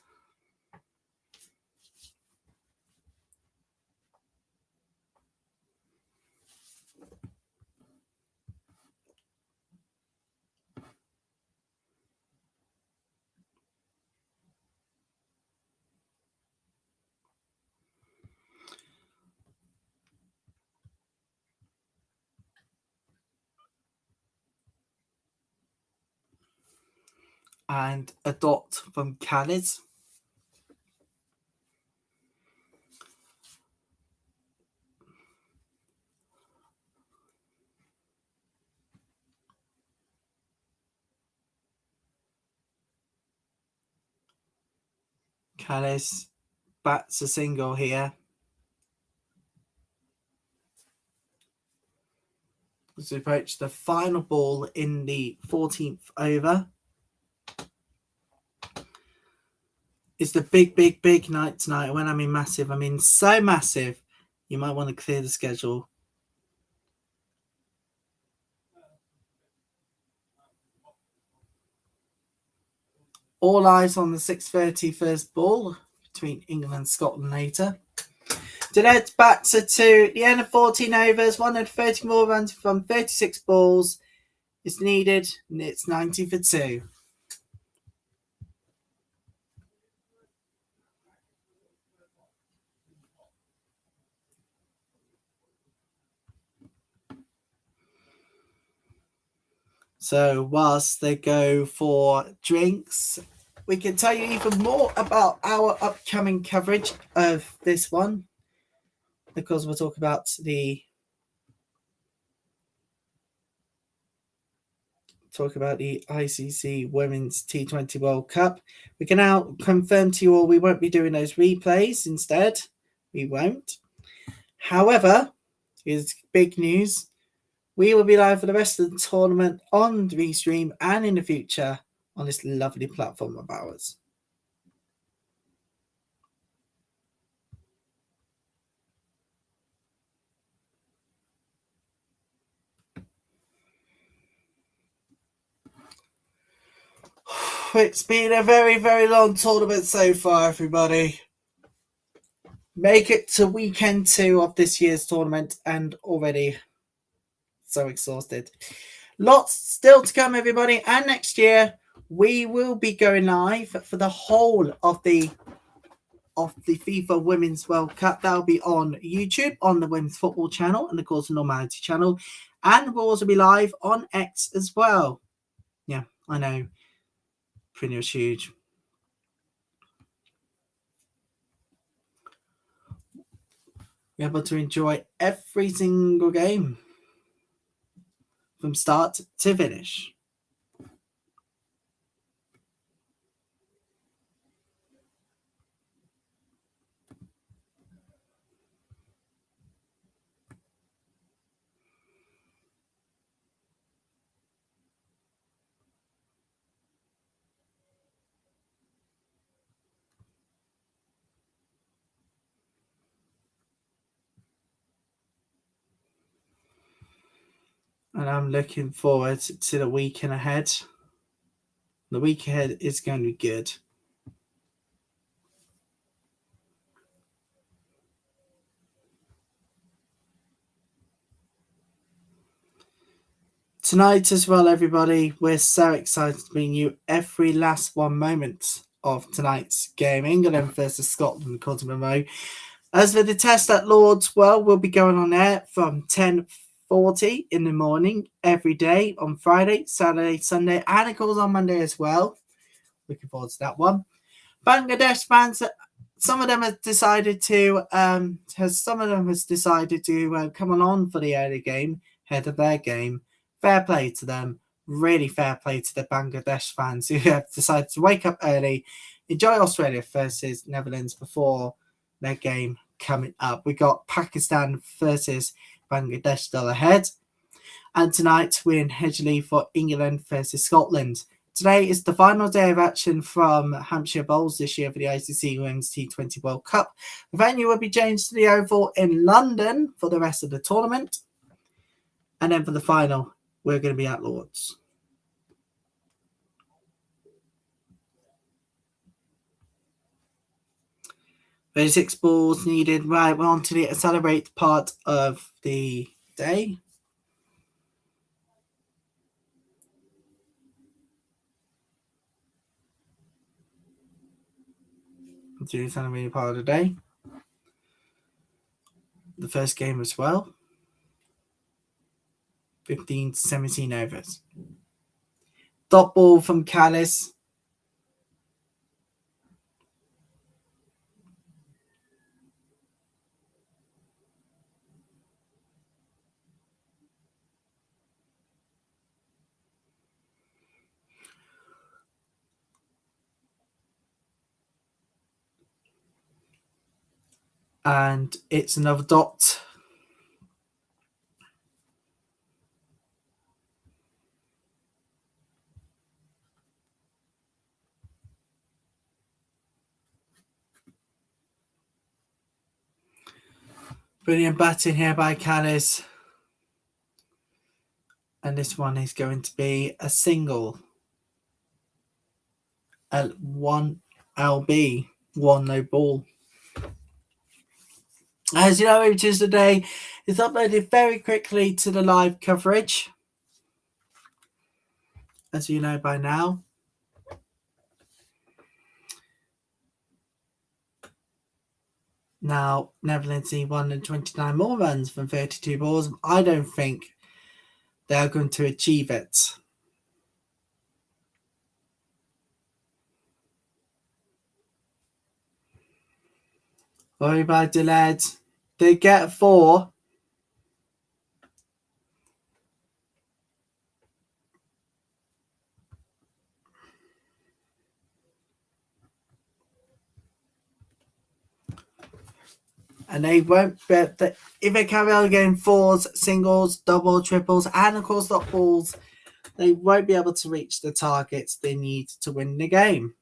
And a dot from Callis. Callis bats a single here. As we approach the final ball in the 14th over. It's the big, big, big night tonight. When I mean massive, I mean so massive, you might want to clear the schedule. All eyes on the 6:30 first ball between England and Scotland later. Delet bats to the end of 14 overs, 130 more runs from 36 balls is needed, and it's 90 for 2. So whilst they go for drinks, we can tell you even more about our upcoming coverage of this one, because we'll talk about the ICC Women's T20 World Cup. We can now confirm to you all we won't be doing those replays instead. We won't. However, here's big news. We will be live for the rest of the tournament on Restream and in the future on this lovely platform of ours. It's been a very, very long tournament so far, everybody. Make it to weekend 2 of this year's tournament and already so exhausted. Lots still to come, everybody. And next year, we will be going live for the whole of the FIFA Women's World Cup. That'll be on YouTube, on the Women's Football channel, and of course the Normality channel. And we'll also be live on X as well. Yeah, I know. Pretty much huge. You're able to enjoy every single game from start to finish. And I'm looking forward to the weekend ahead. The week ahead is going to be good. Tonight as well, everybody, we're so excited to bring you every last one moment of tonight's game. England versus Scotland, Monroe. As for the test at Lord's, well, we'll be going on air from 10:40 in the morning every day on Friday, Saturday, Sunday, and of course on Monday as well. Looking forward to that one. Bangladesh fans, some of them have decided to come on for the early game ahead of their game. Fair play to them. Really fair play to the Bangladesh fans who have decided to wake up early, enjoy Australia versus Netherlands before their game coming up. We got Pakistan versus Bangladesh still ahead. And tonight we're in Hedgley for England versus Scotland. Today is the final day of action from Hampshire Bowls this year for the ICC Women's T20 World Cup. The venue will be changed to the Oval in London for the rest of the tournament. And then for the final, we're going to be at Lord's. There's 6 balls needed. Right, we're on to the celebrate part of the day. To the celebrating part of the day. The first game as well. 15 to 17 overs. Dot ball from Callis. And it's another dot. Brilliant batting here by Callis. And this one is going to be a single. At 1 LB, 1 no ball. As you know, Images Today is uploaded very quickly to the live coverage. As you know by now. Now, Netherlands need 129 more runs from 32 balls. I don't think they're going to achieve it. Sorry about delayed. They get 4. And they won't bet that if they carry on getting 4s, singles, double, triples, and of course dot balls, they won't be able to reach the targets they need to win the game.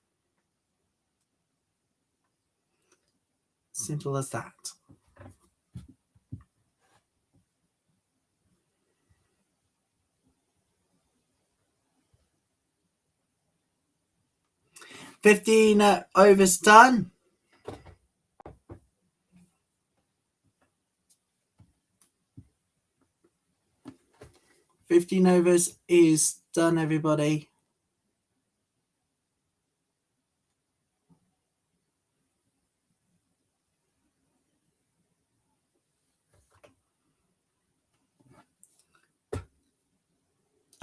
Simple as that. $15 overs done. $15 overs is done, everybody.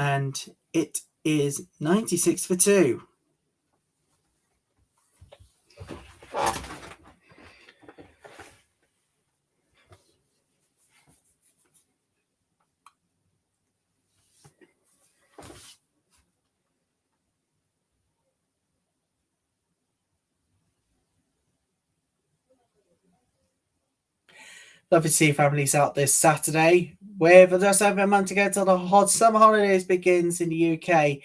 And it is 96 for 2. Love to see families out this Saturday with just over a month to go till the hot summer holidays begins in the UK.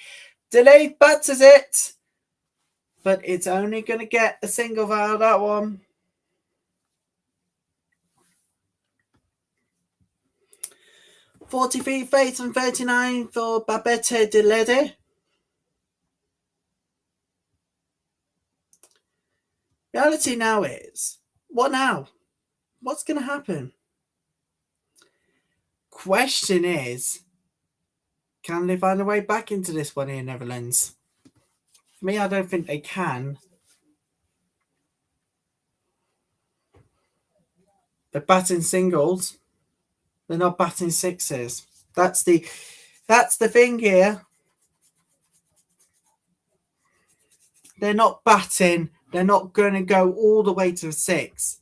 Delayed batters it, but it's only going to get a single out of that one. 43 fates and 39 for Babette Delede. Reality now is, what now? What's going to happen? Question is, can they find a way back into this one here in Netherlands? For me, I don't think they can. They're batting singles. They're not batting sixes. That's the thing here. They're not batting. They're not going to go all the way to a 6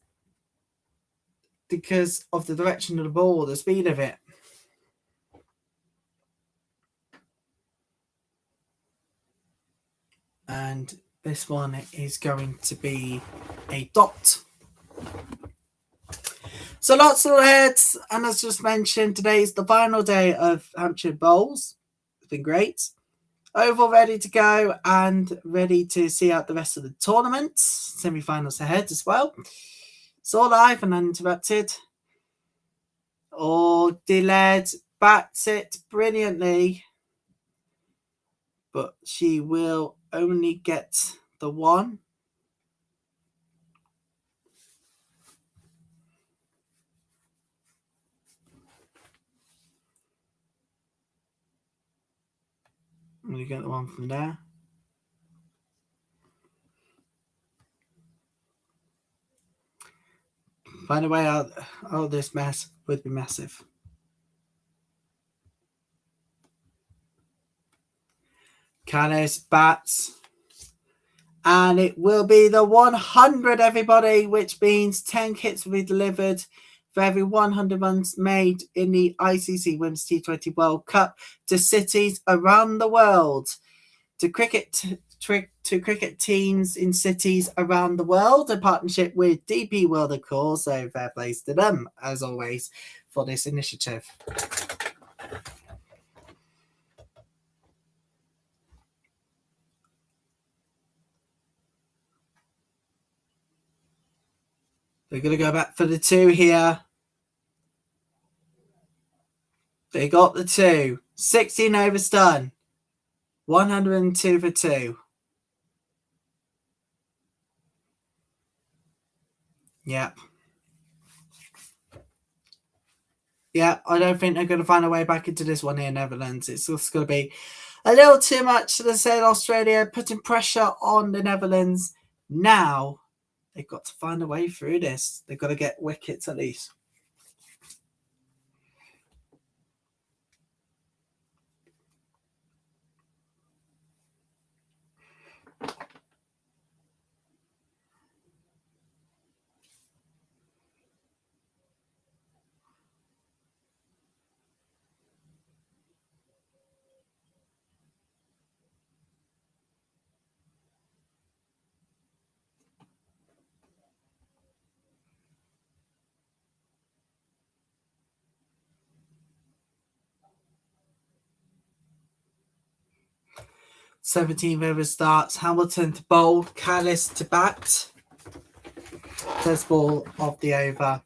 because of the direction of the ball, the speed of it. And this one is going to be a dot. So lots of heads, and as just mentioned, today is the final day of Hampshire Bowls. It's been great. Oval ready to go and ready to see out the rest of the tournament. Semi-finals ahead as well. It's all live and uninterrupted. Oh, delayed, bats it brilliantly. But she will only get the 1. I'm going to get the 1 from there. Find a way out of this mess would be massive. Canis bats. And it will be the 100, everybody, which means 10 kits will be delivered for every 100 runs made in the ICC Women's T20 World Cup to cities around the world, to cricket teams in cities around the world, in partnership with DP World, of course. So fair plays to them, as always, for this initiative. They're going to go back for the 2 here. They got the 2. 16 overs done. 102 for 2. Yep. Yeah, I don't think they're going to find a way back into this one here in Netherlands. It's just going to be a little too much to say Australia, putting pressure on the Netherlands. Now, they've got to find a way through this. They've got to get wickets at least. 17th over starts. Hamilton to bowl. Callis to bat. First ball of the over.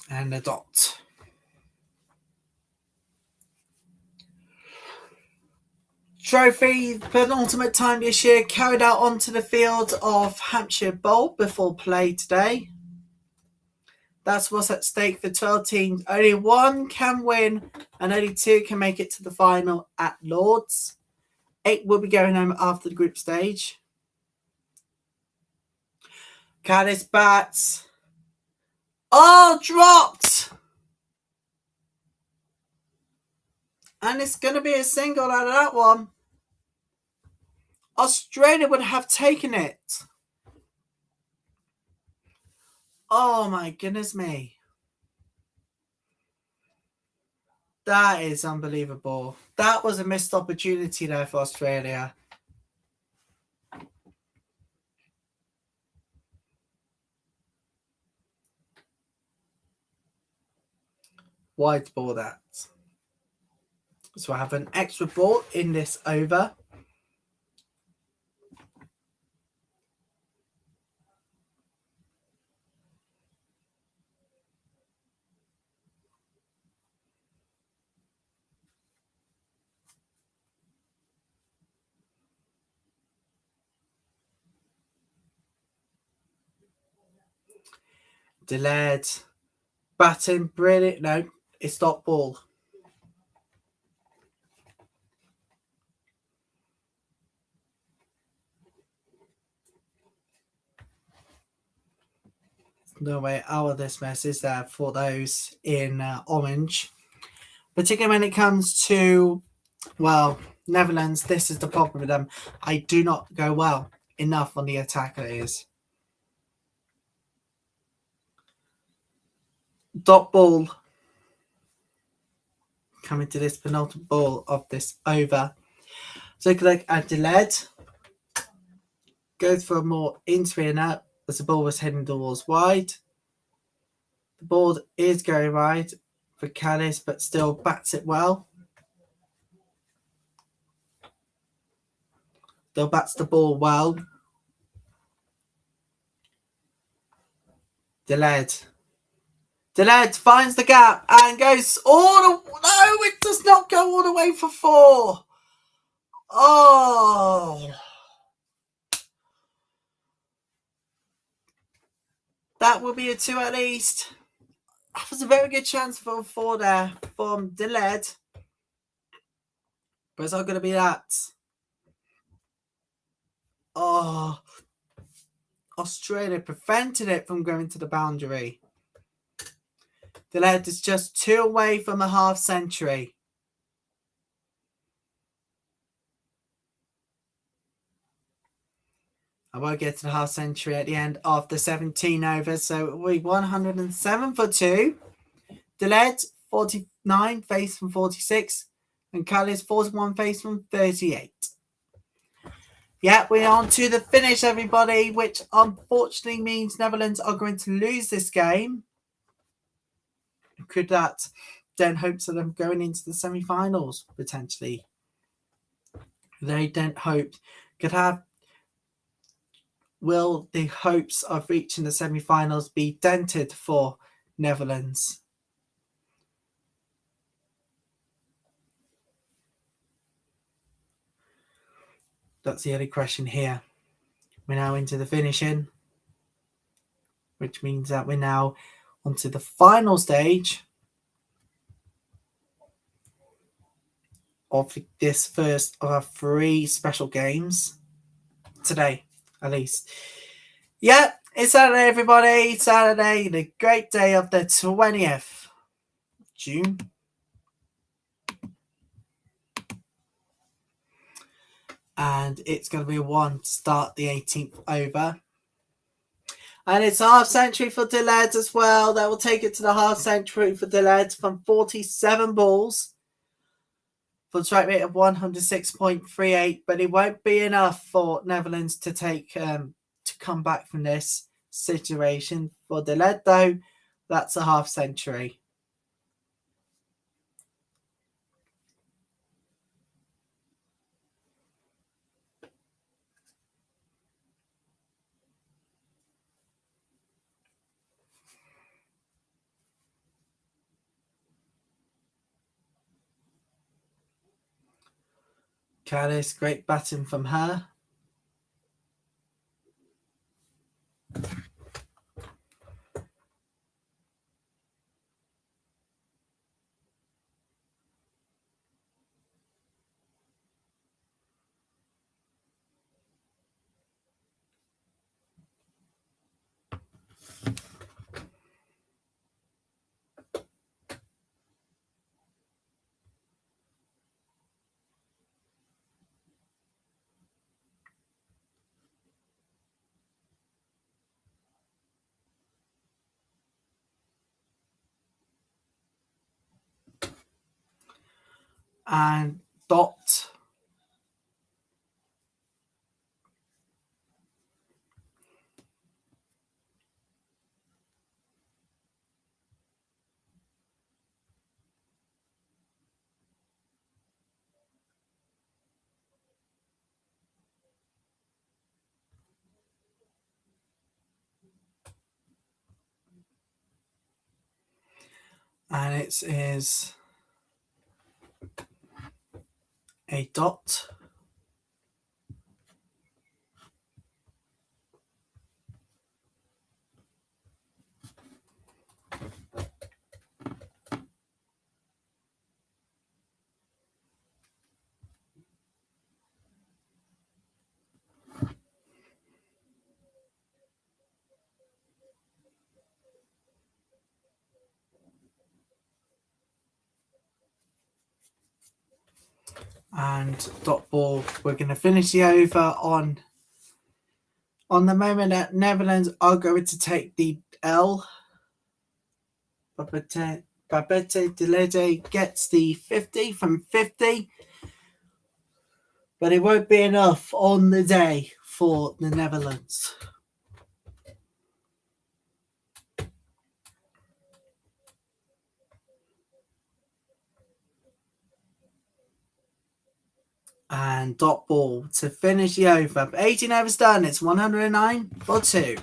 And a dot. Trophy, penultimate time this year, carried out onto the field of Hampshire Bowl before play today. That's what's at stake for 12 teams. Only one can win and only two can make it to the final at Lord's. 8 will be going home after the group stage. Callis bats. Oh, dropped! And it's going to be a single out of that one. Australia would have taken it. Oh my goodness me. That is unbelievable. That was a missed opportunity there for Australia. Wide ball that. So I have an extra ball in this over. Delayed. Batting, brilliant. No, it's not ball. No way out of this mess, is there, for those in orange. Particularly when it comes to, well, Netherlands, this is the problem with them. I do not go well enough on the attack, it is. Dot ball. Coming to this penultimate ball of this over. So like at delayed. Goes for a more in-swing and out as the ball was heading towards wide. The ball is going wide for Callis, but still bats it well. Still bats the ball well. Delayed. Delayed finds the gap and goes all the... No, it does not go all the way for 4. Oh... That will be a 2 at least. That was a very good chance for a 4 there from Delayed. But it's not going to be that. Oh. Australia prevented it from going to the boundary. Delayed is just 2 away from a half century. I won't get to the half century at the end of the 17 overs, so it will be 107 for 2. Delayed, 49, face from 46, and Callis, 41, face from 38. Yeah, we're on to the finish, everybody, which unfortunately means Netherlands are going to lose this game. Could that then hopes of them going into the semi-finals, potentially? They don't hope. Could have... Will the hopes of reaching the semi-finals be dented for Netherlands? That's the only question here. We're now into the finishing, which means that we're now onto the final stage of this first of our 3 special games today. At least. Yeah, it's Saturday, everybody. Saturday, the great day of the 20th June. And it's going to be 1 to start the 18th over. And it's half century for Delayed as well. That will take it to the half century for Delayed from 47 balls. For a strike rate of 106.38, but it won't be enough for Netherlands to take to come back from this situation. For Delayed, though, That's a half century. Callis, great batting from her. And Dot. And it is a dot. And dot ball. We're going to finish the over on the moment that Netherlands are going to take the L. Babette Delede gets the 50 from 50. But it won't be enough on the day for the Netherlands. And dot ball to finish the over. 18 overs done. It's 109 for 2.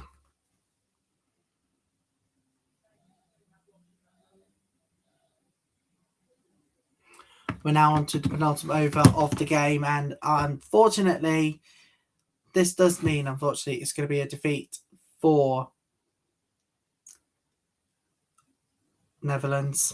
We're now on to the penultimate over of the game. And unfortunately, this does mean, unfortunately, it's going to be a defeat for Netherlands.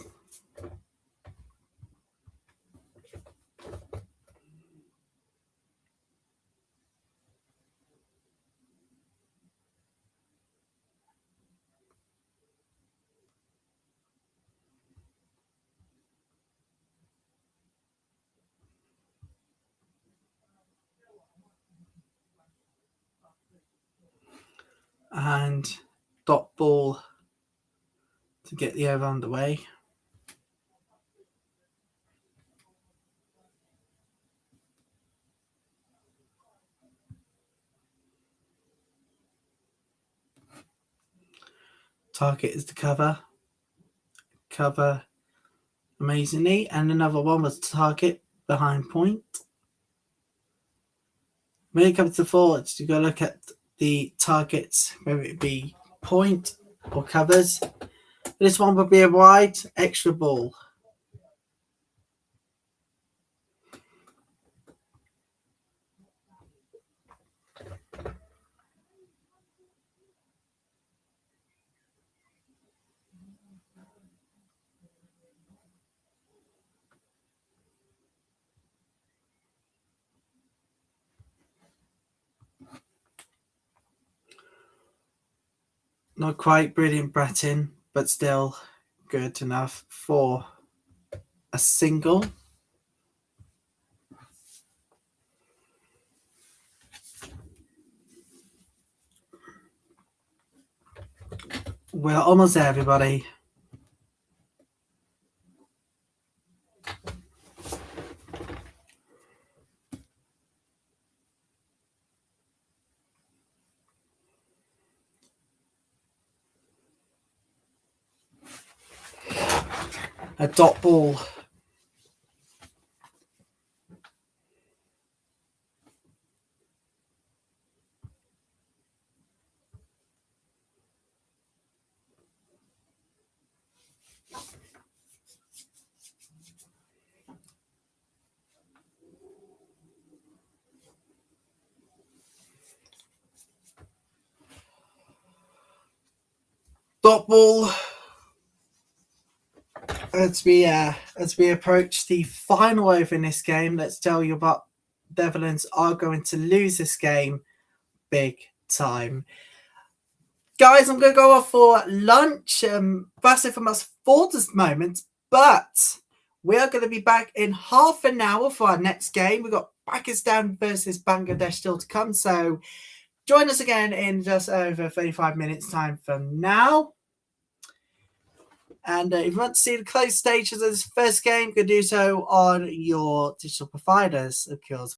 And dot ball to get the over underway. Target is the cover. Cover amazingly. And another one was target behind point. When it comes to forwards, you've got to look at the targets, whether it be point or covers. This one would be a wide extra ball. Not quite brilliant batting, but still good enough for a single. We're almost there, everybody. A dot ball. Dot ball. As we approach the final over in this game, let's tell you about Netherlands are going to lose this game big time. Guys, I'm going to go off for lunch. That's it from us for this moment, but we are going to be back in half an hour for our next game. We've got Pakistan versus Bangladesh still to come, so join us again in just over 35 minutes time from now. And if you want to see the close stages of this first game, you can do so on your digital providers, of course.